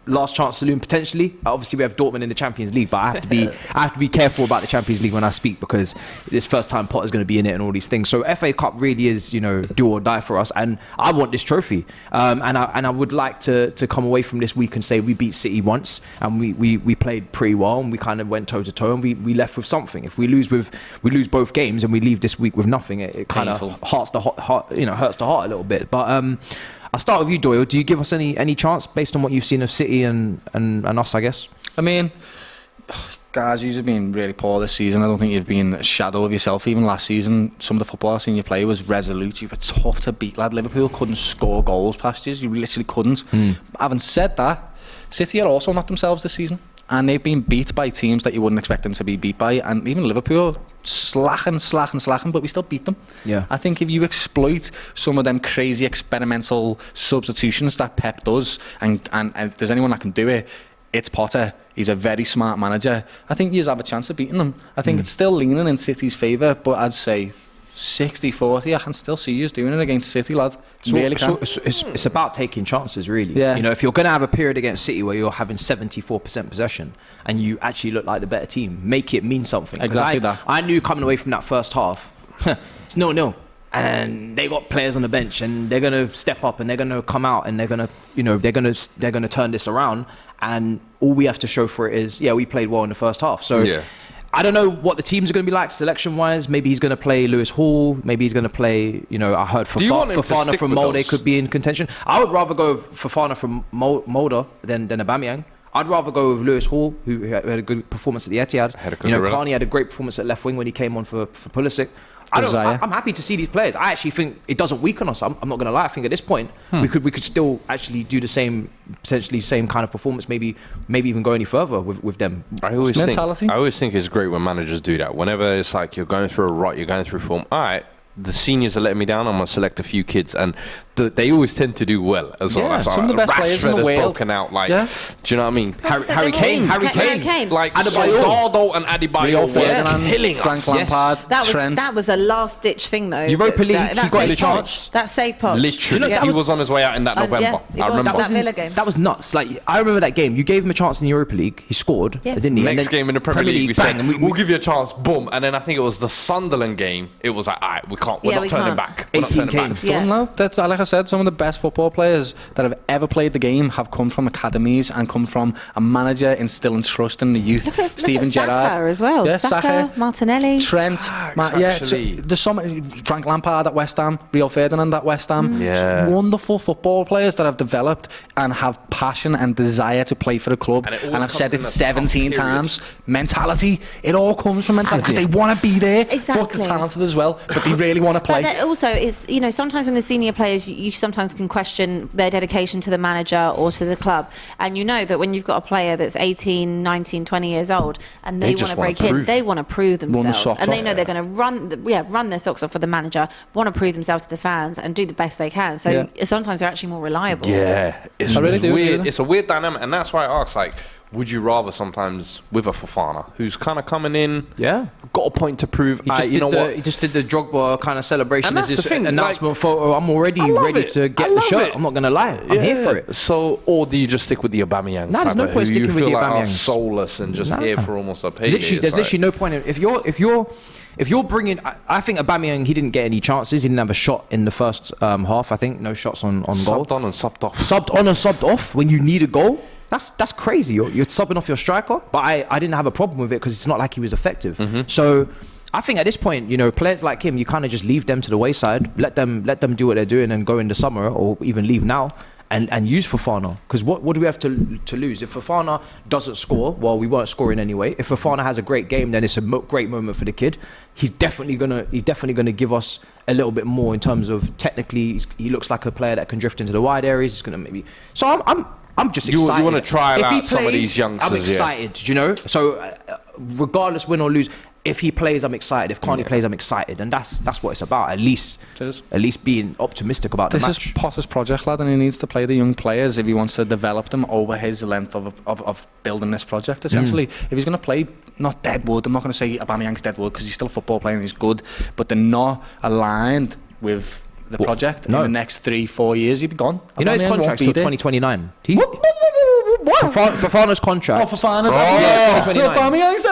last chance saloon potentially. Obviously, we have Dortmund in the Champions League, but I have to be careful about the Champions League when I speak because this first time Potter's going to be in it and all these things. So FA Cup really is, do or die for us, and I want this trophy. And I would like to come away from this week and say we beat City once, and we played pretty well, and we kind of went toe to toe, and we left with something. If we lose both games and we leave this week with nothing, it kind of hurts the heart a little bit. But I'll start with you, Doyle. Do you give us any chance based on what you've seen of City and us, I guess? I mean, guys, you've been really poor this season. I don't think you've been a shadow of yourself. Even last season, some of the football I've seen you play was resolute. You were tough to beat, lad. Liverpool couldn't score goals past you. You literally couldn't. Having said that, City are also not themselves this season. And they've been beat by teams that you wouldn't expect them to be beat by. And even Liverpool, slacking, but we still beat them. Yeah. I think if you exploit some of them crazy experimental substitutions that Pep does, and if there's anyone that can do it, it's Potter. He's a very smart manager. I think you have a chance of beating them. I think it's still leaning in City's favour, but I'd say 60-40, I can still see you doing it against City, lad. It's about taking chances, really. Yeah. If you're going to have a period against City where you're having 74% possession and you actually look like the better team, make it mean something. Exactly that. I knew coming away from that first half, it's 0-0. And they got players on the bench, and they're going to step up, and they're going to come out, and they're going to turn this around. And all we have to show for it is, we played well in the first half. So. Yeah. I don't know what the teams are going to be like selection-wise. Maybe he's going to play Lewis Hall. Maybe he's going to play, I heard Fofana from Molde could be in contention. I would rather go with Fofana from Molde than Aubameyang. I'd rather go with Lewis Hall, who had a good performance at the Etihad. Carney had a great performance at left wing when he came on for Pulisic. I'm happy to see these players. I actually think it doesn't weaken us. I'm not going to lie. I think at this point we could still actually do the same, potentially same kind of performance. Maybe even go any further with them. I always think it's great when managers do that. Whenever it's like you're going through a rut, you're going through form. All right, the seniors are letting me down. I'm gonna select a few kids, and they always tend to do well as well. Some of the best players in the world broken out. Like, do you know what I mean? Harry Kane, like Adebayor. Soldado and Adebayor, Ferdinand, Frank Lampard, Trent. That was a last ditch thing though. Europa League, he got his chance. That saved Poch. Literally, he was on his way out in that November. I remember that Villa game. That was nuts. Like, I remember that game. You gave him a chance in the Europa League. He scored, didn't he? Next game in the Premier League, we said, bang, we'll give you a chance, boom. And then I think it was the Sunderland game. It was like, all right, we're not turning back. 18 games. That's like I said, some of the best football players that have ever played the game have come from academies and come from a manager instilling trust in the youth. Look at Steven Gerrard Saka as well. Yeah, Saka, Martinelli, Trent, there's so many. Frank Lampard at West Ham, Rio Ferdinand at West Ham. Wonderful football players that have developed and have passion and desire to play for the club. And I've said it 17 times. Mentality, it all comes from mentality because they want to be there. Exactly. But they're talented as well. But they really really want to play. But also, is sometimes when the senior players, you sometimes can question their dedication to the manager or to the club, and you know that when you've got a player that's 18, 19, 20 years old, and they want to break in, they want to prove themselves, and they know they're going to run their socks off for the manager, want to prove themselves to the fans, and do the best they can. So sometimes they're actually more reliable. Yeah, it's really weird. It's a weird dynamic, and that's why I ask, like, would you rather sometimes with a Fofana who's kind of coming in, got a point to prove? He just did the Drogba kind of celebration. And that's the thing, announcement photo. I'm already ready to get the shirt. I'm not gonna lie. I'm here for it. So, or do you just stick with the Aubameyang? No, there's no point sticking with the Aubameyang. Soulless and just here for almost a payday. There's literally no point in if you're bringing. I think Aubameyang, he didn't get any chances. He didn't have a shot in the first half. I think no shots on goal. Subbed on and subbed off. Subbed on and subbed off when you need a goal. That's crazy. You're subbing off your striker, but I didn't have a problem with it because it's not like he was effective. So I think at this point, players like him, you kind of just leave them to the wayside, let them do what they're doing and go in the summer, or even leave now and use Fofana. Because what do we have to lose? If Fofana doesn't score, well, we weren't scoring anyway. If Fofana has a great game, then it's a great moment for the kid. He's definitely gonna give us a little bit more in terms of technically. He looks like a player that can drift into the wide areas. He's gonna maybe. So I'm just excited. You want to try out some of these youngsters. I'm excited, So regardless, win or lose, if he plays, I'm excited. If Kane plays, I'm excited, and that's what it's about. At least being optimistic about the match. This is Potter's project, lad, and he needs to play the young players if he wants to develop them over his length of building this project. Essentially, if he's going to play not dead wood, I'm not going to say Aubameyang's dead wood because he's still a football player and he's good, but they're not aligned with the project in the next 3-4 years. He'd be gone. His contract's till 2029. Fofana's contract. Oh, Fofana's. Yeah, 2029. Aubameyang's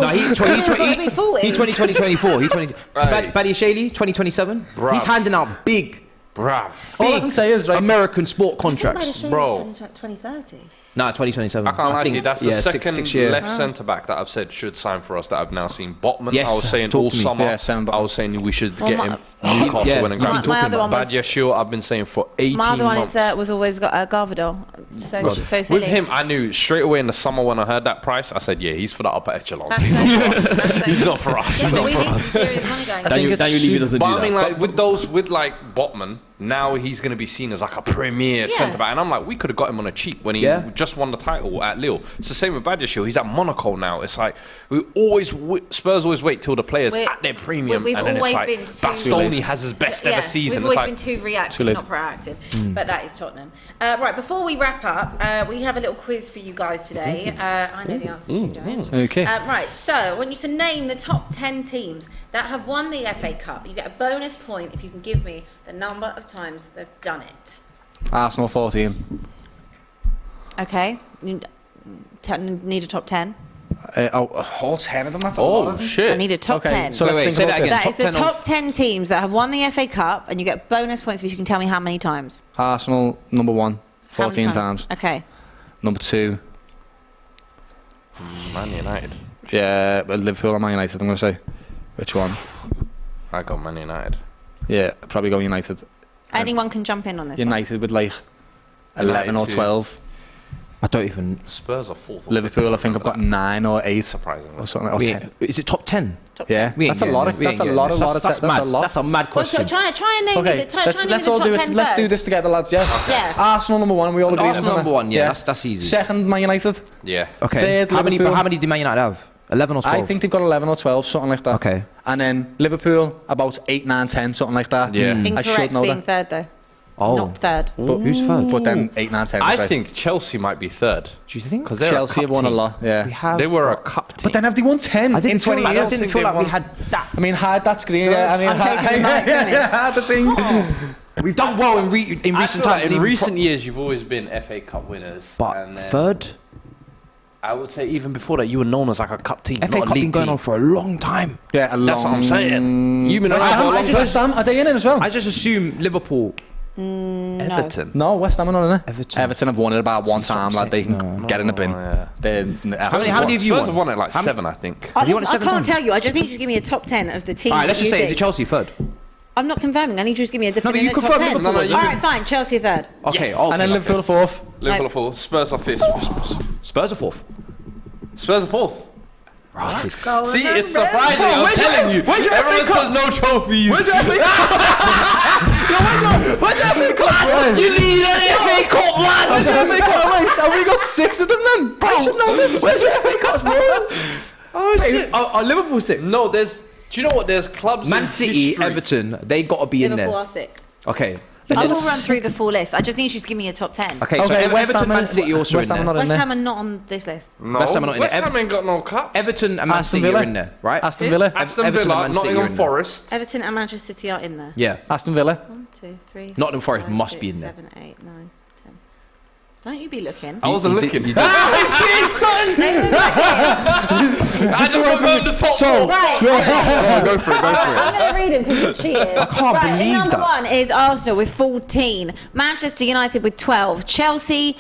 No, he's 2024. He's 20. Badiashile, 2027. He's handing out big. Bruv. All I can say is American sport contracts, bro. 2030. No, 2027. I can't lie to you. That's the second six year. left centre back that I've said should sign for us that I've now seen. Botman. Yes, I was saying all summer. I was saying we should get him. Newcastle winning ground. My other one was Badiashile. I've been saying for 18 months. My other one was always got Garvador. So silly. With him, I knew straight away in the summer when I heard that price, I said, yeah, he's for the upper echelon. He's not for us. But we need some serious money going. Daniel Levy doesn't do that. But I mean, like with like Botman, now he's going to be seen as like a premier centre back, and I'm like, we could have got him on a cheap when he just won the title at Lille. It's the same with Badiashile. He's at Monaco now. It's like Spurs always wait till the players at their premium, and then it's like Bastoni has his best ever season. We've always been too reactive, not proactive. But that is Tottenham. Right, before we wrap up, we have a little quiz for you guys today. I know the answers, you don't. Okay. Right, so I want you to name the top 10 teams that have won the FA Cup. You get a bonus point if you can give me the number of times they've done it. Arsenal 14. Okay. Need a top 10? All 10 of them? That's a lot of them. Shit. I need a top 10. So let's say that again. That is the top 10 teams that have won the FA Cup, and you get bonus points if you can tell me how many times. Arsenal, number 1, 14 times. Okay. Number 2. Man United. Yeah, Liverpool or Man United, I'm going to say. Which one? I got Man United. Yeah, probably go United. Anyone can jump in on this United with like 11 or 12. I don't even. Spurs are 4th. Liverpool, I think I've got 9 or 8. Surprisingly. Or something like 10. Is it top 10? Yeah, that's a lot. That's a mad question. Try and name okay, the top 10 let's all do it. Let's do this together, lads. Yeah. Yeah. Arsenal number 1. We all agree. Arsenal number 1. Yeah, that's easy. Second, Man United. Yeah. Okay. Third, how many do Man United have? 11 or 12? I think they've got 11 or 12, something like that. Okay. And then Liverpool about 8, 9, 10, something like that. Yeah. I Incorrect should know being that. third, though. Oh. Not third. But who's third? But then 8, 9, 10. I think Chelsea might be 3rd. Do you think? Because Chelsea have won a lot. Yeah. They were a cup team. But then have they won 10 in 20 years? I didn't feel like we had that. I mean, hide that screen. Yeah, I mean, hide the thing. We've done well in recent times. In recent years, you've always been FA Cup winners. But third? I would say even before that, you were known as like a cup team. FA not Cup a league been going team. on for a long time. Yeah, a long. That's what I'm saying. You've been around for a long time. West Ham, are they in it as well? I just assume Liverpool. Everton. No, West Ham are not in it. Everton have won it about one time, lad. They can get in the bin. How many have you won? Spurs have won it like 7, I think. I can't tell you. I just need you to give me a top 10 of the teams. All right, let's just say, is it Chelsea third? I'm not confirming. I need you to give me a but definitive you top 10. confirm Liverpool. All right, fine. Chelsea third. Okay. Yes. And then Liverpool 4th. Liverpool 4th. Spurs are 5th. Spurs are 4th. Spurs are 4th. Let's go. See, it's surprising. I'm telling you. Everyone says no trophies. Where's your FA Cup? Where's your FA Cup? You need an FA Cup, lads. Where's your FA Cup? Have we got 6 of them then? I should know this. Where's your FA Cups, bro? Oh shit! Are Liverpool sick? No, there's. Do you know what? There's clubs. Man in City, history. Everton, they got to be in Liverpool there. are sick. Okay. I will run through the full list. I just need you to give me a top 10. Okay, so Everton, Man City also in there. West Ham are not on this list. No, West Ham are not in there. West Ham ain't got no cups. Everton and Man Aston City Villa. are in there, right? Aston Villa. Aston Everton Villa, and Man City are in Nottingham there. Forest. Everton and Manchester City are in there. Yeah. Aston Villa. 1, 2, 3. Nottingham Forest 5, must 6, be in there. 7, 8, 9, 10. Don't you be looking. I wasn't looking. I just remember the top four. Right. Go for it. I'm going to read them because you're cheating. I can't believe number that. 1 is Arsenal with 14. Manchester United with 12. Chelsea,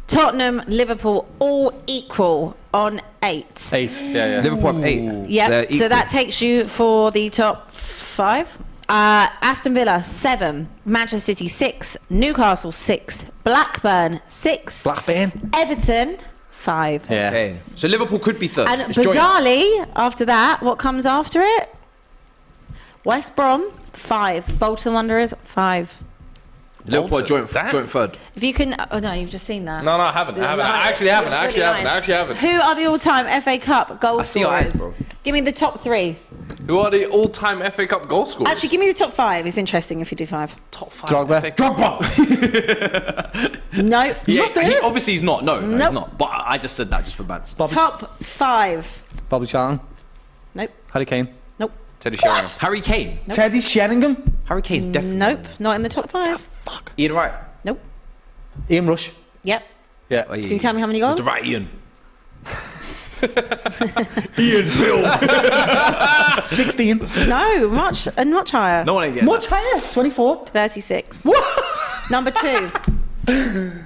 Tottenham, Liverpool all equal on 8. 8. Yeah. Liverpool have 8. Yep. So that takes you for the top 5. Aston Villa 7, Manchester City 6, Newcastle 6, Blackburn 6, Blackburn. Everton 5. Yeah. Okay. So Liverpool could be third. And It's joint. bizarrely, after that, what comes after it? West Brom 5, Bolton Wanderers 5. Liverpool are joint Damn. third. If you can, oh no, you've just seen that. No, I haven't. I actually haven't. Who are the all-time FA Cup goal I see your eyes, scorers? bro. Give me the top 3. Who are the all-time FA Cup goal scorers? Actually, give me the top 5. It's interesting if you do 5. top 5. Drogba. No. Obviously he's not. No, he's Nope. not. But I just said that just for bands. Top 5. Bobby Charlton. Nope. Harry Kane. Nope. Teddy Sheringham. Harry Kane. Teddy Sheringham. Harry Kane's definitely. Nope. Not in the top 5. Ian Wright. Nope. Ian Rush. Yep. Yeah. Oh, Can you tell me how many goals? Mr. Right, Ian. Ian Phil. 16. No, much higher. No one ain't getting Much higher. 24. 36. Number 2. that.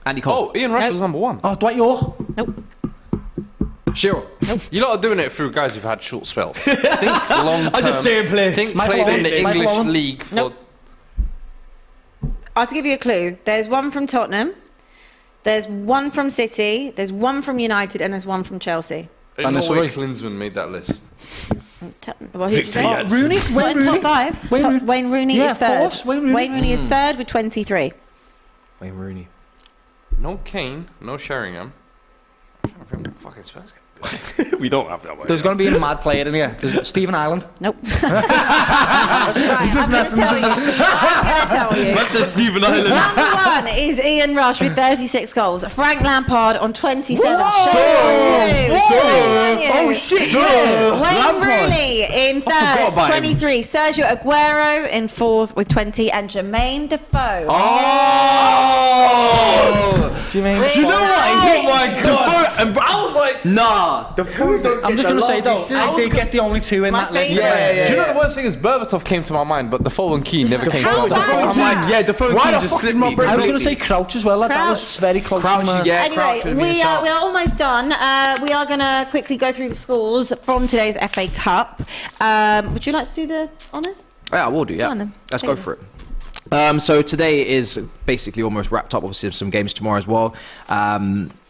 Andy Cole. Oh, Ian Rush was number 1. Oh, Dwight York. Nope. Shearer. You lot are doing it through guys who've had short spells. Think long term. I just saying players. Think Michael played in the Owen. Michael English Owen. league for. Nope. I'll give you a clue. There's one from Tottenham. There's one from City. There's one from United, and there's one from Chelsea. Van der No way Sar. Klinsmann made that list. Well, who did you say? Victor Rooney. Not Wayne in Rooney. top 5. Wayne Rooney. Wayne Rooney Yeah, is third. of course, Wayne Rooney. is third with 23. Wayne Rooney. No Kane, no Sheringham. I'm trying to remember the fucking Spurs game. We don't have that one. There's going to be a mad player in here. There's Stephen Ireland. Nope. He's just messing. I'm going to tell you. That's a Stephen Island. Number 1 is Ian Rush with 36 goals. Frank Lampard on 27. Oh shit! Wayne Rooney in forgot third, about him. 23. Sergio Aguero in fourth with 20, and Jermaine Defoe. Oh! Do you mean? Do you know what? Oh my God. And I was like, nah. The I'm just going to say though, I did get the only 2 in My that list. favourite. Do you know the worst thing is Berbatov came to my mind, but Defoe and Keane never came to my How bad mind. is I'm like, yeah, the phone Why the just fuck slipped did me. I was going to say Crouch as well. That was Crouch. very close. Crouch, to my- yeah. Anyway, Crouch would have been a we shout. are almost done. We are going to quickly go through the scores from today's FA Cup. Would you like to do the honours? Yeah, I will do. Go Yeah, on then. let's Take go it. for it. So today is basically almost wrapped up. Obviously, there's some games tomorrow as well.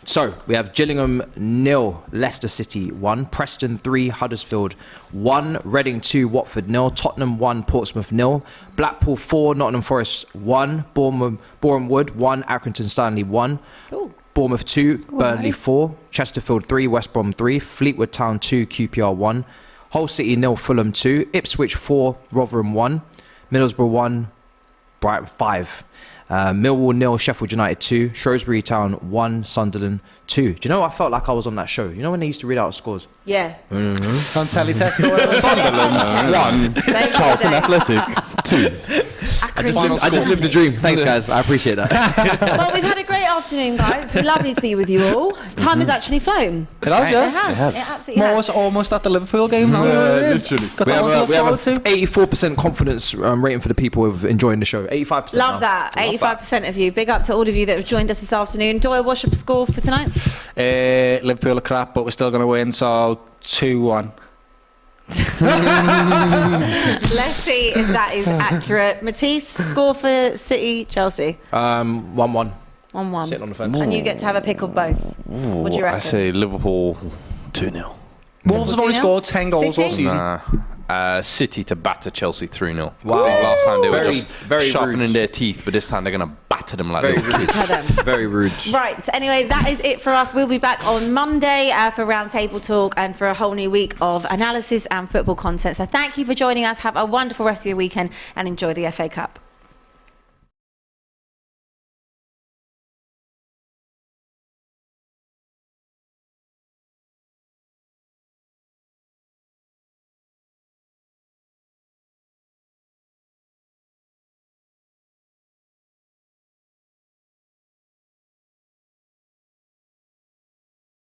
So we have Gillingham 0, Leicester City 1, Preston 3, Huddersfield 1, Reading 2, Watford 0, Tottenham 1, Portsmouth 0, Blackpool 4, Nottingham Forest 1, Boreham Wood 1, Accrington Stanley 1, Ooh. Bournemouth 2, Burnley 4, Chesterfield 3, West Brom 3, Fleetwood Town 2, QPR 1, Hull City 0, Fulham 2, Ipswich 4, Rotherham 1, Middlesbrough 1, Brighton 5. Millwall 0, Sheffield United 2, Shrewsbury Town 1, Sunderland 2. Do you know, I felt like I was on that show. You know when they used to read out scores? Yeah. On teletext or whatever. Sunderland 1, Charlton Athletic 2. I just lived the dream. Thanks, guys. I appreciate that. Well, we've had a great afternoon, guys. It's been lovely to be with you all. Time has actually flown. It has, It yeah. has. It absolutely has. Almost at the Liverpool game now. literally. Got We that one to have, look we have forward a to. 84% confidence rating for the people who have enjoying the show. 85%. Love now. that. 85% of you. Big up to all of you that have joined us this afternoon. Doyle, what's your score for tonight? Liverpool are crap, but we're still going to win, so 2-1. Let's see if that is accurate. Matisse, score for City, Chelsea. 1-1. 1-1. Sitting on the fence. And you get to have a pick of both. What do you reckon? I say Liverpool 2-0. Wolves have only scored 10 goals all City? season. City to batter Chelsea 3-0. Wow. I think last time they were Very- just very sharpening rude. their teeth, but this time they're going to batter them like Very little rude. kids. Very rude. Right, anyway, that is it for us. We'll be back on Monday for Roundtable Talk and for a whole new week of analysis and football content. So thank you for joining us. Have a wonderful rest of your weekend and enjoy the FA Cup.